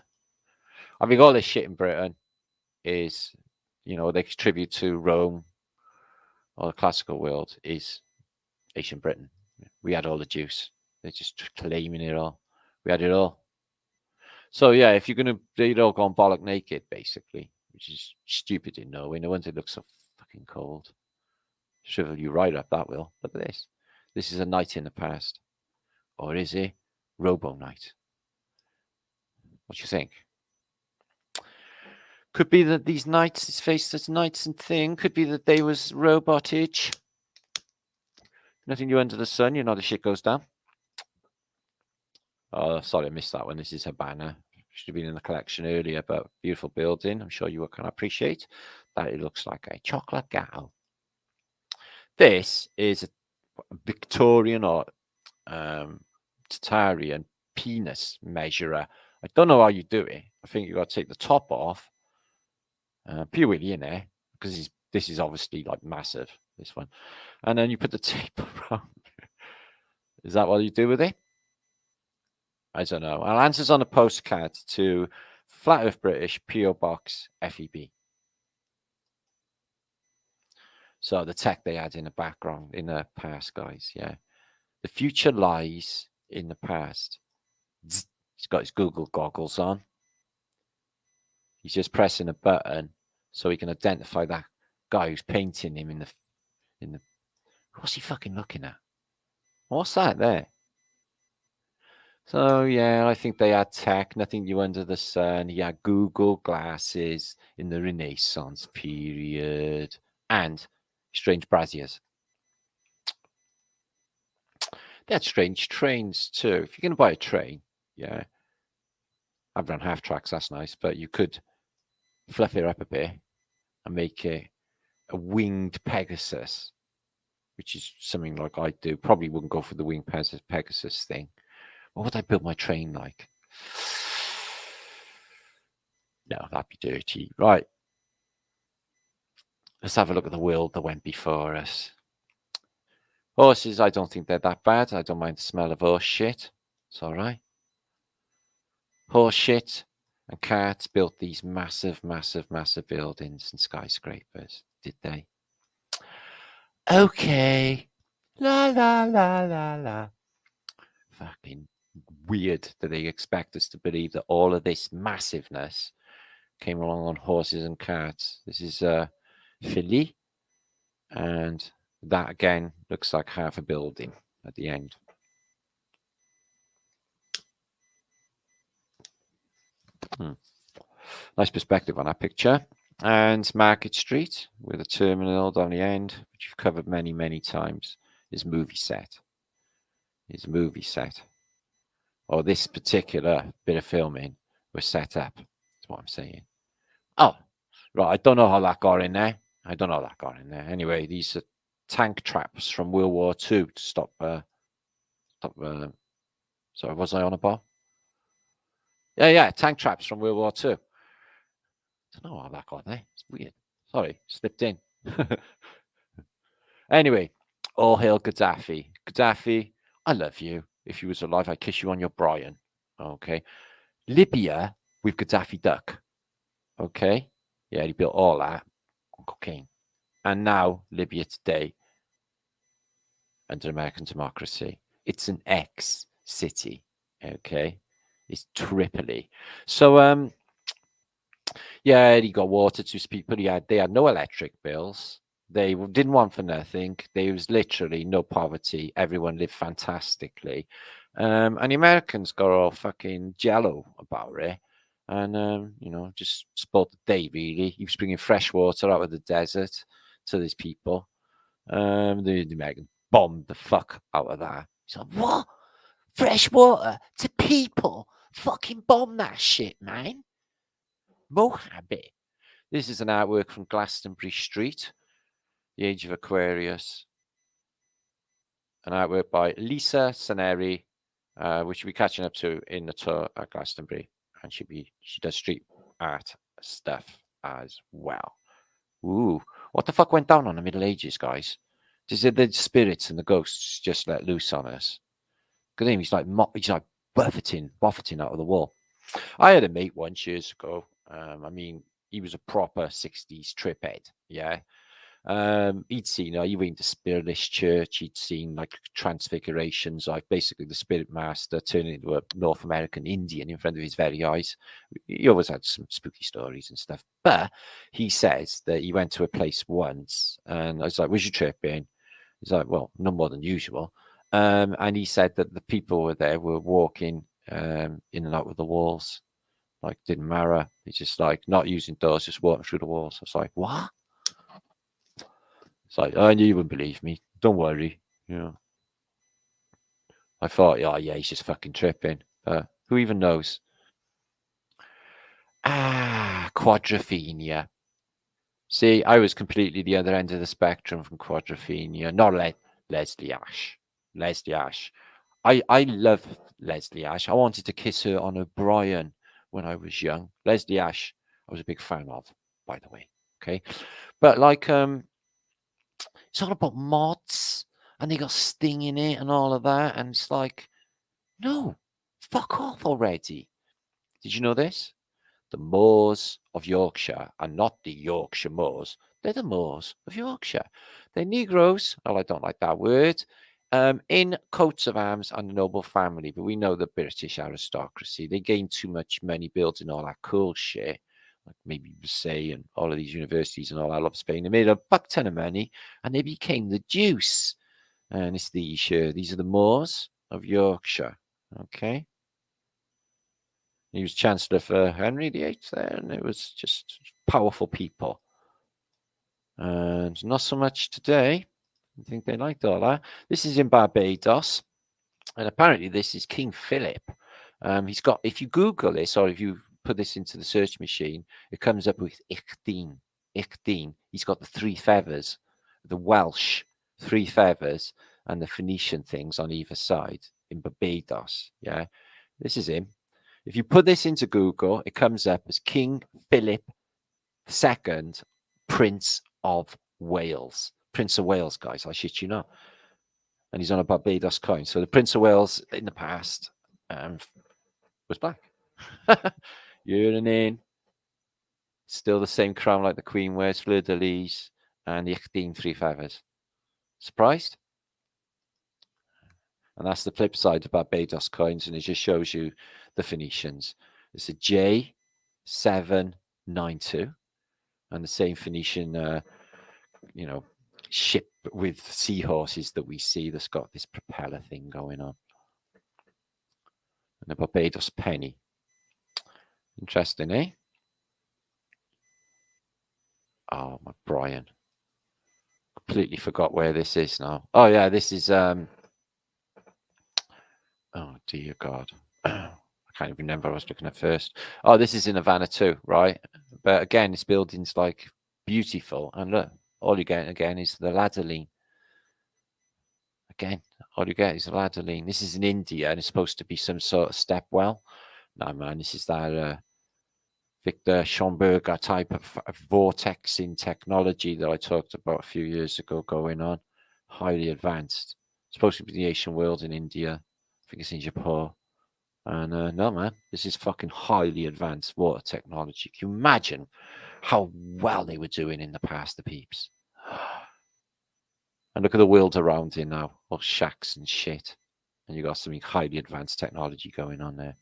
I think all this shit in Britain is, they contribute to Rome or the classical world is ancient Britain. We had all the juice. They're just claiming it all. We had it all. So yeah, if you're gonna, they'd all gone bollock naked, basically, which is stupid in Norway. No wonder it looks so fucking cold. Shrivel you right up, that will. Look at this. This is a night in the past. Or is it Robo Night? What do you think? Could be that these knights, his face as knights and thing, could be that they was robotage. Nothing new under the sun, the shit goes down. Oh, sorry, I missed that one. This is Havana. Should have been in the collection earlier, but beautiful building. I'm sure you can appreciate that it looks like a chocolate gal. This is a Victorian or Tartarian penis measurer. I don't know how you do it. I think you got to take the top off, pure wheelie in there, because this is obviously like massive, this one. And then you put the tape around. Is that what you do with it? I don't know. I'll answers on a postcard to Flat Earth British, PO Box, FEB. So the tech they had in the background, in the past, guys, yeah. The future lies in the past. He's got his Google goggles on. He's just pressing a button so he can identify that guy who's painting him in the. What's he fucking looking at? What's that there? So yeah, I think they had tech, nothing new under the sun. He had Google glasses in the Renaissance period and strange braziers. They had strange trains too. If you're going to buy a train, yeah, I've run half tracks, that's nice, but you could fluff it up a bit and make it a winged Pegasus, which is something like I do. Probably wouldn't go for the winged Pegasus thing. What would I build my train like? No, that'd be dirty. Right. Let's have a look at the world that went before us. Horses, I don't think they're that bad. I don't mind the smell of horse shit. It's all right. Horse shit and carts built these massive, massive, massive buildings and skyscrapers, did they? Okay. La, la, la, la, la. Fucking weird that they expect us to believe that all of this massiveness came along on horses and carts. This is Philly, and that again looks like half a building at the end. Nice perspective on that picture. And Market Street with a terminal down the end, which you've covered many, many times, is movie set. Is movie set. Or this particular bit of filming was set up. That's what I'm saying. Oh, right. I don't know how that got in there. Anyway, these are tank traps from World War II to stop. Sorry, was I on a bar? Yeah, tank traps from World War II. I don't know how that got there. It's weird. Sorry, slipped in. Anyway, all hail Gaddafi. Gaddafi, I love you. If you was alive, I'd kiss you on your Brian. Okay. Libya with Gaddafi duck. Okay. Yeah, he built all that on cocaine. And now Libya today, under American democracy, it's an ex-city. Okay. It's Tripoli. So yeah, he got water to his people. They had no electric bills. They didn't want for nothing. There was literally no poverty. Everyone lived fantastically. And the Americans got all fucking jello about it. And, just spoiled the day, really. He was bringing fresh water out of the desert to these people. The Americans bombed the fuck out of that. He's like, what? Fresh water to people? Fucking bomb that shit, man. Mohammed. This is an artwork from Glastonbury Street, The Age of Aquarius. An artwork by Lisa Saneri, which we'll be catching up to in the tour at Glastonbury. And she does street art stuff as well. Ooh, what the fuck went down on the Middle Ages, guys? Did the spirits and the ghosts just let loose on us? Good name. He's like buffeting out of the wall. I had a mate once years ago. He was a proper 60s triphead. Yeah. He'd seen, he went to Spiritless Church. He'd seen like transfigurations, like basically the spirit master turning into a North American Indian in front of his very eyes. He always had some spooky stories and stuff. But he says that he went to a place once, and I was like, "Where's your trip in?" He's like, "Well, no more than usual." And he said that the people were walking in and out of the walls, like didn't matter. It's just like not using doors, just walking through the walls. I was like, "What?" It's like, I knew you wouldn't believe me. Don't worry. I thought, oh yeah, he's just fucking tripping. Who even knows? Quadrophenia. See, I was completely the other end of the spectrum from quadrophenia. Not Leslie Ash. Leslie Ash. I love Leslie Ash. I wanted to kiss her on O'Brien when I was young. Leslie Ash, I was a big fan of, by the way. Okay. But like, it's all about mods and they got Sting in it and all of that. And it's like, no, fuck off already. Did you know this? The Moors of Yorkshire are not the Yorkshire Moors. They're the Moors of Yorkshire. They're Negroes. Oh, I don't like that word. In coats of arms and a noble family. But we know the British aristocracy. They gained too much money building all that cool shit. Like maybe Marseille and all of these universities and all that love Spain. They made a buck ton of money and they became the Deuce. And it's these are the Moors of Yorkshire. Okay. He was Chancellor for Henry VIII there, and it was just powerful people. And not so much today. I think they liked all that. This is in Barbados. And apparently this is King Philip. He's got, if you Google this, or if you put this into the search machine, it comes up with Ichdean. Ichdean. He's got the 3 feathers, the Welsh 3 feathers, and the Phoenician things on either side in Barbados. Yeah, this is him. If you put this into Google, it comes up as King Philip II, Prince of Wales. Prince of Wales, guys, I shit you not. And he's on a Barbados coin. So the Prince of Wales in the past was black. Year and in. Still the same crown like the Queen wears, fleur de lis, and the Ichdean 3 feathers. Surprised? And that's the flip side of Barbados coins, and it just shows you the Phoenicians. It's a J792, and the same Phoenician, ship with seahorses that we see that's got this propeller thing going on. And the Barbados penny. Interesting, eh? Oh, my Brian. Completely forgot where this is now. Oh, yeah, this is... oh, dear God. I can't even remember what I was looking at first. Oh, this is in Havana too, right? But again, this building's like beautiful. And look, all you get again is the ladder lean. Again, all you get is the ladder lean. This is in India and it's supposed to be some sort of step well. No, man, this is that Victor Schomburger type of vortex in technology that I talked about a few years ago going on. Highly advanced. It's supposed to be the Asian world in India. I think it's in Japan. And no, man, this is fucking highly advanced water technology. Can you imagine how well they were doing in the past, the peeps? And look at the world around here now, all shacks and shit. and you got something highly advanced technology going on there.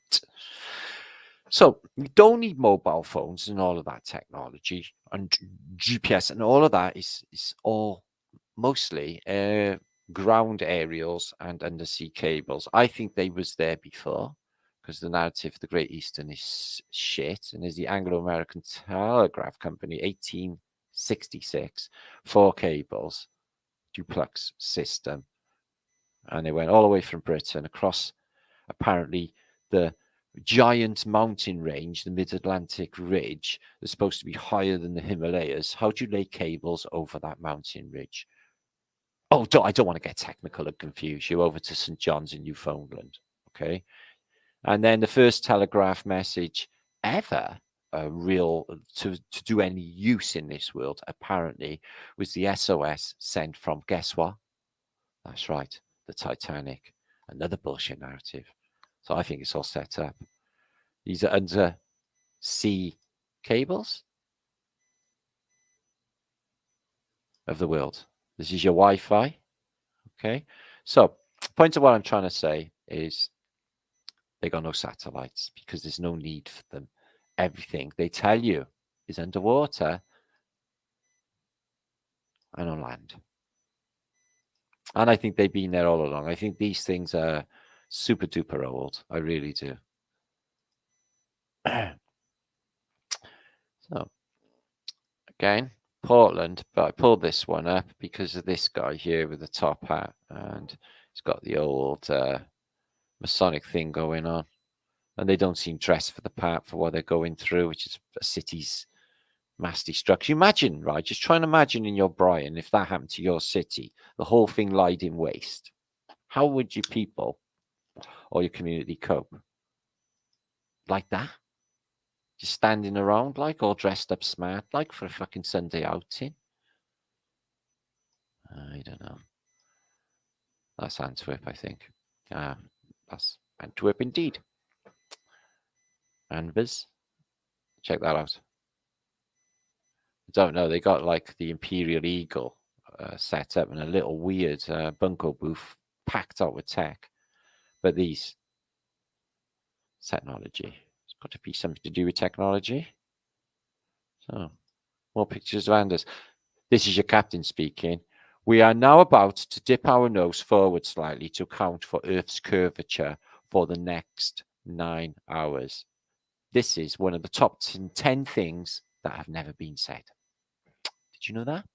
So you don't need mobile phones and all of that technology, and GPS and all of that is all mostly ground aerials and undersea cables. I think they was there before, because the narrative of the Great Eastern is shit, and there's the Anglo-American Telegraph Company, 1866, 4 cables, duplex system, and they went all the way from Britain across apparently the giant mountain range, the mid-Atlantic ridge, that's supposed to be higher than the Himalayas. How do you lay cables over that mountain ridge? Oh, I don't want to get technical and confuse you. Over to St. John's in Newfoundland, okay? And then the first telegraph message ever, real to do any use in this world, apparently, was the SOS sent from, guess what? That's right, the Titanic. Another bullshit narrative. So I think it's all set up. These are undersea cables of the world. This is your Wi-Fi. Okay. So point of what I'm trying to say is they got no satellites because there's no need for them. Everything they tell you is underwater and on land. And I think they've been there all along. I think these things are super duper old. I really do. So again, Portland, but I pulled this one up because of this guy here with the top hat, and he's got the old Masonic thing going on, and they don't seem dressed for the part for what they're going through, which is a city's mass destruction. Imagine, right? Just try and imagine in your Brian if that happened to your city, the whole thing lied in waste. How would your people or your community cope? Like that? Just standing around, like all dressed up smart, like for a fucking Sunday outing? I don't know. That's Antwerp, I think. That's Antwerp indeed. Anvers. Check that out. I don't know. They got like the Imperial Eagle set up in a little weird bunko booth packed out with tech. But these technology. It's got to be something to do with technology. So, more pictures of Anders. This is your captain speaking. We are now about to dip our nose forward slightly to account for Earth's curvature for the next 9 hours. This is one of the top 10 things that have never been said. Did you know that?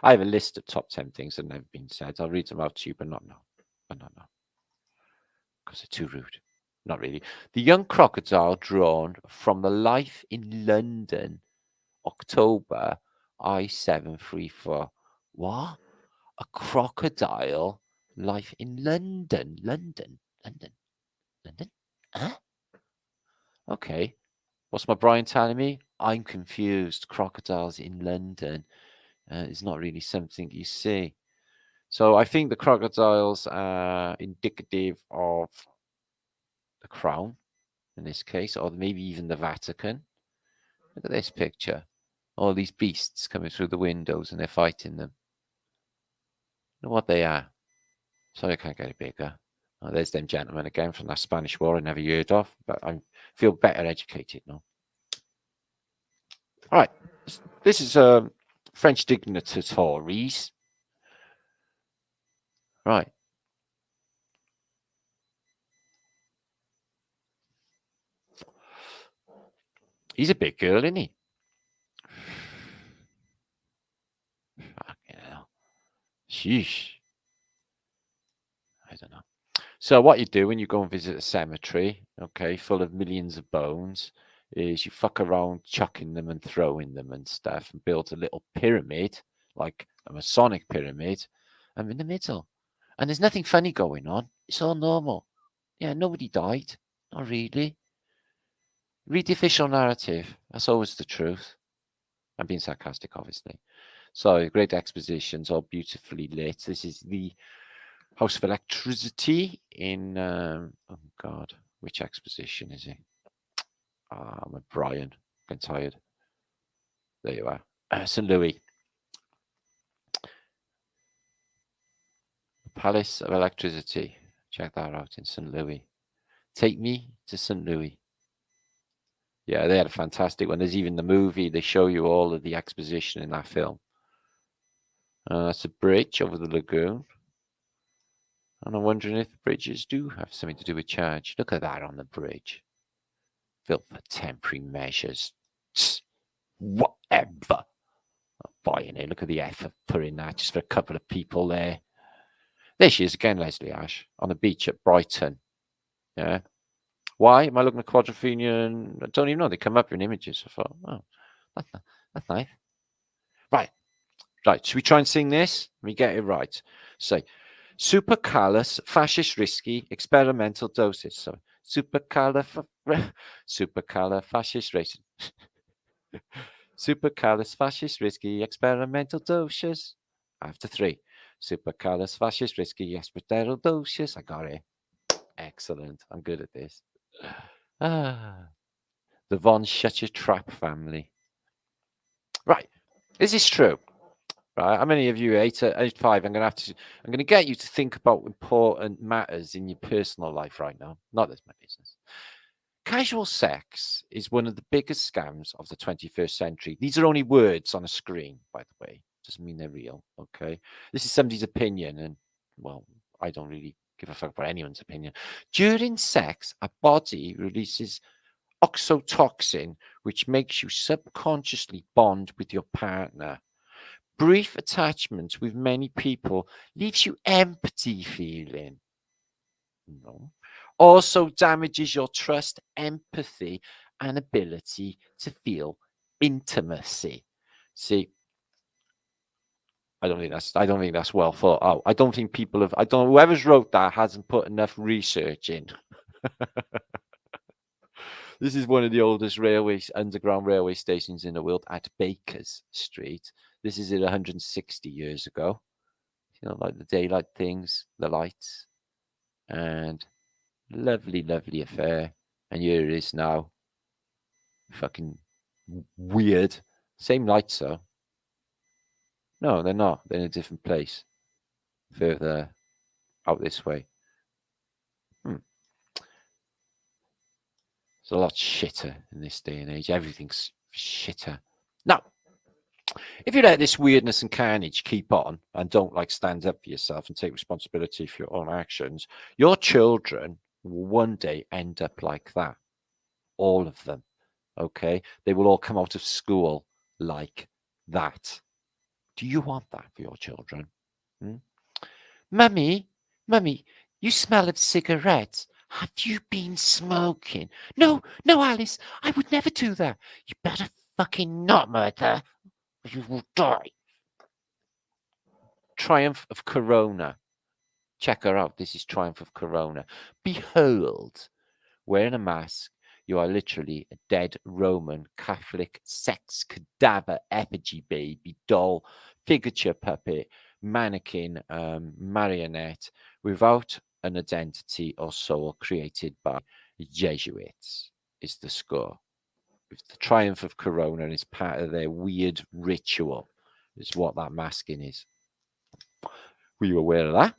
I have a list of top 10 things that have never been said. I'll read them out to you, but not now. Because they're too rude. Not really. The young crocodile drawn from the Life in London, October, I-734. What? A crocodile life in London. London. Huh? Okay. What's my Brian telling me? I'm confused. Crocodiles in London is not really something you see. So I think the crocodiles are indicative of the crown in this case, or maybe even the Vatican. Look at this picture. All these beasts coming through the windows and they're fighting them. Know what they are. Sorry, I can't get it bigger. Oh, there's them gentlemen again from that Spanish War I never heard of, but I feel better educated now. All right. This is French dignitaries. Right. He's a big girl, isn't he? Fucking hell. Sheesh. I don't know. So what you do when you go and visit a cemetery, okay, full of millions of bones, is you fuck around chucking them and throwing them and stuff and build a little pyramid, like a Masonic pyramid, in the middle. And there's nothing funny going on. It's all normal. Yeah, nobody died. Not really. Read the official narrative. That's always the truth. I'm being sarcastic, obviously. So, great expositions, all beautifully lit. This is the House of Electricity in, oh God, which exposition is it? I'm a Brian. Getting tired. There you are. St. Louis. Palace of Electricity. Check that out in St. Louis. Take me to St. Louis. Yeah, they had a fantastic one. There's even the movie. They show you all of the exposition in that film. That's a bridge over the lagoon. And I'm wondering if bridges do have something to do with charge. Look at that on the bridge. Built for temporary measures. Whatever. I'm buying it. Look at the effort put in that just for a couple of people there. There she is again, Leslie Ash, on the beach at Brighton. Yeah. Why am I looking at Quadrophenia? I don't even know. They come up in images. I thought, oh, that's nice. Right. Should we try and sing this? Let me get it right. Say, supercalus, fascist risky, experimental doses. So, supercalus, fascist racing. Supercalus, fascist risky, experimental doses. After 3. Supercalus, fascist risky, experimental doses. I got it. Excellent. I'm good at this. The Von Shut Your Trap family. Right. Is this true? Right. How many of you, 5, I'm going to get you to think about important matters in your personal life right now. Not that's my business. Casual sex is one of the biggest scams of the 21st century. These are only words on a screen, by the way. Doesn't mean they're real, okay? This is somebody's opinion, and, well, I don't really give a fuck about anyone's opinion. During sex, a body releases oxytocin, which makes you subconsciously bond with your partner. Brief attachment with many people leaves you empty feeling. No. Also damages your trust, empathy, and ability to feel intimacy. See, I don't think that's well thought out. I don't think people have. Whoever's wrote that hasn't put enough research in. This is one of the oldest underground railway stations in the world at Bakers Street. This is it 160 years ago. You know, like the daylight things, the lights, and lovely, lovely affair. And here it is now. Fucking weird. Same lights, though. No, they're not. They're in a different place. Further out this way. It's a lot shitter in this day and age. Everything's shitter. Now, if you let this weirdness and carnage keep on and don't stand up for yourself and take responsibility for your own actions, your children will one day end up like that. All of them. Okay? They will all come out of school like that. Do you want that for your children? Mummy, you smell of cigarettes. Have you been smoking? No, Alice, I would never do that. You better fucking not, Mother. You will die. Triumph of Corona. Check her out. This is Triumph of Corona. Behold, wearing a mask, you are literally a dead Roman Catholic sex cadaver effigy baby doll, figurature puppet, mannequin, marionette, without an identity or soul, created by Jesuits, is the score. With the Triumph of Corona is part of their weird ritual, is what that masking is. Were you aware of that?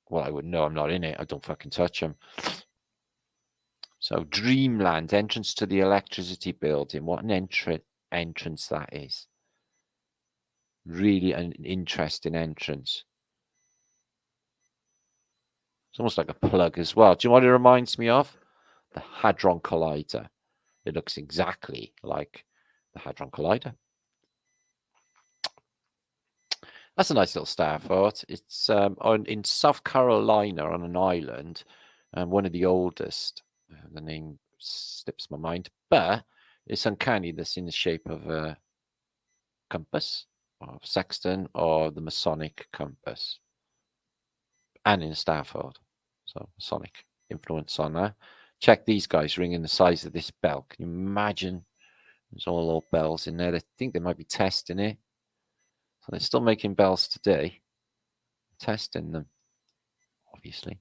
Well, I wouldn't know. I'm not in it. I don't fucking touch them. So, Dreamland, entrance to the electricity building. What an entrance that is. Really an interesting entrance. It's almost like a plug as well. Do you know what it reminds me of? The Hadron Collider. It looks exactly like the Hadron Collider. That's a nice little star fort. It's in South Carolina on an island, and one of the oldest. The name slips my mind, but it's uncanny that's in the shape of a compass, or sextant, or the Masonic compass, and in a star fort. So Masonic influence on that. Check these guys ringing the size of this bell. Can you imagine? There's all old bells in there. I think they might be testing it. So they're still making bells today. Testing them, obviously.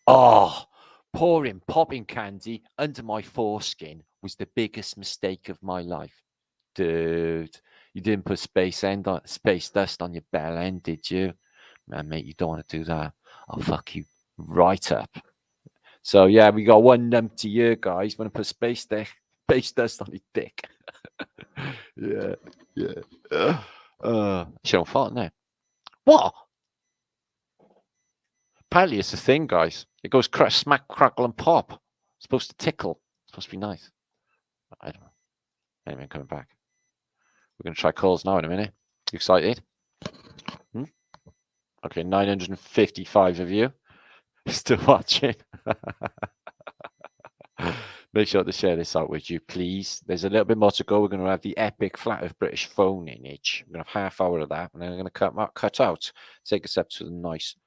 Oh, pouring popping candy under my foreskin was the biggest mistake of my life. Dude, you didn't put space dust on your bell end, did you? Man, mate, you don't want to do that. I'll fuck you right up. So yeah, we got one numpty here, guys. Want to put space dust on his dick. yeah. Should have fought now. What? Apparently it's a thing, guys. It goes smack, crackle, and pop. It's supposed to tickle. It's supposed to be nice. I don't know. Anyway, I'm coming back. We're going to try calls now in a minute. You excited? Okay, 955 of you still watching. Make sure to share this out with you, please. There's a little bit more to go. We're going to have the epic Flat Earth British phone image. We're going to have half hour of that, and then I'm going to cut out, take us up to the nice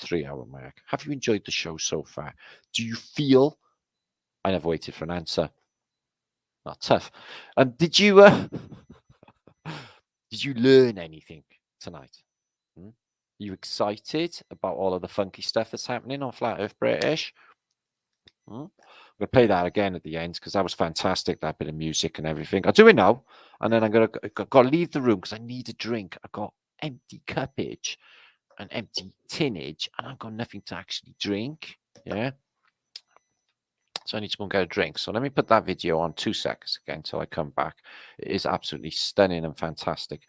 3-hour mark. Have you enjoyed the show so far? Do you feel? I never waited for an answer. Not tough. And did you learn anything tonight? Are you excited about all of the funky stuff that's happening on Flat Earth British? I'm going to play that again at the end because that was fantastic, that bit of music and everything. I'll do it now, and then I'm got to leave the room because I need a drink. I've got empty cuppage and empty tinnage, and I've got nothing to actually drink. Yeah. So I need to go and get a drink. So let me put that video on 2 seconds again until I come back. It is absolutely stunning and fantastic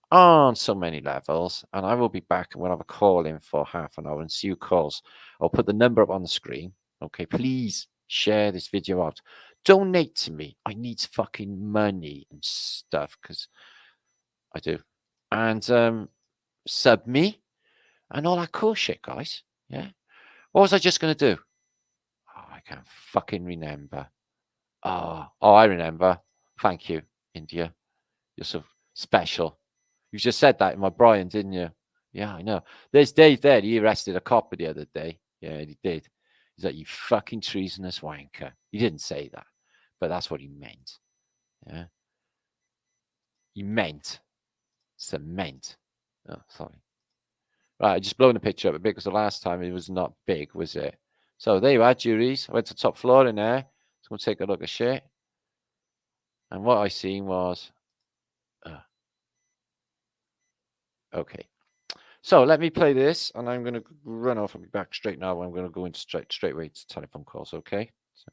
on so many levels. And I will be back and we'll have a call in for half an hour and see who calls. I'll put the number up on the screen. Okay, please share this video out. Donate to me. I need fucking money and stuff because I do. And sub me and all that cool shit, guys. Yeah. What was I just going to do? I can't fucking remember. Oh, I remember. Thank you, India. You're so special. You just said that in my Brian, didn't you? Yeah, I know. There's Dave there. He arrested a cop the other day. Yeah, he did. He's like, you fucking treasonous wanker. He didn't say that, but that's what he meant. Yeah. He meant cement. Oh, sorry. Right, I just blown the picture up a bit because the last time it was not big, was it? So there you are, juries. I went to the top floor in there. Let's go take a look at shit. And what I seen was... okay. So let me play this, and I'm going to run off and be back straight now. I'm going to go into straight away to telephone calls, okay? So.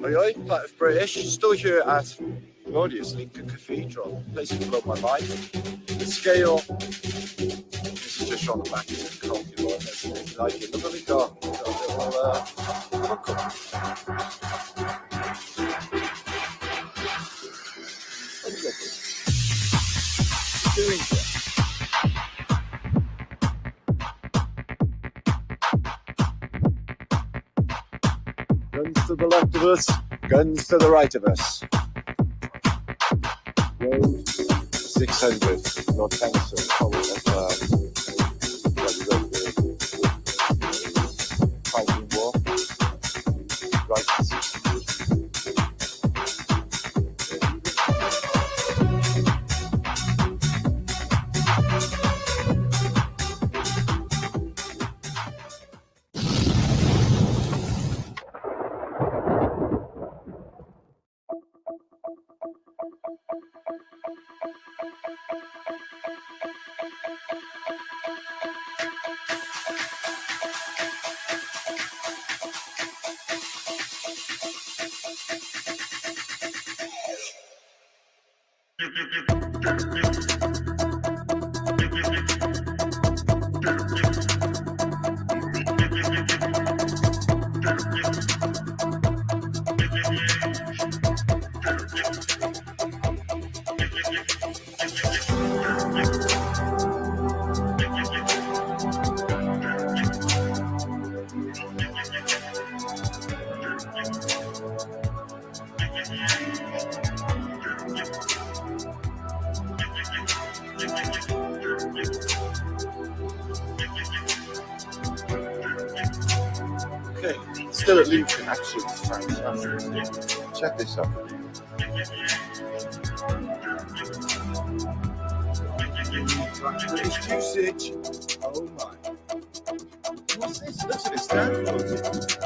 Oi, Flat Earth British, still here at Glorious Lincoln Cathedral, place to blow my mind. The scale, this is just on the back of the coffee line, if you like it. Look what we got. We've got a little cook. Doing it. Guns to the left of us, guns to the right of us. Road 600, North Council, Okay, still at least an absolute fantastic. Check this out. British usage. Oh my. What's this? Look at this download.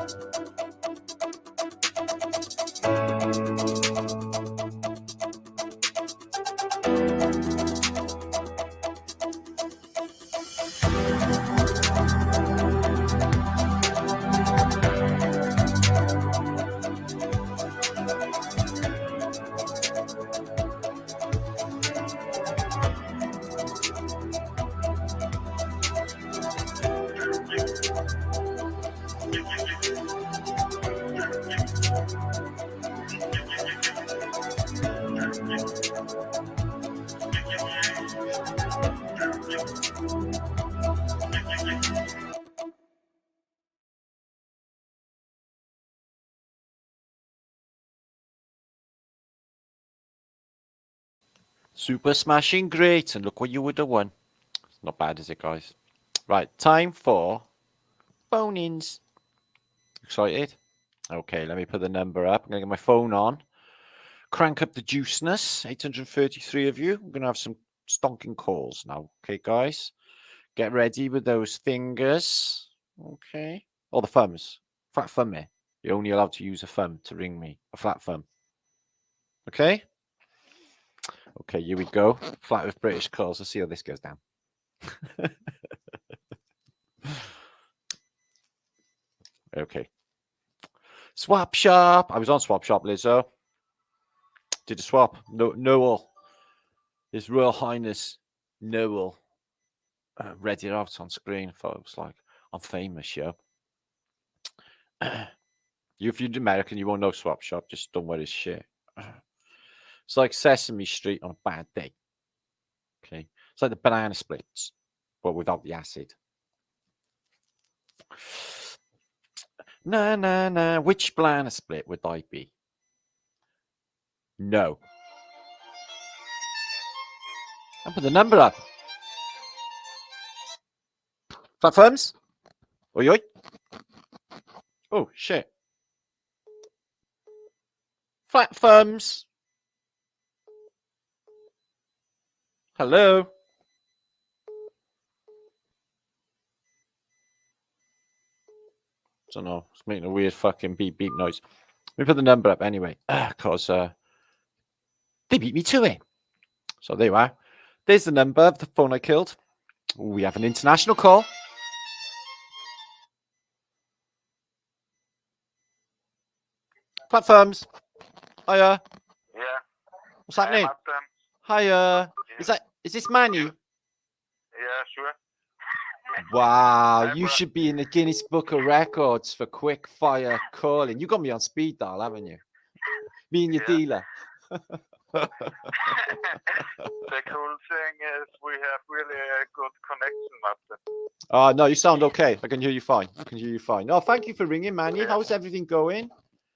Super smashing great, and look what you would have won. It's not bad, is it, guys? Right, time for phone-ins. Excited? Okay, let me put the number up. I'm going to get my phone on. Crank up the juiceness. 833 of you. We're going to have some stonking calls now. Okay, guys? Get ready with those fingers. Okay. Or the thumbs. Flat thumb here. You're only allowed to use a thumb to ring me. A flat thumb. Okay? Okay, here we go. Flat with British calls. Let's see how this goes down. Okay. Swap shop. I was on swap shop, Lizzo. Did a swap. No, Noel. His Royal Highness Noel read it out on screen. I thought it was like, I'm famous, yo. If you're American, you won't know swap shop. Just don't wear his shit. It's like Sesame Street on a bad day. Okay. It's like the banana splits, but without the acid. Nah. Which banana split would I be? No. I'll put the number up. Flat firms? Oi, oi. Oh, shit. Flat firms. Hello. Don't know. It's making a weird fucking beep beep noise. Let me put the number up anyway, because they beat me to it. So there you are. There's the number of the phone I killed. We have an international call. Platforms. Hiya. Yeah. What's happening? Hiya. Is this Manny? Yeah, sure. Wow, you should be in the Guinness Book of Records for quick fire calling. You got me on speed dial, haven't you? Me and your dealer. The cool thing is we have really a good connection, Martin. Oh, no, you sound okay. I can hear you fine. No, thank you for ringing, Manny. Yeah. How's everything going?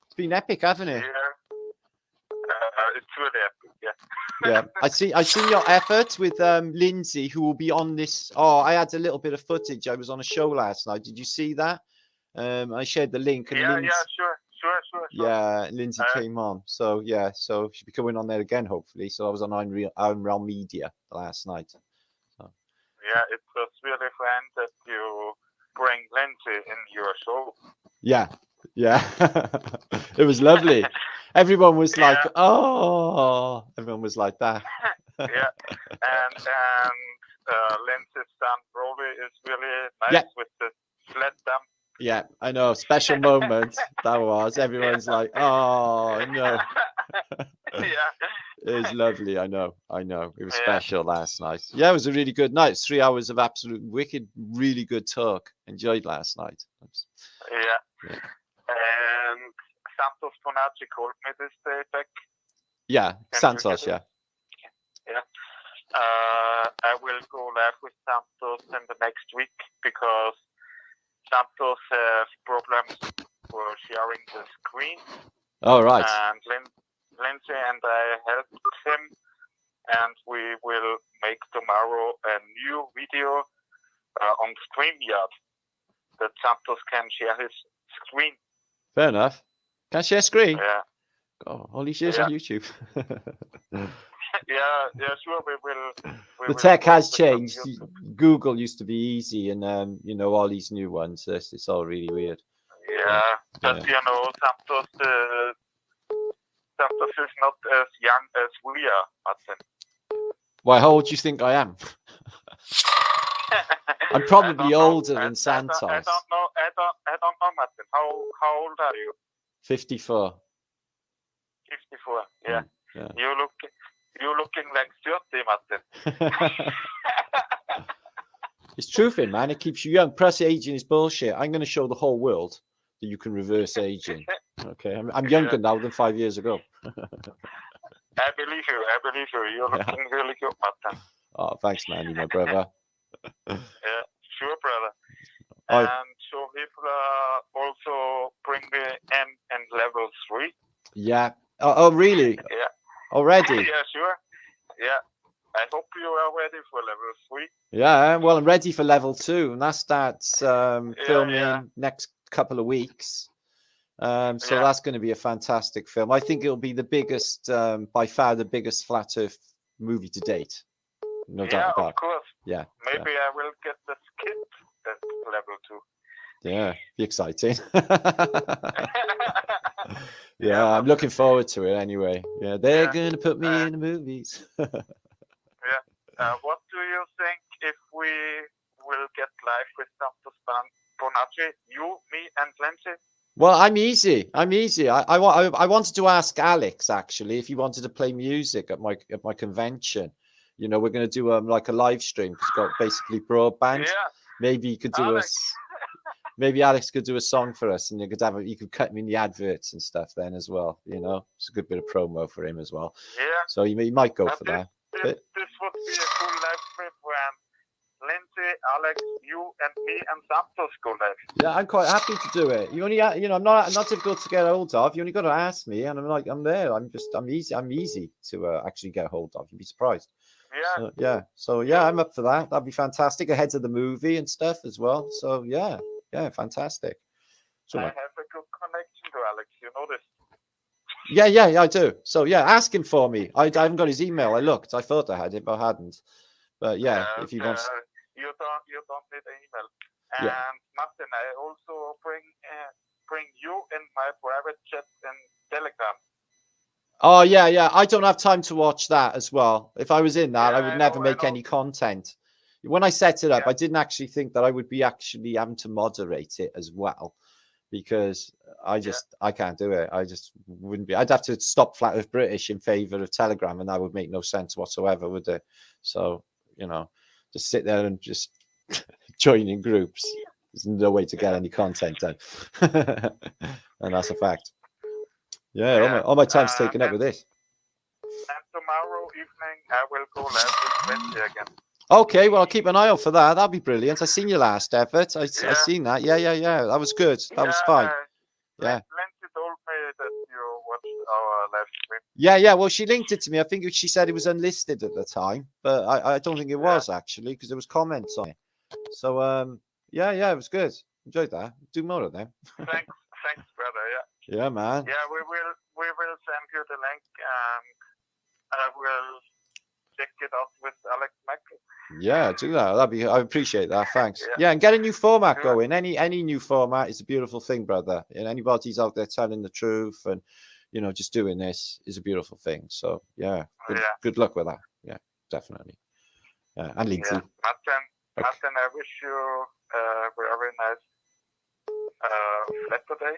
It's been epic, hasn't it? Yeah. It's really epic, yeah. Yeah, I seen your efforts with Lindsay, who will be on this. Oh, I had a little bit of footage. I was on a show last night. Did you see that? I shared the link. And yeah, sure. Yeah, Lindsay came on. So yeah, so she'll be coming on there again, hopefully. So I was on Ariel Media last night. So. Yeah, it was really fun that you bring Lindsay in your show. Yeah. It was lovely. Everyone was like, oh, everyone was like that. Yeah, and Lindsay's son Broly is really nice Yeah. with the flat dump. Yeah, I know. Special moment that was. Everyone's like, oh no. Yeah. It was lovely. I know. It was special last night. Yeah, it was a really good night. 3 hours of absolute wicked, really good talk. Enjoyed last night. Yeah. And Santos Bonacci called me this day back. Yeah, Can Santos, you yeah. Yeah. I will go live with Santos in the next week because Santos has problems for sharing the screen. All right. And Lindsay and I helped him, and we will make tomorrow a new video on StreamYard that Santos can share his screen. Fair enough. Can I share screen? Yeah. Oh, only shares on YouTube. Yeah, sure. We will. The tech has changed. Google used to be easy, and you know, all these new ones. It's all really weird. Yeah, but you know, Santos is not as young as we are, Martin. Why? How old do you think I am? I'm probably older than Santos. I don't know, Martin. How old are you? 54. 54. Yeah. You're looking like 30, Martin. It's true thing, man. It keeps you young. Plus, aging is bullshit. I'm going to show the whole world that you can reverse aging. Okay, I'm younger now than 5 years ago. I believe you. You're looking really good, Martin. Oh, thanks, man. You're my brother. Yeah, sure, brother. And so he will also bring me in level 3. Yeah. Oh, really? Yeah. Already? Yeah, sure. Yeah. I hope you are ready for level 3. Yeah, well, I'm ready for level 2, and that starts filming next couple of weeks. So that's going to be a fantastic film. I think it'll be the biggest, by far the biggest Flat Earth movie to date. No doubt about it. Of course. Yeah. Maybe I will get the skip at level 2. Yeah, be exciting. Yeah, I'm looking forward to it anyway. Yeah, they're going to put me in the movies. What do you think if we will get live with Santos Bonacci, you, me, and Lindsay? Well, I'm easy. I wanted to ask Alex actually if he wanted to play music at my convention. You know, we're going to do like a live stream because we've got basically broadband. Yeah. Maybe you could do maybe Alex could do a song for us, and you could cut him in the adverts and stuff then as well. You know, it's a good bit of promo for him as well. Yeah. So you might go for that. This would be a cool live stream when Lindsay, Alex, you, and me and Santos go live. Yeah, I'm quite happy to do it. You only, you know, I'm not difficult to get hold of. You only got to ask me, and I'm there. I'm easy to actually get hold of. You'd be surprised. Yeah. So I'm up for that. That'd be fantastic. Ahead of the movie and stuff as well. So yeah, fantastic. So I have a good connection to Alex. You know this. Yeah, I do. So yeah, ask him for me. I haven't got his email. I looked. I thought I had it, but I hadn't. But yeah, if he wants. You don't need an email. And Martin, I also bring you in my private chat in Telegram. Oh yeah. I don't have time to watch that as well. If I was in that, I would never make any content. When I set it up, I didn't actually think that I would be actually having to moderate it as well, because I can't do it. I just wouldn't be. I'd have to stop Flat Earth British in favor of Telegram, and that would make no sense whatsoever, would it? So, you know, just sit there and just join in groups. There's no way to get any content done. And that's a fact. Yeah, all my time's taken up with this. And tomorrow evening, I will go live with Lindsay again. Okay, well, I'll keep an eye out for that. That'll be brilliant. I seen your last effort. I seen that. Yeah. That was good. That was fine. Lindsay told me that you watched our live stream. Yeah. Well, she linked it to me. I think she said it was unlisted at the time, but I don't think it was actually, because there was comments on it. So yeah, it was good. Enjoyed that. Do more of them. Thanks, brother. Yeah. Yeah, man. Yeah, we will send you the link, and I will check it out with Alex Michael. Yeah, do that. I appreciate that. Thanks. Yeah, and get a new format going. Any new format is a beautiful thing, brother. And anybody's out there telling the truth and, you know, just doing this is a beautiful thing. So yeah, good luck with that. Yeah, definitely. And Lindsay. Yeah. Martin, I wish you a very nice Flatterday.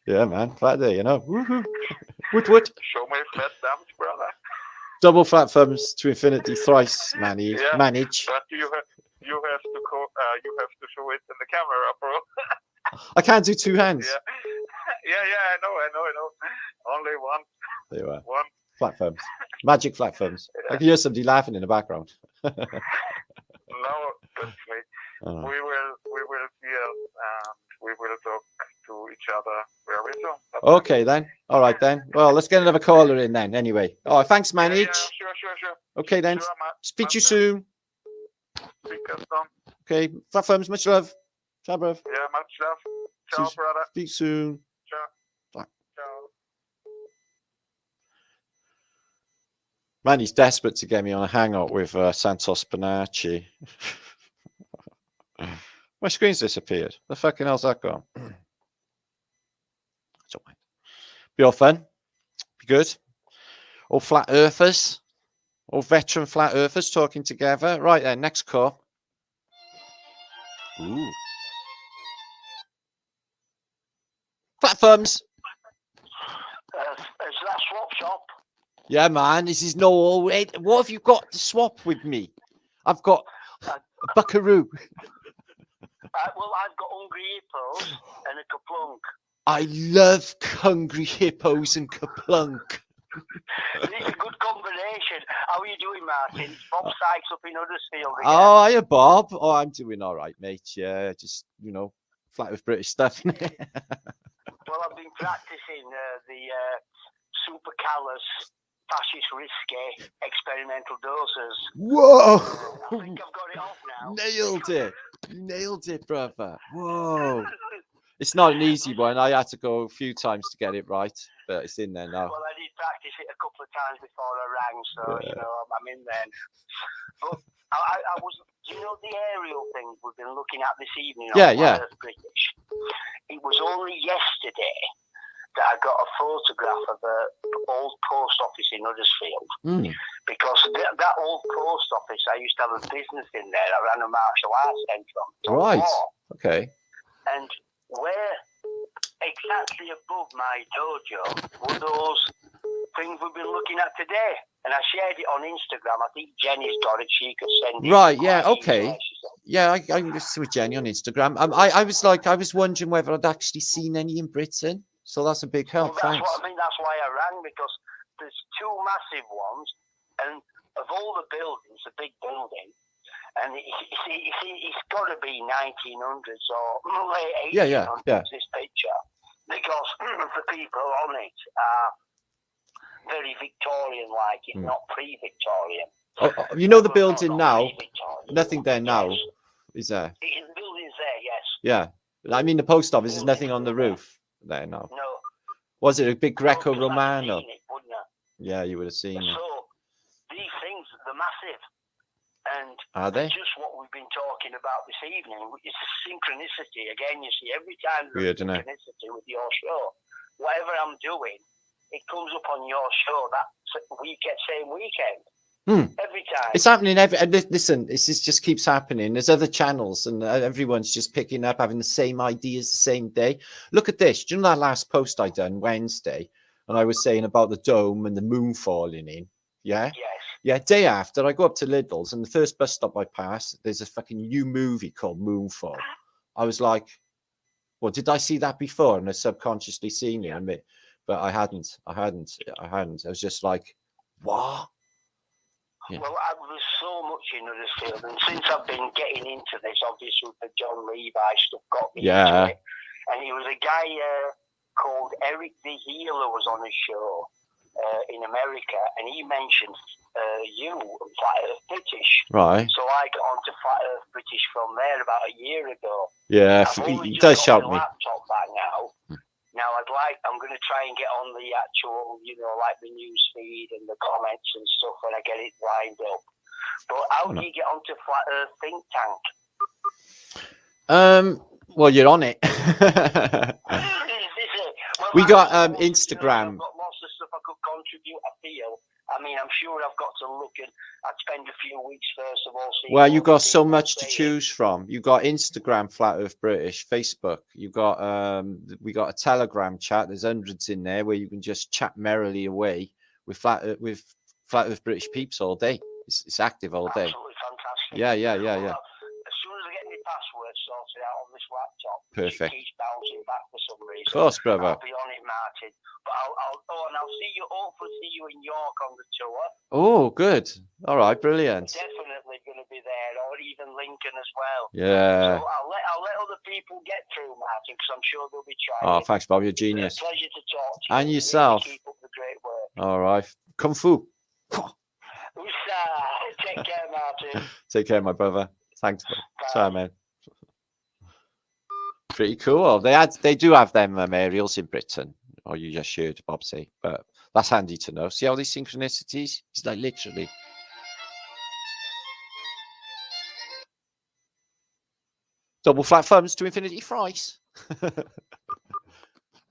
Yeah, man. Flatterday, you know. Woohoo. Woot. Show me flat thumbs, brother. Double flat thumbs to infinity. Thrice manage. Yeah, manage. but you have to show it in the camera, bro. I can't do two hands. Yeah. I know. Only one. There you are. One. Flat thumbs. Magic flat thumbs. Yeah. I can hear somebody laughing in the background. No, that's me. Oh. We will see us and we will talk to each other very soon. Okay then. All right then. Well, let's get another caller in then. Anyway. Oh, thanks, manage. Yeah, sure. Okay then. Sure, Speak to you soon. Speak us soon. Okay. Flat thumbs. Much love. Ciao, bruv. Yeah, much love. Ciao, brother. Speak soon. Ciao. Bye. Ciao. Man, he's desperate to get me on a hangout with Santos Bonacci. My screen's disappeared. The fucking hell's that gone? Don't mind. Be all fun. Be good. All flat earthers. All veteran flat earthers talking together. Right then, next call. Ooh. Flat thumbs. Is that swap shop? Yeah, man. This is no all. What have you got to swap with me? I've got a buckaroo. Well, I've got hungry hippos and a kaplunk. I love hungry hippos and kaplunk. It's a good combination. How are you doing, Martin? Bob Sykes up in Huddersfield again. Oh, hiya, Bob. Oh, I'm doing all right, mate. Yeah, just, flat with British stuff. Well, I've been practicing the super callous, fascist risky experimental doses. Whoa! I think I've got it off now. Nailed it, brother. Whoa. It's not an easy one. I had to go a few times to get it right, but it's in there now. Well, I did practice it a couple of times before I rang, so, I'm in there. But I was, the Ariel thing we've been looking at this evening on British. It was only yesterday that I got a photograph of the old post office in Huddersfield. Because that old post office, I used to have a business in there. I ran a martial arts centre. Right. Okay. And where exactly above my dojo were those things we've been looking at today. And I shared it on Instagram. I think Jenny's got it. She could send it. Right, yeah, okay. Yeah, I can see with Jenny on Instagram. I was wondering whether I'd actually seen any in Britain. So that's a big help. Well, thanks. That's why I rang, because there's two massive ones, and of all the buildings, a big building, and it's got to be 1900s or late 1800s, this picture, because the people on it are very Victorian-like, it's not pre-Victorian. The building now, nothing there now, is there? The building's there, yes. Yeah, I mean the post office, there's nothing on the roof there now. No. Was it a big Greco-Romano? Yeah, you would have seen it. So, these things, they're massive. And are they? Just what we've been talking about this evening. It's a synchronicity. Again, you see, every time there's synchronicity with your show, whatever I'm doing, it comes up on your show that same weekend. Every time. It's happening listen, this just keeps happening. There's other channels and everyone's just picking up, having the same ideas the same day. Look at this. Do you know that last post I done Wednesday? And I was saying about the dome and the moon falling in. Yeah? Yes. Yeah, day after, I go up to Lidl's and the first bus stop I pass, there's a fucking new movie called Moonfall. I was like, well, did I see that before? And I subconsciously seen it, but I hadn't. I was just like, what? Yeah. Well, there's so much in Huddersfield, and since I've been getting into this, obviously the John Levi stuff got me into it. And he was a guy called Eric the Healer was on his show in America, and he mentioned you and Flat Earth British. Right. So I got onto Flat Earth British from there about a year ago. Yeah, he does shout me. Laptop back now. Now I'm going to try and get on the actual, like the news feed and the comments and stuff when I get it lined up. But how do you get onto Flat Earth Think Tank? Well, you're on it. We got Instagram. I've got lots of stuff I could contribute, I feel. I mean, I'm sure I've got to look and I'd spend a few weeks first Well, you got so much to choose from. You got Instagram, Flat Earth British, Facebook. You got we got a Telegram chat. There's hundreds in there where you can just chat merrily away with Flat Earth British peeps all day. It's active all day. Absolutely fantastic. Yeah. Well, as soon as I get my password sorted out on this laptop, Perfect. It keeps bouncing back for some reason. Of course, brother. I'll be on it, Martin. But I'll see you. Hopefully, see you in York on the tour. Oh, good. All right, brilliant. Definitely going to be there, or even Lincoln as well. Yeah. So I'll let other people get through, Martin, because I'm sure they'll be trying. Oh, thanks, Bob. You're a genius. It's a pleasure to talk to you. And yourself. Really keep up the great work. All right. Kung Fu. Take care, Martin. Take care, my brother. Thanks. Sorry, man. Pretty cool. They do have them aerials in Britain, or you just heard Bob say, but that's handy to know. See all these synchronicities? It's like literally. Double flat thumbs to infinity Thrice.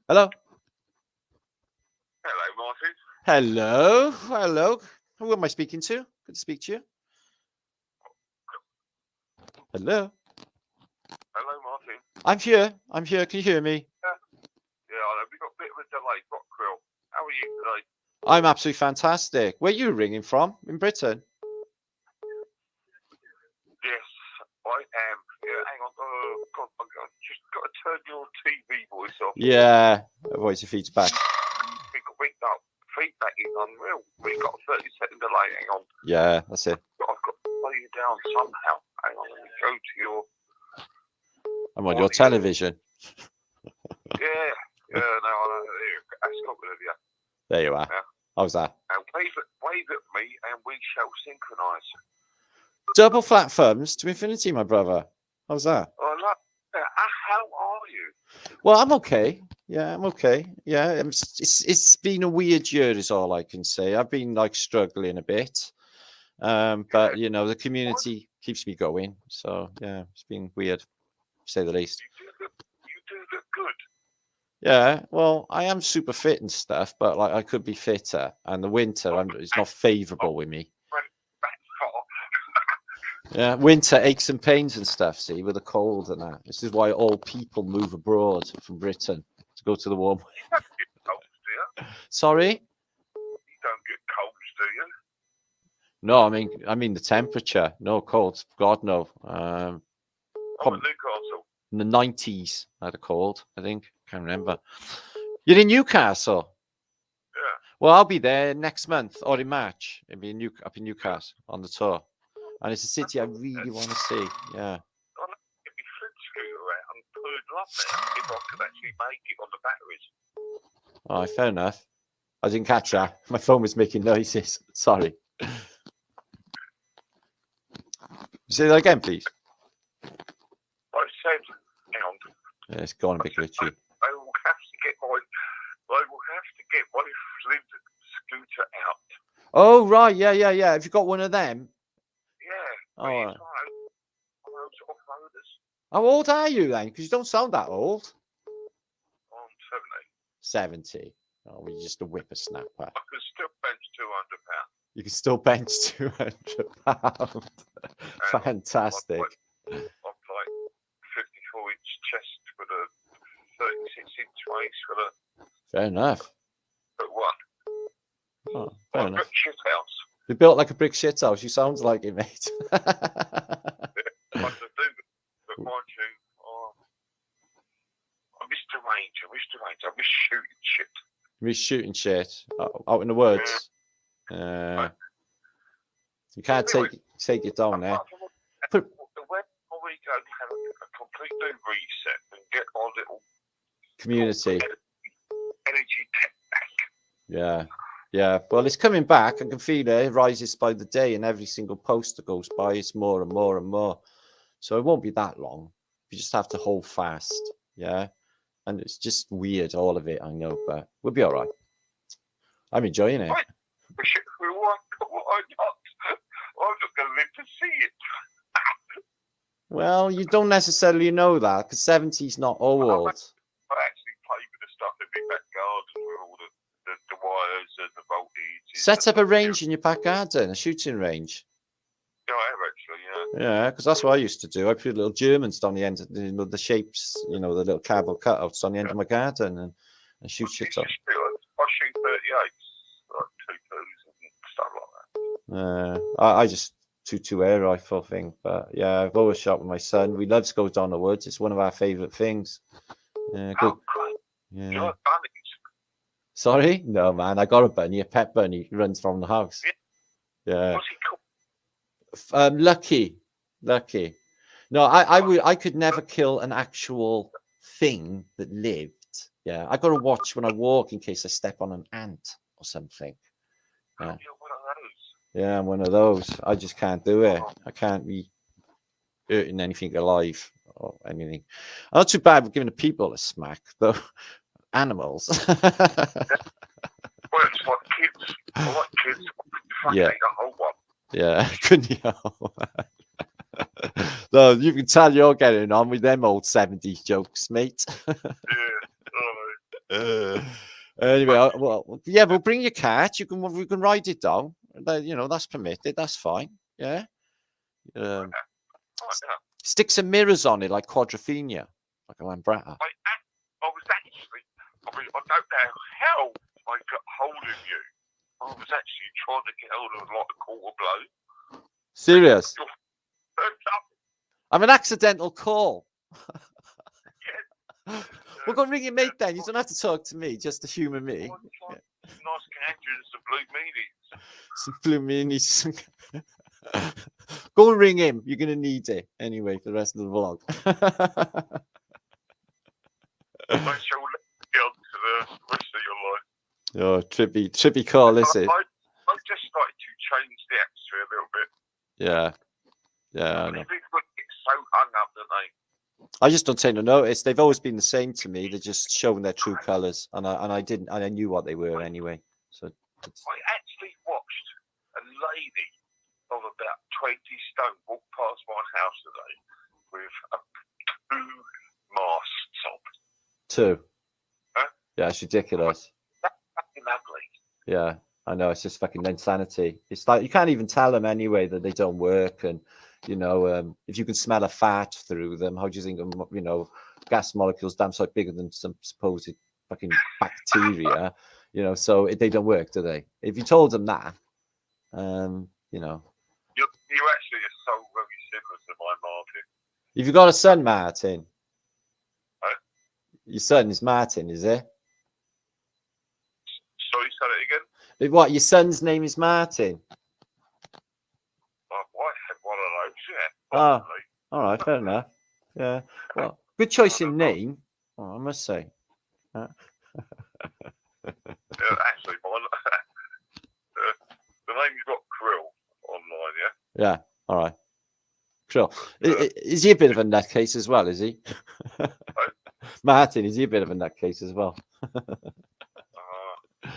Hello. Hello, Martin. Hello. Who am I speaking to? Good to speak to you. Hello. Hello, Martin. I'm here. Can you hear me? Yeah, I know. We've got a bit of a delay, Rockwell. How are you today? I'm absolutely fantastic. Where are you ringing from? In Britain? Yes, I am. Yeah, hang on. Oh, God, I've just got to turn your TV voice off. Yeah. Voice of feedback. We got feedback is unreal. We've got a 30-second delay. Hang on. Yeah, that's it. I've got to slow you down somehow. Hang on, let me go to your... I'm on your television. Yeah, no, that's not good of you. There you are. Yeah. How's that? And wave at me and we shall synchronise. Double flat thumbs to infinity, my brother. How's that? Oh, look, how are you? Well, I'm okay. Yeah, I'm okay. Yeah, it's been a weird year, is all I can say. I've been like struggling a bit, but you know the community keeps me going. So yeah, it's been weird, to say the least. You do look good. Yeah, well, I am super fit and stuff, but like I could be fitter, and the winter it's not favourable with me. Yeah, winter aches and pains and stuff. See, with the cold and that. This is why all people move abroad from Britain to go to the warm. You don't get colds, do you? Sorry. You don't get colds, do you? No, I mean the temperature. No cold. God no. I'm at Newcastle. In the 90s, I had a cold. I think. Can't remember. You're in Newcastle. Yeah. Well, I'll be there next month or in March. I'll be up in Newcastle on the tour. And it's a city I really want to see. Yeah. I'll get my flint scooter out and put up there if I could actually make it on the batteries. All right, fair enough. I didn't catch that. My phone was making noises. Sorry. Say that again, please. I said, hang on. Yeah, it's gone a bit glitchy. I will have to get my flint scooter out. Oh, right. Yeah. Have you got one of them? Yeah. Oh, right. Off-roaders. How old are you then? Because you don't sound that old. I'm 70. 70. Oh, well, you're just a whippersnapper. I can still bench 200 pounds. You can still bench 200 pounds. Fantastic. I've like 54-inch chest with a 36-inch waist with a... Fair enough. But what? Oh, fair enough. Shit house. You built like a brick shit house. You sound like it, mate. I do, but mind you, I miss the range. I miss shooting shit. You miss shooting shit out in the woods. You can't take it down there. When we go and have a complete new reset and get our little community energy tech back. Yeah. Well, it's coming back. I can feel it. It rises by the day, and every single post that goes by, it's more and more and more. So it won't be that long. You just have to hold fast. Yeah. And it's just weird, all of it, I know, but we'll be all right. I'm enjoying it. Why not? I'm not going to live to see it. Well, you don't necessarily know that, because 70's not old. I actually play with the stuff in my back garden with all the wires and the voltage. Set up a range in your back garden, a shooting range. Yeah, I have actually, yeah. Yeah, because that's what I used to do. I put little Germans down the end, the shapes, the little cardboard cutouts on the end of my garden and shoot shit off. I shoot 38s, like 2.2s and stuff like that. I just 2 air rifle thing, but yeah, I've always shot with my son. We love to go down the woods. It's one of our favourite things. Great. Yeah. You like bunnies? Sorry? No, man. I got a bunny, a pet bunny. He runs from the house. Yeah. What's he called? Lucky. No, I could never kill an actual thing that lived. Yeah, I got to watch when I walk in case I step on an ant or something. Yeah. You're one of those. Yeah, I'm one of those. I just can't do it. I can't be hurting anything alive or anything. Not too bad with giving the people a smack, though. Animals. Well, it's like kids. I like kids. Yeah. A whole one. Yeah, couldn't you? So you can tell you're getting on with them old 70s jokes, mate. Anyway, we'll bring your cat. We can ride it down. That's permitted. That's fine. Yeah. Stick some mirrors on it, like Quadrophenia, like a Lambretta. I don't know how I got hold of you. I was actually trying to get hold of like a quarter blow. Serious? I'm an accidental call. We're going to ring your mate then. You don't have to talk to me, just to humour me. Nice candies, some blue meanies. Some blue meanies. Go and ring him. You're going to need it anyway for the rest of the vlog. That's your to the rest of your life. Oh, trippy call, is it? I just started to change the atmosphere a little bit. Yeah. I know. People get so hung up, don't they? I just don't take no notice. They've always been the same to me. They're just showing their true colours, and I knew what they were anyway. So I actually watched a lady of about 20 stone walk past my house today with 2 masks on. 2. Huh? Yeah, it's ridiculous. That's fucking ugly. Yeah, I know. It's just fucking insanity. It's like you can't even tell them anyway that they don't work, and if you can smell a fart through them, how do you think gas molecules damn sight bigger than some supposed fucking bacteria, so they don't work, do they? If you told them that, you actually are so very similar to my Martin. If you got a son, Martin? Huh? Your son is Martin, is it? Sorry, say it again. What, your son's name is Martin? My wife had one of those, yeah. Oh, all right, fair enough. Yeah, well, good choice in name, I must say. Yeah, actually, the name's got Krill online, yeah? Yeah, all right. Sure. Is he a bit of a nutcase as well, is he? Martin, is he a bit of a nutcase as well? No, you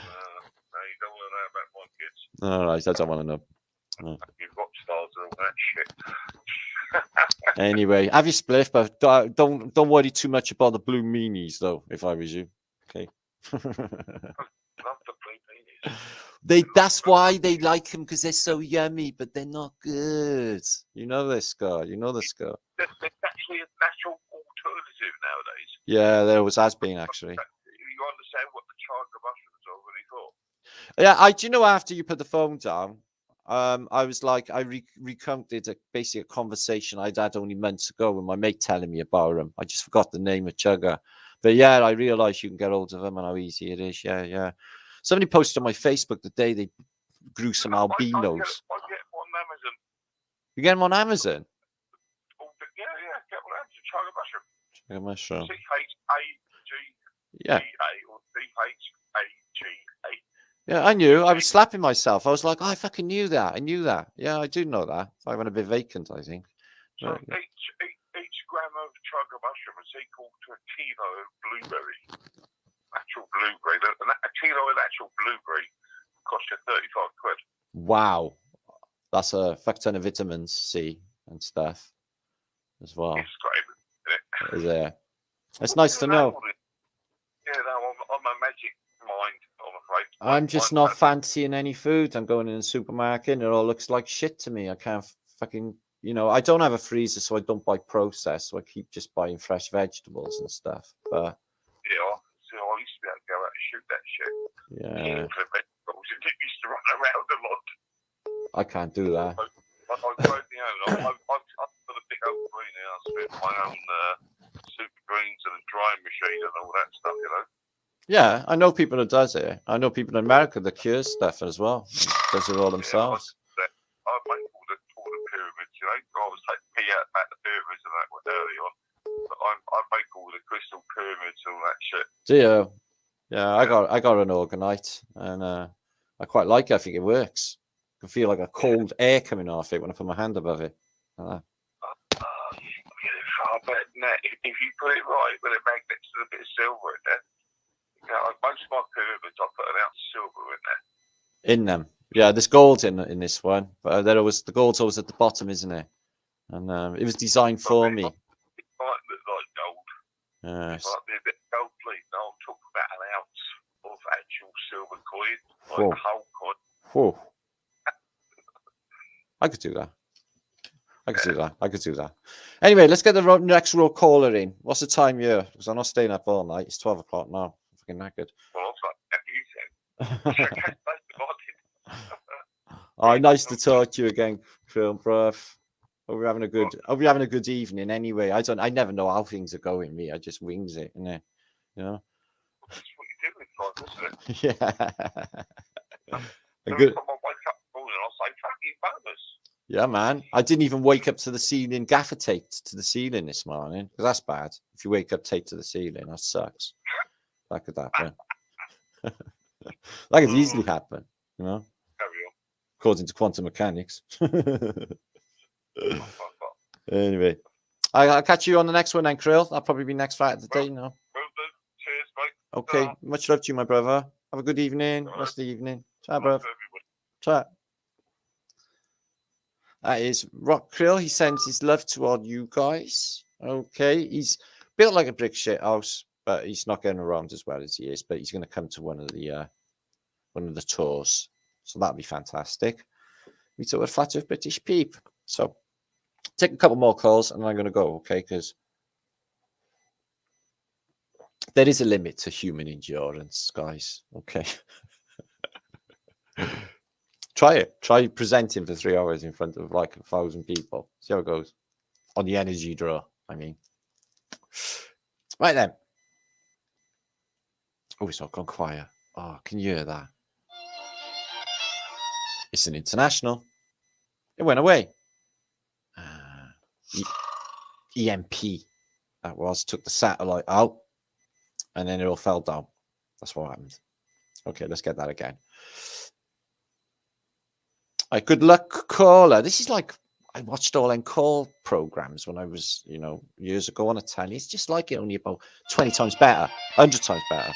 don't want to know about my kids. All right, I don't want to know. You've got stars and all that shit. Anyway, have your spliff, but don't worry too much about the blue meanies, though. If I was you, okay. Love the blue meanies. That's why they like them, because they're so yummy, but they're not good. You know this guy. There's actually a natural alternative nowadays. Yeah, there always has been, actually. You understand what the chaga mushrooms are really for? Yeah, do you know, after you put the phone down, I was like, I recounted basically a conversation I'd had only months ago with my mate telling me about him. I just forgot the name of Chugger. But yeah, I realised you can get hold of him and how easy it is. Yeah. Somebody posted on my Facebook the day they grew some albinos. I get them on Amazon. You get them on Amazon? Yeah, get one on Amazon. Chaga mushroom. Chaga mushroom. C-H-A-G-G-A or C-H-A-G-A. Yeah, I knew. I was slapping myself. I was like, I fucking knew that. I knew that. Yeah, I do know that. I went a bit vacant, I think. So each gram of chaga mushroom is equal to a kilo of blueberry. Actual blueberry. A kilo of actual blueberry costs you 35 quid. Wow. That's a fuck ton of vitamins C and stuff as well. It's great, isn't it? Is there? It's nice to know. Yeah, no, I'm a magic mind, I'm afraid. I'm just not fancying any food. I'm going in the supermarket and it all looks like shit to me. I can't fucking you know, I don't have a freezer, so I don't buy processed. So I keep just buying fresh vegetables and stuff. But yeah, so I used to be able to go out and shoot that shit. yeah, For vegetables, it used to run around a lot. I can't do that. I tried, you know, I've got a big old greenhouse with my own super greens and a drying machine and all that stuff, you know. Yeah, I know people that does it. I know people in America that cures stuff as well. Does it all themselves. I make all the pyramids, you know. I was taking pee out back the pyramids and that early on. But I make all the crystal pyramids and all that shit. Do you? Yeah, I got an organite, and I quite like it. I think it works. I can feel like a cold air coming off it when I put my hand above it. I bet if you put it right with a magnet to a bit of silver in there, you know, most of my pyramids I put an ounce of silver in there. In them, yeah. There's gold in this one, but the gold's always at the bottom, isn't it? And it was designed for me. It might look like gold. It might be a bit gold, please. I'll talk about an ounce of actual silver coin, like a whole coin. Whoa. I could do that. I could do that. Anyway, let's get the next row caller in. What's the time here? Because I'm not staying up all night. It's 12 o'clock now. I'm fucking knackered. Well, that's like you said. Oh, nice to talk to you again, Phil, bruv. Hope you're having a good evening anyway. I never know how things are going, me. I just wings it, innit? You know? That's what you do in life, isn't it? Yeah. Good. I wake up in the morning, I'll say, fucking bonus. Yeah, man. I didn't even wake up to the ceiling, gaffer taped to the ceiling this morning, because that's bad. If you wake up taped to the ceiling, that sucks. That could happen. That could easily happen, you know? According to quantum mechanics. Anyway, I'll catch you on the next one then, Krill. I'll probably be next Friday today, you know. Cheers, mate. Okay, much love to you, my brother. Have a good evening, rest of the evening. Ciao, bruv. Ciao. That is Rock Krill. He sends his love to all you guys. Okay, he's built like a brick shit house, but he's not getting around as well as he is. But he's going to come to one of the tours, so that'll be fantastic. We talk about Flat Earth British Peep. So take a couple more calls, and I'm going to go. Okay, because there is a limit to human endurance, guys. Okay. Try it. Try presenting for 3 hours in front of like 1,000 people. See how it goes. On the energy draw, I mean. Right then. Oh, it's all gone quiet. Oh, can you hear that? It's an international. It went away. EMP. That was. Took the satellite out. And then it all fell down. That's what happened. Okay, let's get that again. Good luck, caller. This is like I watched all them call programs when I was, you know, years ago on a telly. It's just like it, only about 20 times better, 100 times better.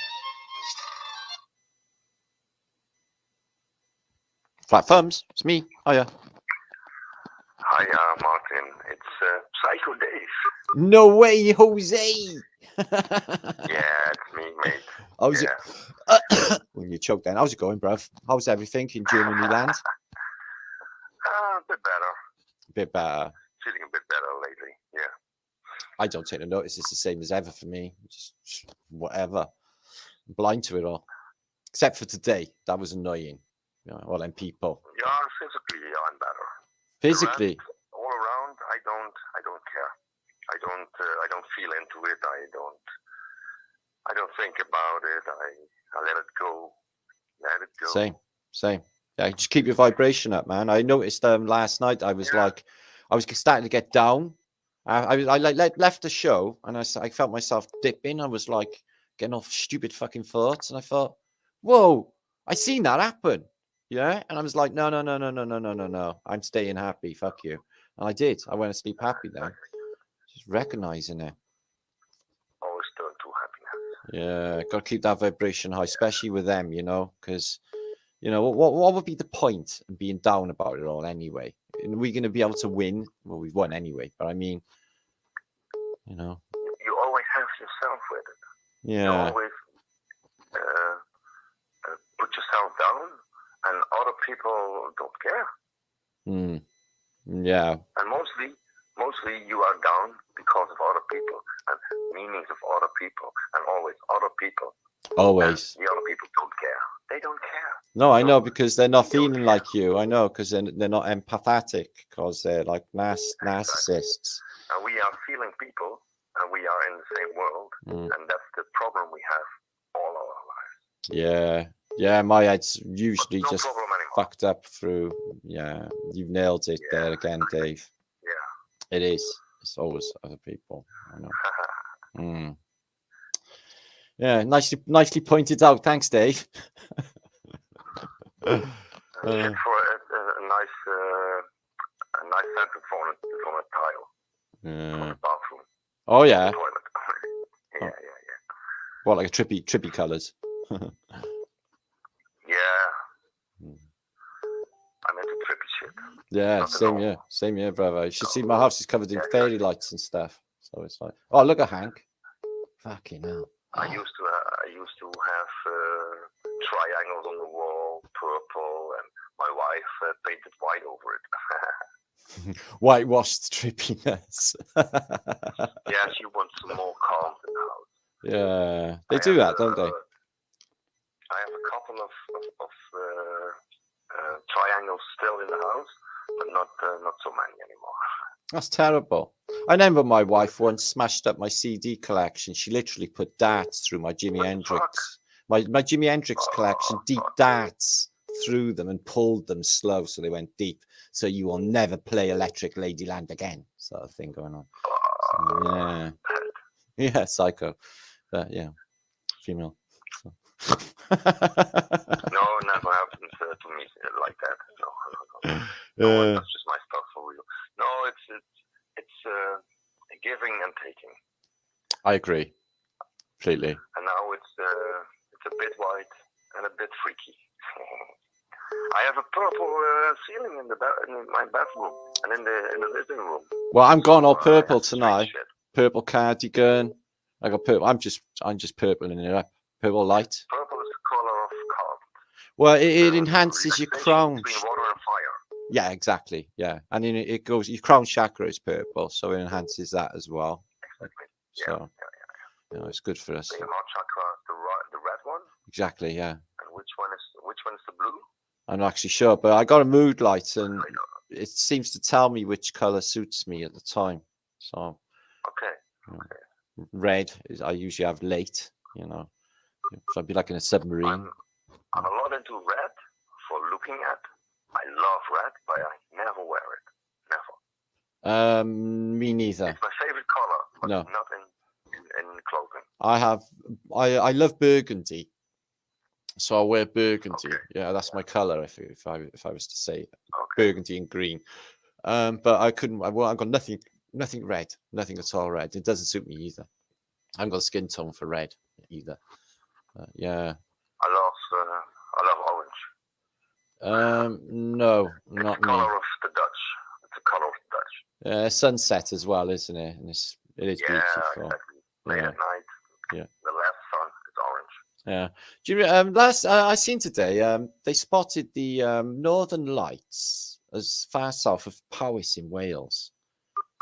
Flat thumbs. It's me. Hiya. Hiya, Martin. It's Psycho Dave. No way, Jose. Yeah, it's me, mate. How's it? When you choked then, how's it going, bruv? How's everything in Germany land? A bit better. A bit better. Feeling a bit better lately, yeah. I don't take the notice. It's the same as ever for me. Just whatever. I'm blind to it all. Except for today. That was annoying. You know, all them people. Yeah, physically, I'm better. Physically? All around, I don't care. I don't feel into it. I don't think about it. I let it go. Let it go. Same. Yeah, just keep your vibration up, man. I noticed last night I was starting to get down. I left the show and I felt myself dipping. I was like getting off stupid fucking thoughts, and I thought, whoa, I seen that happen. Yeah, and I was like, no. I'm staying happy. Fuck you. And I did. I went to sleep happy then. Just recognizing it. Always turn to happiness. Yeah, got to keep that vibration high, especially with them, you know, because, you know, what would be the point of being down about it all anyway? And we're going to be able to win. Well, we've won anyway, but I mean, you know. You always have yourself with it. Yeah. You always put yourself down, and other people don't care. Yeah. And mostly you are down because of other people and meanings of other people, and always other people. Always. And the other people don't care. They don't care. No, I know, because they're not feeling like you. I know, because they're not empathetic, because they're like narcissists. And we are feeling people, and we are in the same world, and that's the problem we have all our lives. Yeah. Yeah, my head's usually no just problem anymore. fucked up through. Yeah, you've nailed it there again, Dave. Yeah. It is. It's always other people. I know. Yeah, nicely pointed out. Thanks, Dave. For a nice center from a tile. From the bathroom. Oh yeah. Toilet. yeah. What, like a trippy colours? Yeah. I'm into trippy shit. Yeah, same here, brother. You should see my house is covered in fairy lights and stuff. So it's like, oh, look at Hank. Fucking hell. I used to have triangles on the wall, purple, and my wife painted white over it. Whitewashed trippiness. Yeah, she wants some more calm in the house. Yeah, they do that, don't they? I have a couple of triangles still in the house, but not so many anymore. That's terrible. I remember my wife once smashed up my CD collection. She literally put darts through my Jimi Hendrix. My Jimi Hendrix collection, deep darts through them and pulled them slow so they went deep. So you will never play Electric Ladyland again. Sort of thing going on. So, yeah. Yeah, psycho. Yeah, female. So. No, never happened to me like that. No, that's just my stuff for real. No, it's giving and taking. I agree, completely. And now it's a bit white and a bit freaky. I have a purple ceiling in my bathroom and in the living room. Well, I'm going all purple tonight. Purple cardigan. I got purple. I'm just purpling it up. Purple light. Purple is the color of carbon. Well, it enhances your crown. Between water and fire. Yeah, exactly. Yeah, and then it goes. Your crown chakra is purple, so it enhances that as well. Exactly. So, you know, it's good for us. The heart chakra is the red one. Exactly. Yeah. And which one is the blue? I'm not actually sure, but I got a mood light, and it seems to tell me which color suits me at the time. So. Okay. Red is I usually have late. You know, so I'd be like in a submarine. I'm a lot into red for looking at. I love red, but I never wear it. Never. Me neither. It's my favorite color, but no. not in clothing. I love burgundy, so I wear burgundy. Okay. Yeah, that's my color. If I was to say burgundy and green, but I couldn't. I've got nothing red, nothing at all red. It doesn't suit me either. I haven't got a skin tone for red either. Yeah. I love orange. No, not me. Color of the Dutch. It's the color of the Dutch. Sunset as well, isn't it? And it is beautiful. Exactly. Late at night. Yeah. The last sun is orange. Yeah. Do you I seen today? They spotted the Northern Lights as far south of Powys in Wales.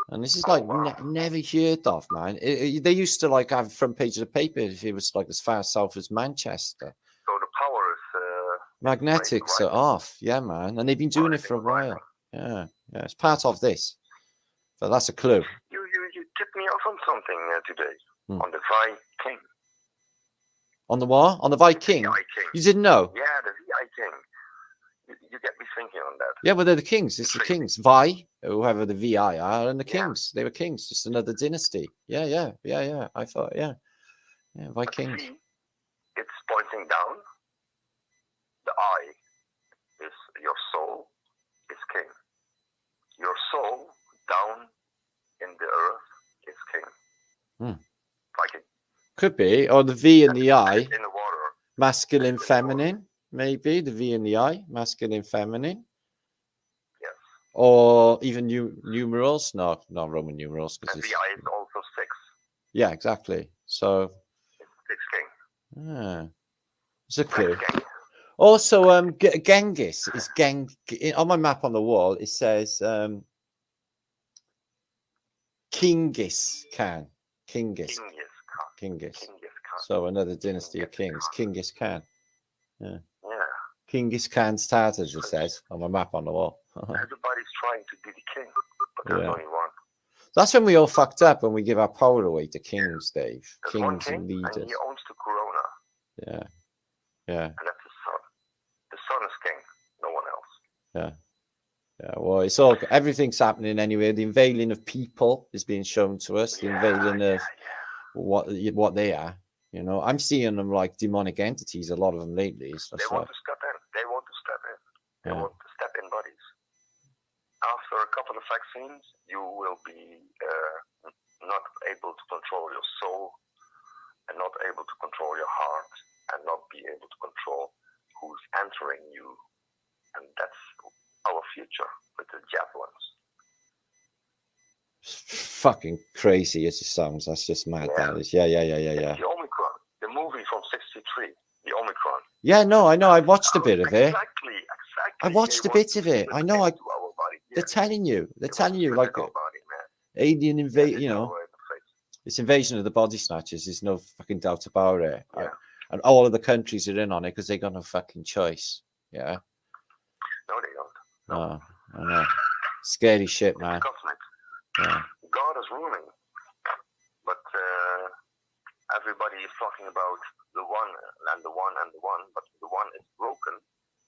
And this is like never heard of, man. They used to like have front page of the paper if it was like as far south as Manchester. So the power is magnetics are off, yeah, man. And they've been doing it for a while. Yeah, it's part of this. So that's a clue. You tipped me off on something today on the Viking. On the what? On the Viking? You didn't know? Yeah, the Viking. You get me thinking on that. Yeah, well, they're the kings. It's the kings. Vi, whoever the VI are, and the kings. They were kings. Just another dynasty. Yeah. I thought, yeah, Vikings. See, it's pointing down. The eye is your soul is king. Your soul down in the earth is king. Viking. Could be, or the V in the eye. In the water. Masculine, feminine. Maybe the V in the I, masculine, feminine. Yes. Or even numerals. No, not Roman numerals. And the I is also 6. Yeah, exactly. So. It's 6 king. Yeah. It's a clue. Also, Genghis is on my map on the wall. It says Genghis Khan. Genghis Khan. So another dynasty of kings. Genghis Khan. Yeah. Yeah. Genghis Khan's Tartars, it says on my map on the wall. Everybody's trying to be the king, but there's only one. That's when we all fucked up, when we give our power away to kings, Dave. There's Kings one king, and leaders. and he owns the corona. Yeah. Yeah. And that's the sun. The sun is king, no one else. Yeah. Yeah. Well, it's all, everything's happening anyway. The unveiling of people is being shown to us. The unveiling of what they are. You know, I'm seeing them like demonic entities, a lot of them lately. They want to step in. They want to step in. They want to step in bodies. After a couple of vaccines, you will be not able to control your soul and not able to control your heart and not be able to control who's entering you. And that's our future with the jab ones. Fucking crazy as it sounds. That's just mad. That is. Yeah. The Omicron, the movie from '63, the Omicron. Yeah, no, I know. I watched a bit of it. Exactly. I watched a bit of it. I know. They're telling you. They're telling you like alien invasion. You know, this invasion of the body snatchers. There's no fucking doubt about it. Yeah. And all of the countries are in on it because they got no fucking choice. Yeah. No, they don't. No. I know. Scary shit, man. Yeah. God is ruling, but everybody is talking about the one and the one and the one, but the one is broken,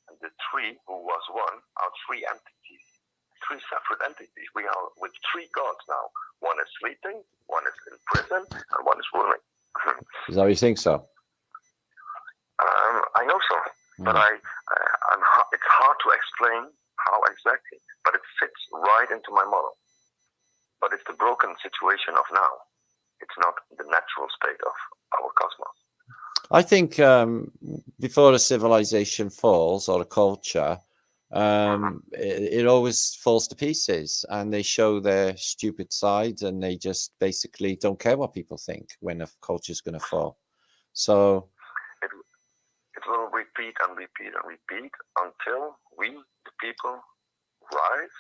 and the three who was one are three entities, three separate entities. We are with three gods now. One is sleeping, one is in prison, and one is ruling. Is that what you think so? I know so, but it's hard to explain how exactly, but it fits right into my model. But it's the broken situation of now. It's not the natural state of our cosmos. I think before a civilization falls or a culture, it always falls to pieces, and they show their stupid side, and they just basically don't care what people think when a culture's going to fall. So it will repeat and repeat and repeat until we, the people, rise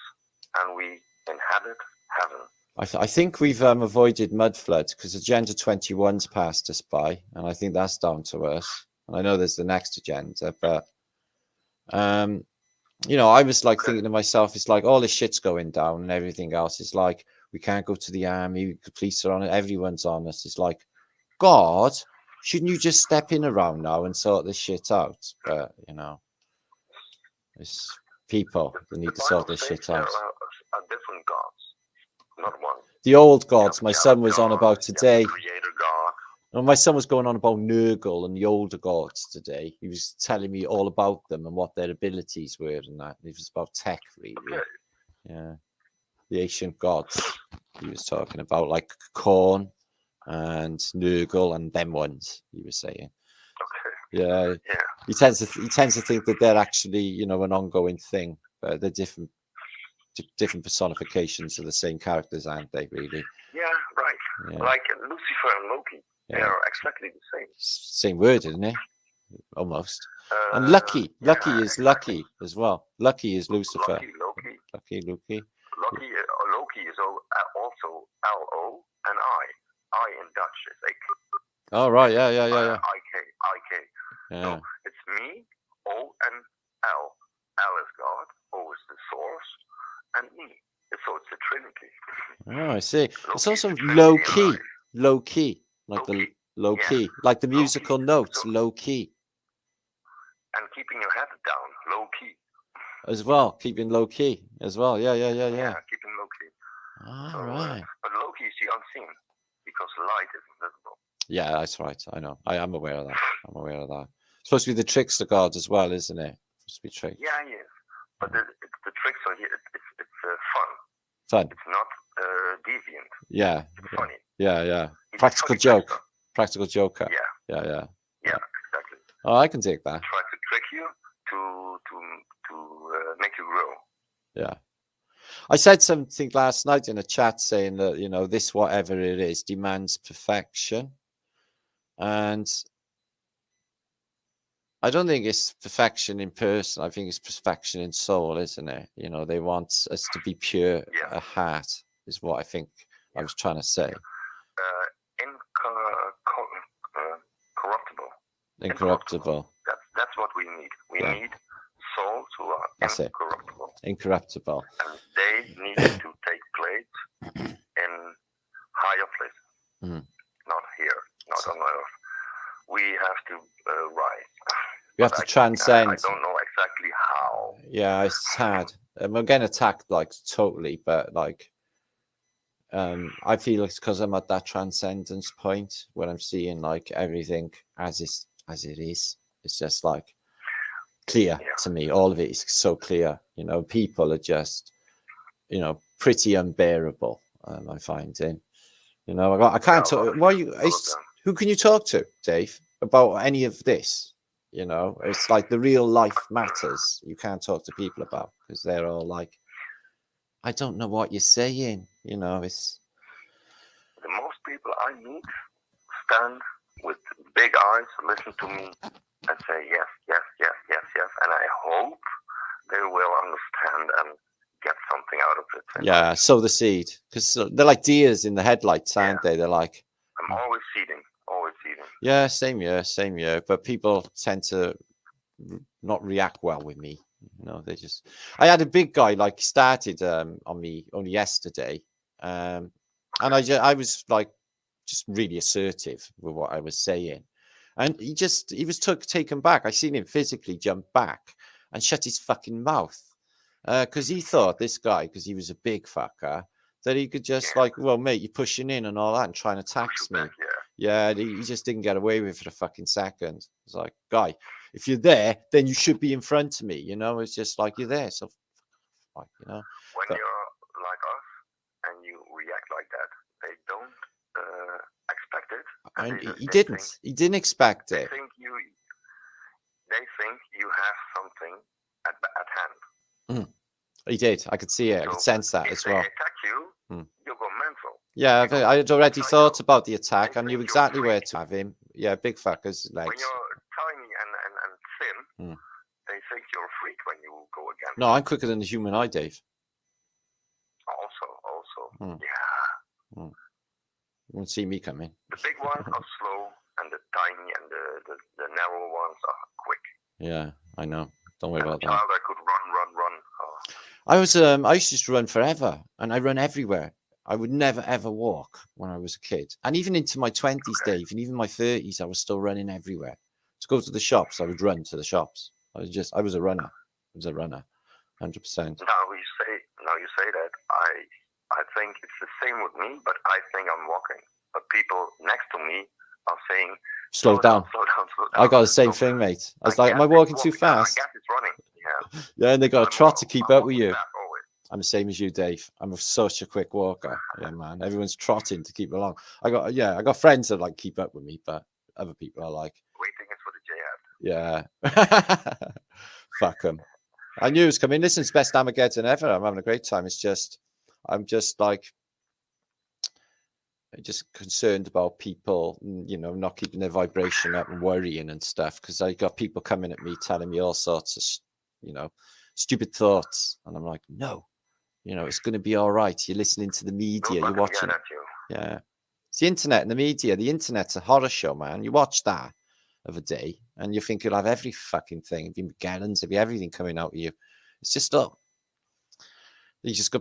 and we inhabit heaven. I think we've avoided mudflood because Agenda 21's passed us by, and I think that's down to us. And I know there's the next agenda, but you know, I was like thinking to myself, it's like all this shit's going down and everything else. It's like we can't go to the army, the police are on it, everyone's on us. It's like, God, shouldn't you just step in around now and sort this shit out? But you know, it's people that need to sort this shit out. Are different gods, not one. The old gods, my son was on about today. Creator God. And my son was going on about Nurgle and the older gods today. He was telling me all about them and what their abilities were and that. It was about tech, really. Okay. Yeah. The ancient gods he was talking about, like Khorne and Nurgle and them ones, he was saying. Okay. Yeah. He tends to think that they're actually, you know, an ongoing thing. But they're different personifications of the same characters, aren't they, really? Yeah, right. Yeah. Like Lucifer and Loki. They are exactly the same. Same word, isn't it? Almost. And Lucky is lucky as well. Lucky is Lucifer. Lucky. Loki is also L-O and I. I in Dutch is ik. Oh, right. Yeah. I-K. Yeah. So it's me, O and L. L is God, O is the source, and me. So it's the Trinity. Oh, I see. Loki, it's also low key. Like the low key, like the musical notes, low key. And keeping your head down, low key. As well, keeping low key as well. Yeah. Yeah, keeping low key. All right. But low key is the unseen because light is invisible. Yeah, that's right. I know. I am aware of that. It's supposed to be the trickster god as well, isn't it? It's supposed to be tricked. Yeah, yes. But the tricks are here. It's fun. Fun. It's not deviant. Yeah. It's funny. Yeah. Practical joke. Practical joker. Yeah, exactly. Oh, I can take that. Try to trick you to make you grow. Yeah. I said something last night in a chat saying that, you know, this, whatever it is, demands perfection. And I don't think it's perfection in person. I think it's perfection in soul, isn't it? You know, they want us to be pure at heart, is what I think I was trying to say. Incorruptible. That's what we need. We need souls who are incorruptible. Incorruptible. And they need to take place in higher places. Not here, not on Earth. We have to rise. We have to transcend. I don't know exactly how. Yeah, it's sad. I'm getting attacked like totally, but like I feel it's because I'm at that transcendence point where I'm seeing like everything as it is. It's just like clear to me. All of it is so clear. You know, people are just, you know, pretty unbearable. I find in, you know, I can't talk. Why you? Who can you talk to, Dave, about any of this? You know, it's like the real life matters. You can't talk to people about because they're all like, I don't know what you're saying. You know, it's the most people I meet stand with big eyes, listen to me, and say yes, yes, yes, yes, yes, and I hope they will understand and get something out of it. Yeah, sow the seed because they're like deers in the headlights, aren't they? They're like, I'm always seeding, always seeding. Yeah, same year. But people tend to not react well with me. You know, they just. I had a big guy like started on me only yesterday, and I was like just really assertive with what I was saying, and he was taken back. I seen him physically jump back and shut his fucking mouth because he thought this guy, because he was a big fucker, that he could just like, well, mate, you're pushing in and all that and trying to tax me. Yeah, he just didn't get away with it for a fucking second. It's like, guy, if you're there, then you should be in front of me. You know, it's just like you're there. So, like, you know, when you're like us and you react like that, they don't expect it. And he didn't expect it. They think you have something at hand. He did. I could see it. I could sense that as well. If they attack you, you go mental. Yeah, I had already thought about the attack. I knew exactly where to have him. Yeah, big fuckers legs. When you're tiny and thin, they think you're a freak when you go against. No, I'm quicker than the human eye, Dave. Also. Yeah. You won't see me coming. The big ones are slow, and the tiny and the narrow ones are quick. Yeah, I know. Don't worry about that. Child, I could run. I used to just run forever, and I run everywhere. I would never ever walk when I was a kid, and even into my 20s, Dave, and even my 30s, I was still running everywhere. To go to the shops, I would run to the shops. I was a runner. I was a runner, 100%. Now you say that, I think it's the same with me, but I think I'm walking. But people next to me are saying, slow down. I got the same thing, mate. I was like, am I walking too fast? I guess it's running. Yeah, and they got a trot to keep up with you. I'm the same as you, Dave. I'm such a quick walker. Yeah, man. Everyone's trotting to keep along. I got friends that like keep up with me, but other people are like waiting is for the jihad. Yeah. Fuck them. I knew it was coming. Listen, it's best Armageddon ever. I'm having a great time. I'm just concerned about people, you know, not keeping their vibration up and worrying and stuff. Because I got people coming at me telling me all sorts of, you know, stupid thoughts, and I'm like, no, you know, it's going to be all right. You're listening to the media, you're watching. Yeah, it's the internet and the media. The internet's a horror show, man. You watch that of a day, and you think you'll have every fucking thing. It'll be Magellans, it'll be everything coming out of you. It's just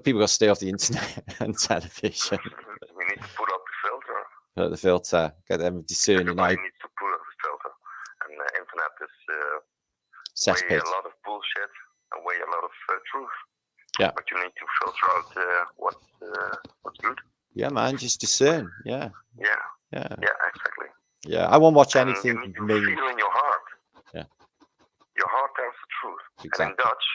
people got to stay off the internet and television. We need to put up the filter. Put up the filter. Get them discerning. Everybody needs to put up the filter, and the internet is way a lot of bullshit and way a lot of truth. Yeah. But you need to filter out what's good. Yeah, man, just discern. Yeah. Yeah. Exactly. Yeah, I won't watch anything. You need to feel in your heart. Yeah. Your heart tells the truth. Exactly. And in Dutch,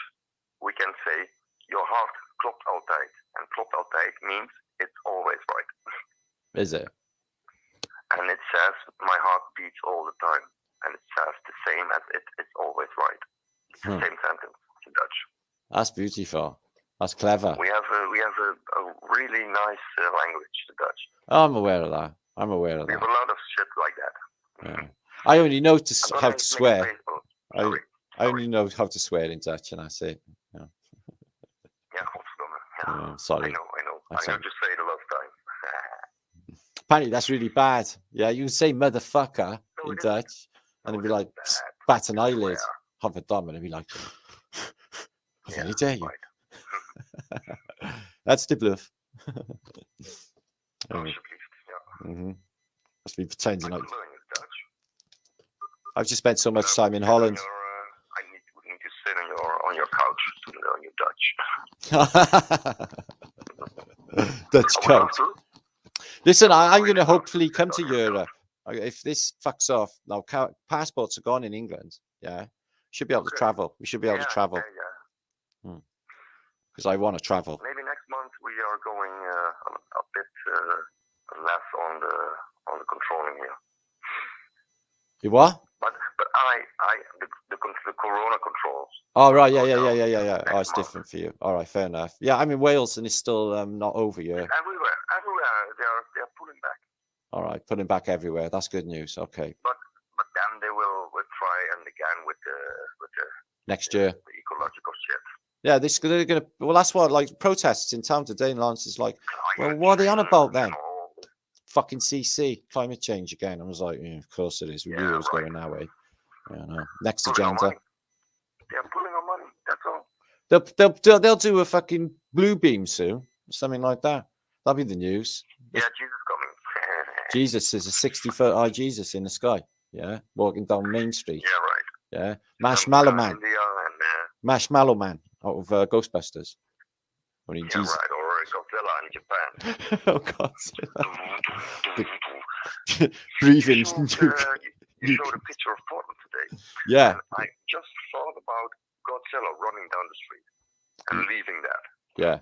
we can say your heart klopt altijd, and klopt altijd means it's always right. Is it? And it says my heart beats all the time, and it says the same as it's always right. It's the same sentence in Dutch. That's beautiful. That's clever. We have a really nice language, the Dutch. Oh, I'm aware of that. We have a lot of shit like that. Yeah. I only know how to swear. I only know how to swear in Dutch, and that's it. Yeah, godverdomme. Sorry. I know. I just say it a lot of time. Apparently, that's really bad. Yeah, you can say motherfucker in Dutch, and it'd be like, bat an eyelid. Godverdomme, and it'd be like, how very dare you? That's the bluff. Must be pretending like. I've just spent so much time in Holland. I need to sit on your couch to learn your Dutch. Dutch couch. Listen, I'm going to hopefully come to Europe. If this fucks off, now passports are gone in England. Yeah, should be able to travel. We should be able to travel. Because I want to travel. Maybe next month we are going a bit less on the controlling here. You what? But the corona controls. Oh right, yeah. Oh, it's different for you. All right, fair enough. Yeah, I'm in Wales and it's still not over yet. Everywhere, they are pulling back. All right, pulling back everywhere. That's good news. Okay. But then they will try and again with the next year. The ecological shit. Yeah, they're gonna. Well, that's what like protests in town today. And Lance is like, well, what are they on about then? Fucking CC, climate change again. I was like, yeah, of course it is. We knew it was going that way. Yeah, no. Next agenda. They're pulling our money. That's all. They'll do a fucking blue beam soon, something like that. That'll be the news. Yeah, Jesus coming. Jesus is a 60-foot high Jesus in the sky. Yeah, walking down Main Street. Yeah, right. Yeah, Marshmallow Man. Marshmallow Man out of Ghostbusters. I mean, Jesus. Right. Or Godzilla in Japan. Oh God. Breathing. You showed a picture of Portland today. Yeah. And I just thought about Godzilla running down the street and leaving that. Yeah.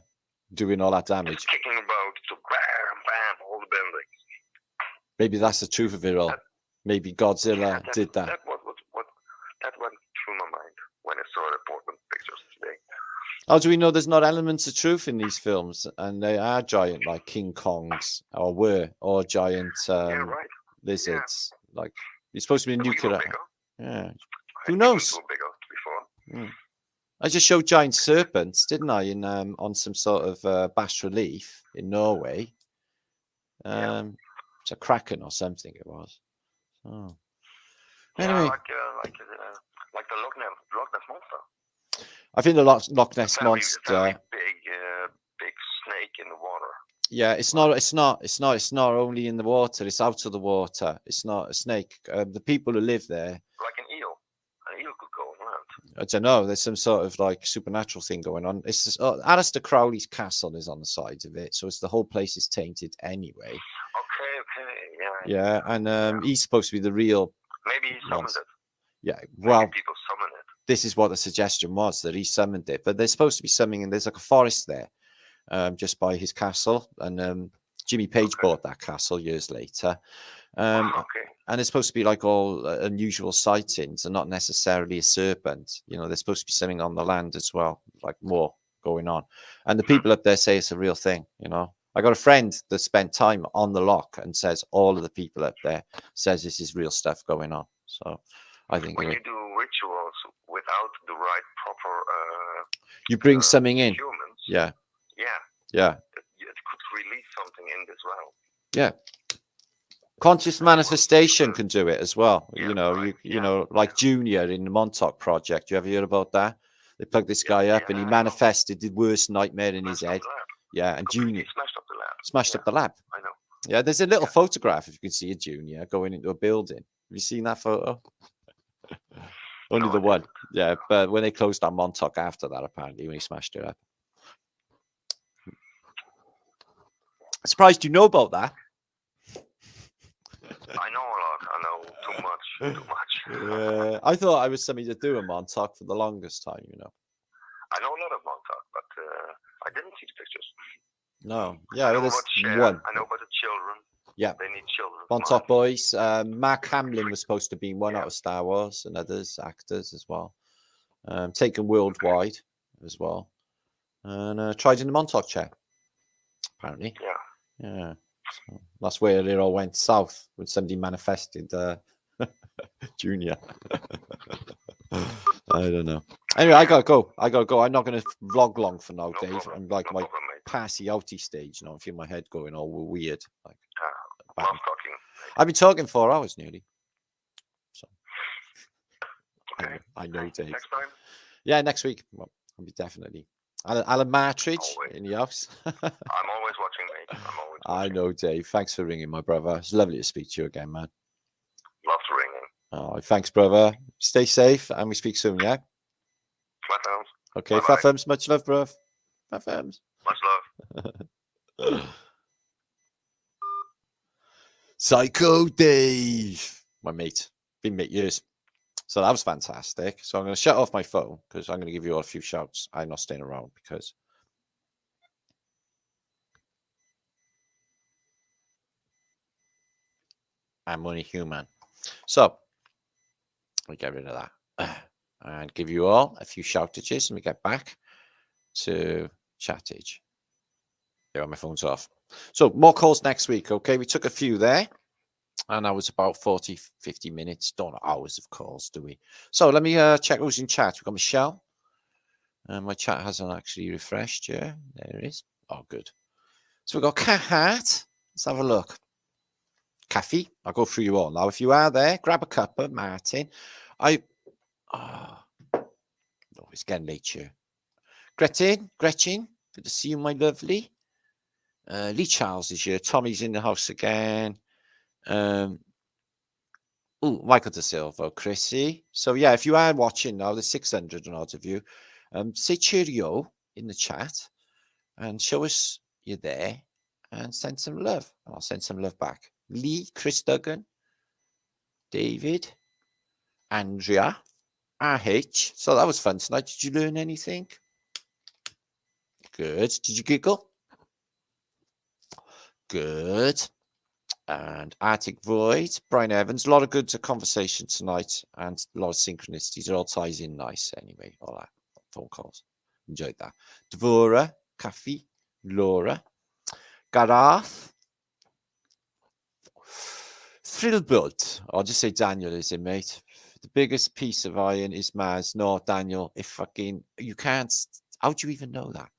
Doing all that damage. Just kicking about to bam, all the buildings. Maybe that's the truth of it all. Maybe Godzilla did that. That went through my mind when I saw the Portland pictures today. How do we know there's not elements of truth in these films? And they are giant, like King Kongs, or giant lizards. Yeah. Like, it's supposed to be a nuclear. Yeah. Who knows? I just showed giant serpents, didn't I, in on some sort of bas relief in Norway. It's a kraken or something it was. Oh. Anyway. Yeah, like the Loch Ness monster. I think the Loch Ness monster. Big snake in the water. Yeah, it's not only in the water. It's out of the water. It's not a snake. The people who live there. Like an eel. An eel could go around. I don't know. There's some sort of like supernatural thing going on. It's just, Aleister Crowley's castle is on the sides of it, so it's the whole place is tainted anyway. Okay, yeah. And he's supposed to be the real. Maybe he summoned it. Yeah, well, maybe people summon it. This is what the suggestion was, that he summoned it, but they're supposed to be summoning. There's like a forest there, just by his castle, and Jimmy Page bought that castle years later. And it's supposed to be like all unusual sightings, and not necessarily a serpent. You know, there's supposed to be something on the land as well, like more going on. And the people up there say it's a real thing. You know, I got a friend that spent time on the loch and says all of the people up there says this is real stuff going on. So I think when you do rituals without the right proper, you bring something in. Humans, yeah. It could release something in this realm. Yeah. Conscious manifestation can do it as well. Yeah, you know, like Junior in the Montauk Project. You ever hear about that? They plugged this guy up and he manifested the worst nightmare in his head. Yeah, and Junior smashed up the lab. I know. Yeah, there's a little photograph if you can see a Junior going into a building. Have you seen that photo? Only the one. Yeah, but when they closed down Montauk after that, apparently, when he smashed it up. Surprised you know about that. I know a lot. I know too much. I thought I was something to do in Montauk for the longest time, you know. I know a lot of Montauk, but I didn't see the pictures. No. Yeah, there's one. I know about the children. Yeah. They need children. Montauk Boys. Mark Hamill was supposed to be one out of Star Wars, and others, actors as well. Taken worldwide as well. And tried in the Montauk chair, apparently. Yeah. So that's where it all went south when somebody manifested Junior. I don't know. Anyway, I gotta go. I'm not gonna vlog long for now, Dave. I'm like my passy outy stage, you know. I feel my head going all weird. Like, Love talking. I've been talking 4 hours nearly. So Okay. I know, Dave. Next time? Yeah, next week. Well, I'll be definitely. Alan Martridge Always. in the house. I'm always watching, mate. I'm always watching. I know, Dave. Thanks for ringing, my brother. It's lovely to speak to you again, man. Love to ring in. Oh, thanks, brother. Stay safe, and we speak soon, yeah? Flat arms. Okay, Bye-bye. Fafums, much love, bruv. Fafums. Much love. Psycho Dave, my mate. Been mate years. So that was fantastic. So I'm going to shut off my phone because I'm going to give you all a few shouts. I'm not staying around because I'm only human. So we get rid of that and give you all a few shoutages and we get back to chattage. There, my phone's off. So more calls next week. Okay, we took a few there. And that was about 40, 50 minutes. Don't know hours of calls, do we? So let me check who's in chat. We've got Michelle. My chat hasn't actually refreshed. Yeah, there it is. Oh, good. So we've got Cat. Let's have a look. Kathy, I'll go through you all now. If you are there, grab a cuppa, Martin. Oh, it's getting late here. Gretchen, good to see you, my lovely. Lee Charles is here. Tommy's in the house again. Michael De Silva, Chrissy. So yeah, if you are watching now, there's 600 and odd of you. Say cheerio in the chat and show us you're there and send some love. And I'll send some love back. Lee, Chris Duggan, David, Andrea, RH. So that was fun tonight. Did you learn anything? Good. Did you giggle? Good. And Arctic Void, Brian Evans. A lot of good conversation tonight and a lot of synchronicities. It all ties in nice anyway. All that phone calls. Enjoyed that. Devora, Kathy, Laura, Gareth, Thrillbud. I'll just say Daniel is it, mate. The biggest piece of iron is Mars. No, Daniel, if fucking you can't. How do you even know that?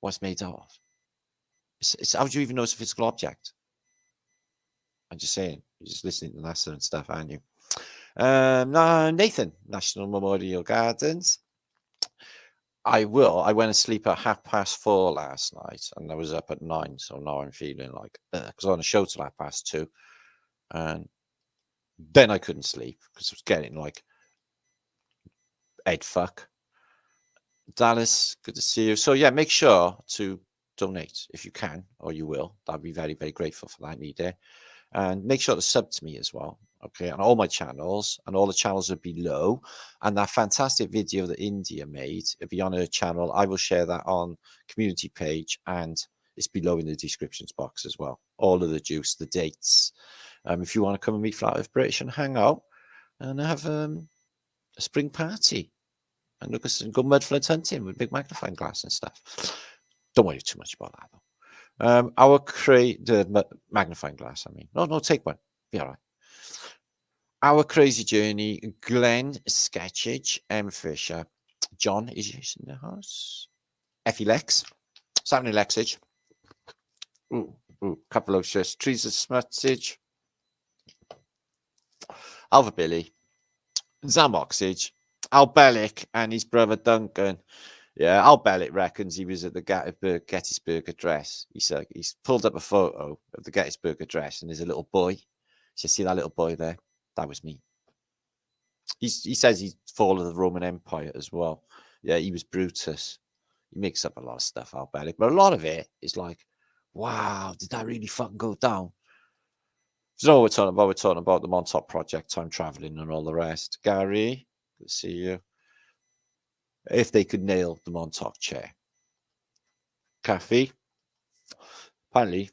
What's made out of? It's how do you even know it's a physical object? I'm just saying, you're just listening to NASA and stuff, aren't you? Nathan, National Memorial Gardens. I went to sleep at 4:30 last night, and I was up at 9. So now I'm feeling like because I was on a show till 2:30, and then I couldn't sleep because I was getting like head fuck. Dallas, good to see you. So yeah, make sure to donate if you can, or you will. I'd be very, very grateful for that. Need there. And make sure to sub to me as well, okay, on all my channels, and all the channels are below. And that fantastic video that India made, it'll be on her channel. I will share that on community page, and it's below in the descriptions box as well. All of the juice, the dates. If you want to come and meet Flat Earth British and hang out and have a spring party and look at some good mudflood hunting with big magnifying glass and stuff. Don't worry too much about that though. The magnifying glass, I mean. No, take one. Be all right. Our crazy journey, Glenn Sketchage, M. Fisher, John is in the house. Effie Lex, Saturday Lexage. Couple of shirts. Trees of Smutsage. Alva Billy, Zamoxage, Al Bellick and his brother Duncan. Yeah, Al Bellick reckons he was at the Gettysburg Address. He's pulled up a photo of the Gettysburg Address, and there's a little boy. You see that little boy there? That was me. He says he's fall of the Roman Empire as well. Yeah, he was Brutus. He makes up a lot of stuff, Al Bellick, but a lot of it is like, wow, did that really fucking go down? So what we're talking about? We're talking about the Montauk Project, time traveling, and all the rest. Gary, good to see you. If they could nail the Montauk chair. Kathy, apparently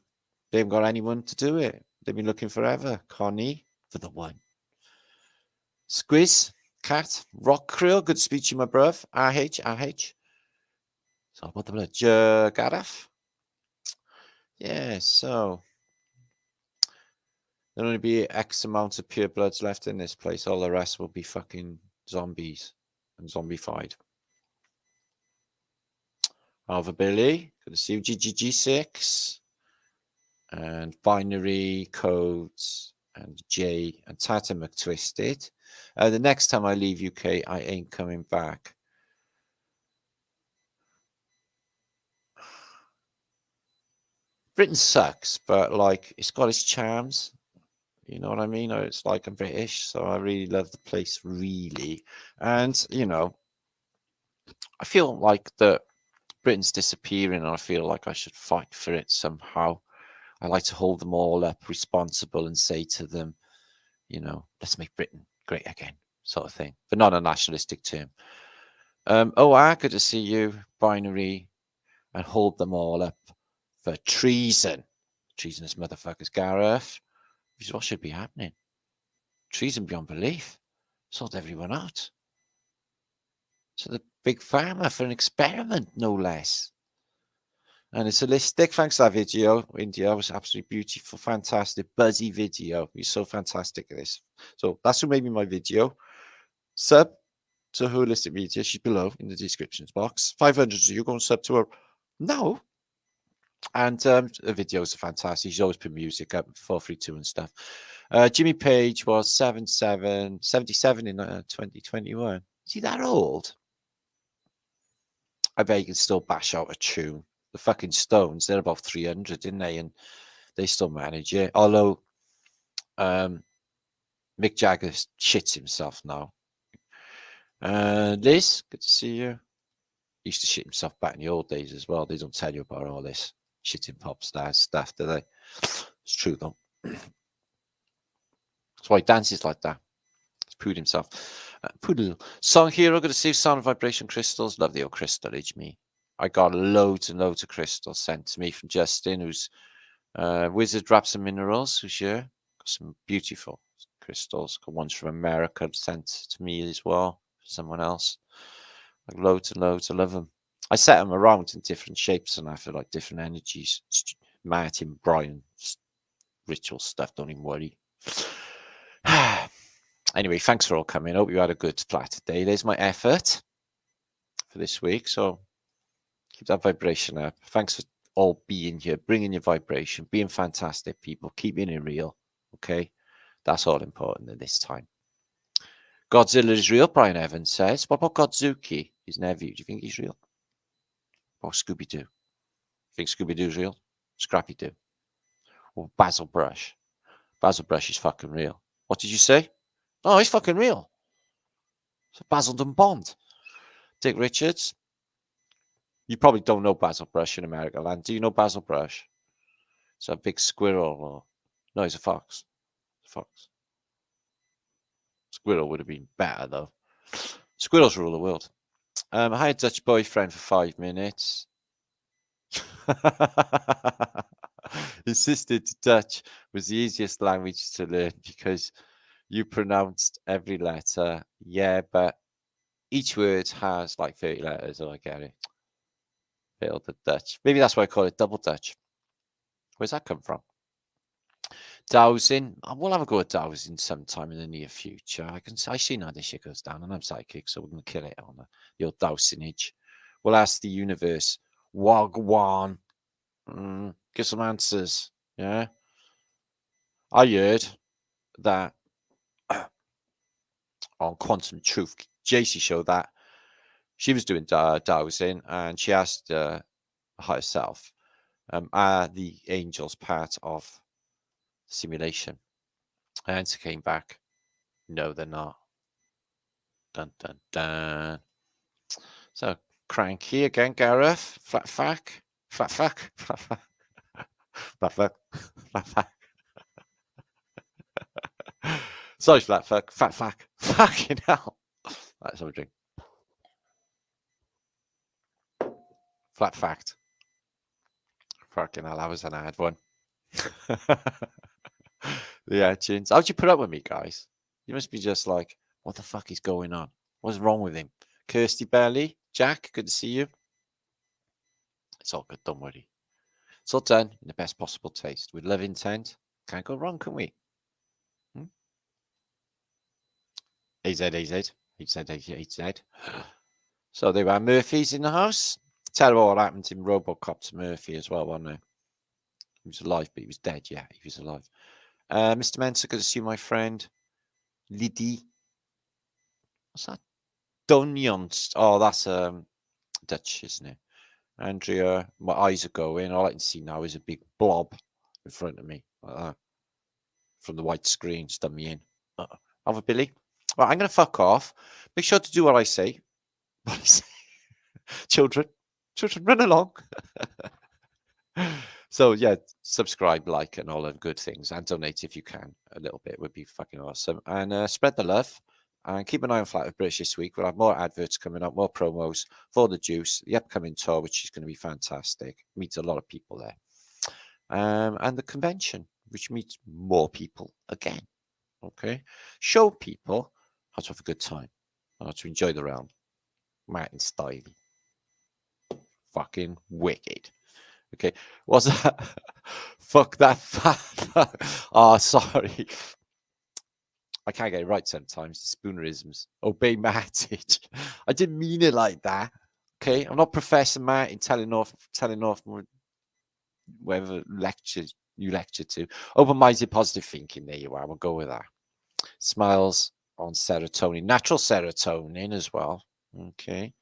they haven't got anyone to do it. They've been looking forever. Connie, for the one. Squiz, Cat, Rock Krill, good to speak to you, my bruv. RH. So about the blood. Gareth. Yeah, so there'll only be X amount of pure bloods left in this place. All the rest will be fucking zombies and zombified. Alva Billy, good to see you. GGG6. and binary codes and J and Tata McTwisted. The next time I leave UK, I ain't coming back. Britain sucks, but like it's got its charms. You know what I mean? It's like I'm British, so I really love the place, really. And you know, I feel like that Britain's disappearing, and I feel like I should fight for it somehow. I like to hold them all up responsible and say to them, you know, let's make Britain great again, sort of thing, but not a nationalistic term. Good to see you, binary, and hold them all up for treason. Treasonous motherfuckers, Gareth. This is what should be happening. Treason beyond belief. Sold everyone out. So the big pharma for an experiment, no less. And it's holistic. Thanks for that video, India. It was absolutely beautiful, fantastic, buzzy video. You're so fantastic at this. So that's who made me my video. Sub to Holistic Media. She's below in the descriptions box. 500 of you go and sub to her now. And the videos are fantastic. She's always put music up, 432 and stuff. Jimmy Page was 77 in 2021. Is he that old? I bet he can still bash out a tune. The fucking Stones, they're about 300, didn't they? And they still manage it. Although Mick Jagger shits himself now. Liz, good to see you. He used to shit himself back in the old days as well. They don't tell you about all this shitting pop stars stuff, do they? It's true, though. That's why he dances like that. He's pooed himself. Poodle. Song Hero, good to see you. Sound Vibration Crystals. Love the old crystalage, me. I got loads and loads of crystals sent to me from Justin, who's Wizard Wraps and Minerals, who's here. Got some beautiful crystals. Got ones from America sent to me as well. Someone else. Like loads and loads. I love them. I set them around in different shapes and I feel like different energies. Martin, Brian, ritual stuff. Don't even worry. Anyway, thanks for all coming. Hope you had a good Flatterday. There's my effort for this week. So keep that vibration up. Thanks for all being here, bringing your vibration, being fantastic people, keeping it real. Okay, that's all important at this time. Godzilla is real, Brian Evans says. What about Godzuki, his nephew? Do you think he's real? Or Scooby-Doo? Think Scooby-Doo's real? Scrappy-Doo? Or Basil Brush? Basil Brush is fucking real. What did you say? Oh, he's fucking real. So Basildon Bond. Dick Richards. You probably don't know Basil Brush in America land. Do you know Basil Brush? It's a big squirrel. Or... No, he's a fox. It's a fox. Squirrel would have been better, though. Squirrels rule the world. I had a Dutch boyfriend for 5 minutes. Insisted Dutch was the easiest language to learn because you pronounced every letter. Yeah, but each word has like 30 letters. Oh, I get it. Failed the Dutch. Maybe that's why I call it double Dutch. Where's that come from? Dowsing. We'll have a go at dowsing sometime in the near future. I see how this shit goes down, and I'm psychic, so we're going to kill it on the old dowsingage. We'll ask the universe, Wagwan. Get some answers. Yeah. I heard that on Quantum Truth, JC showed that she was doing dowsing, and she asked herself, are the angels part of the simulation? And answer came back, no, they're not. Dun, dun, dun. So, cranky again, Gareth. Flat fuck. Flat fuck. Flat fuck. Flat fuck. Flat fuck. Sorry, flat fuck. Fat fuck. Fucking hell. That's what I'm doing. Flat fact. Fucking hell, that was an ad one. The urchins. How'd you put up with me, guys? You must be just like, what the fuck is going on? What's wrong with him? Kirsty Belly, Jack, good to see you. It's all good, don't worry. It's all done in the best possible taste. With love intent. Can't go wrong, can we? AZ. So they were Murphy's in the house. Tell you what happened in Robocop to Murphy as well, wasn't it? He was alive, but he was dead. Yeah, he was alive. Mr. Mensa, good to see you, my friend. Liddy. What's that? Dunjons. Oh, that's Dutch, isn't it? Andrea, my eyes are going. All I can see now is a big blob in front of me, like that. From the white screen, stun me in. Have a Billy. Well, I'm going to fuck off. Make sure to do what I say. What I say. Children, run along. So, yeah, subscribe, like, and all the good things. And donate if you can. A little bit would be fucking awesome. And spread the love. And keep an eye on Flat Earth British this week. We'll have more adverts coming up, more promos for the Juice, the upcoming tour, which is going to be fantastic. Meets a lot of people there. And the convention, which meets more people again. Okay? Show people how to have a good time, how to enjoy the realm. Martin style. Fucking wicked. Okay, was that? Fuck that fat. Oh, sorry. I can't get it right sometimes. The spoonerisms. Obey Martin. I didn't mean it like that. Okay, I'm not Professor Martin telling off whatever lecture you lecture to. Open-minded, positive thinking. There you are. We'll go with that. Smiles on serotonin, natural serotonin as well. Okay.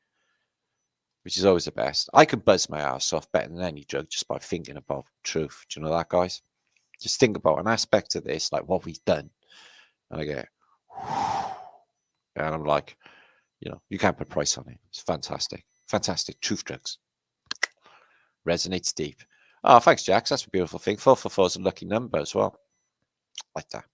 Which is always the best. I could buzz my ass off better than any drug just by thinking about truth. Do you know that, guys? Just think about an aspect of this, like what we've done. And I get, and I'm like, you know, you can't put a price on it. It's fantastic. Fantastic. Truth drugs. Resonates deep. Oh, thanks, Jax. That's a beautiful thing. 444 is a lucky number as well. Like that.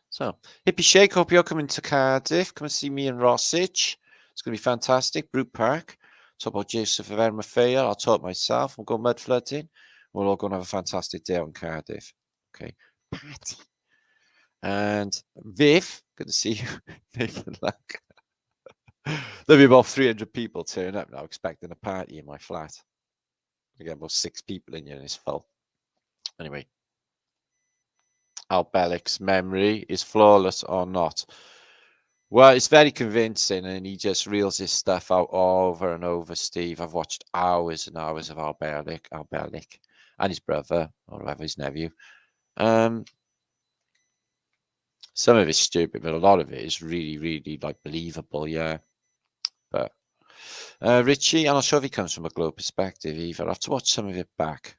So, Hippie Shake, hope you're coming to Cardiff. Come and see me in Rossage. It's going to be fantastic. Brute Park. Talk about Joseph of Ermafael. I'll talk myself. We'll go mudflooding. We're all going to have a fantastic day on Cardiff. Okay. Party. And Viv, good to see you. Nathan Luck. There'll be about 300 people turn up now expecting a party in my flat. We get about 6 people in here and it's full. Anyway. Albelic's memory is flawless or not. Well, it's very convincing, and he just reels his stuff out over and over, Steve. I've watched hours and hours of Albelic, and his brother, or whoever, his nephew. Some of it's stupid, but a lot of it is really, really, like, believable, yeah. But Richie, and I'm sure if he comes from a global perspective, either. I have to watch some of it back.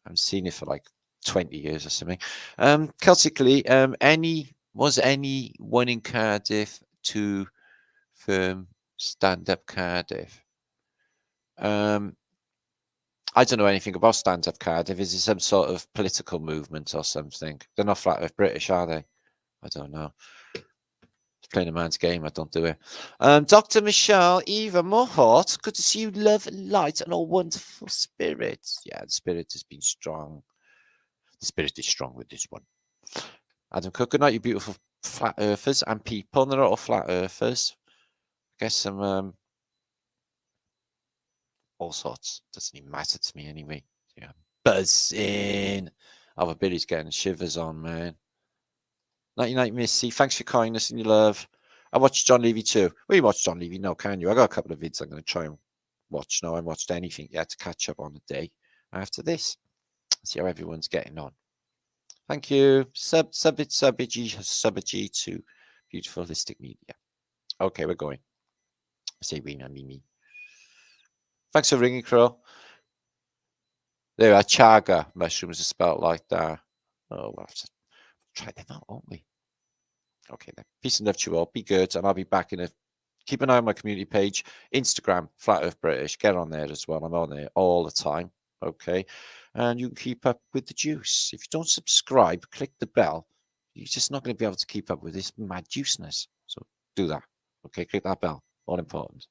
I haven't seen it for, like, 20 years or something. Celtically, was anyone in Cardiff to firm stand-up Cardiff? I don't know anything about stand-up Cardiff. Is it some sort of political movement or something? They're not Flat Earth British, are they? I don't know. It's playing a man's game. I don't do it. Dr. Michelle, Eva Mohort, good to see you. Love and light and all wonderful spirits. Yeah, the spirit has been strong. The spirit is strong with this one. Adam Cook, good night, you beautiful flat earthers and people. They're not all flat earthers. I guess some all sorts. Doesn't even matter to me anyway. Yeah, buzzing. Other Billy's getting shivers on, man. Nighty night, Missy. Thanks for your kindness and your love. I watched John Levy too. Well, you watch John Levy now, can you? I got a couple of vids I'm going to try and watch now. I haven't watched anything yet to catch up on the day after this. See how everyone's getting on. Thank you. Sub G to Beautiful Holistic Media. Okay, we're going. I say we, not me. Thanks for ringing, Crow. There are chaga mushrooms are spelled like that. Oh, we'll have to try them out, won't we? Okay, then. Peace and love to you all. Be good, and I'll be back in a. Keep an eye on my community page, Instagram, Flat Earth British. Get on there as well. I'm on there all the time. Okay, and you can keep up with the juice. If you don't subscribe, click the bell. You're just not going to be able to keep up with this mad juiceness. So do that. Okay, click that bell. All important.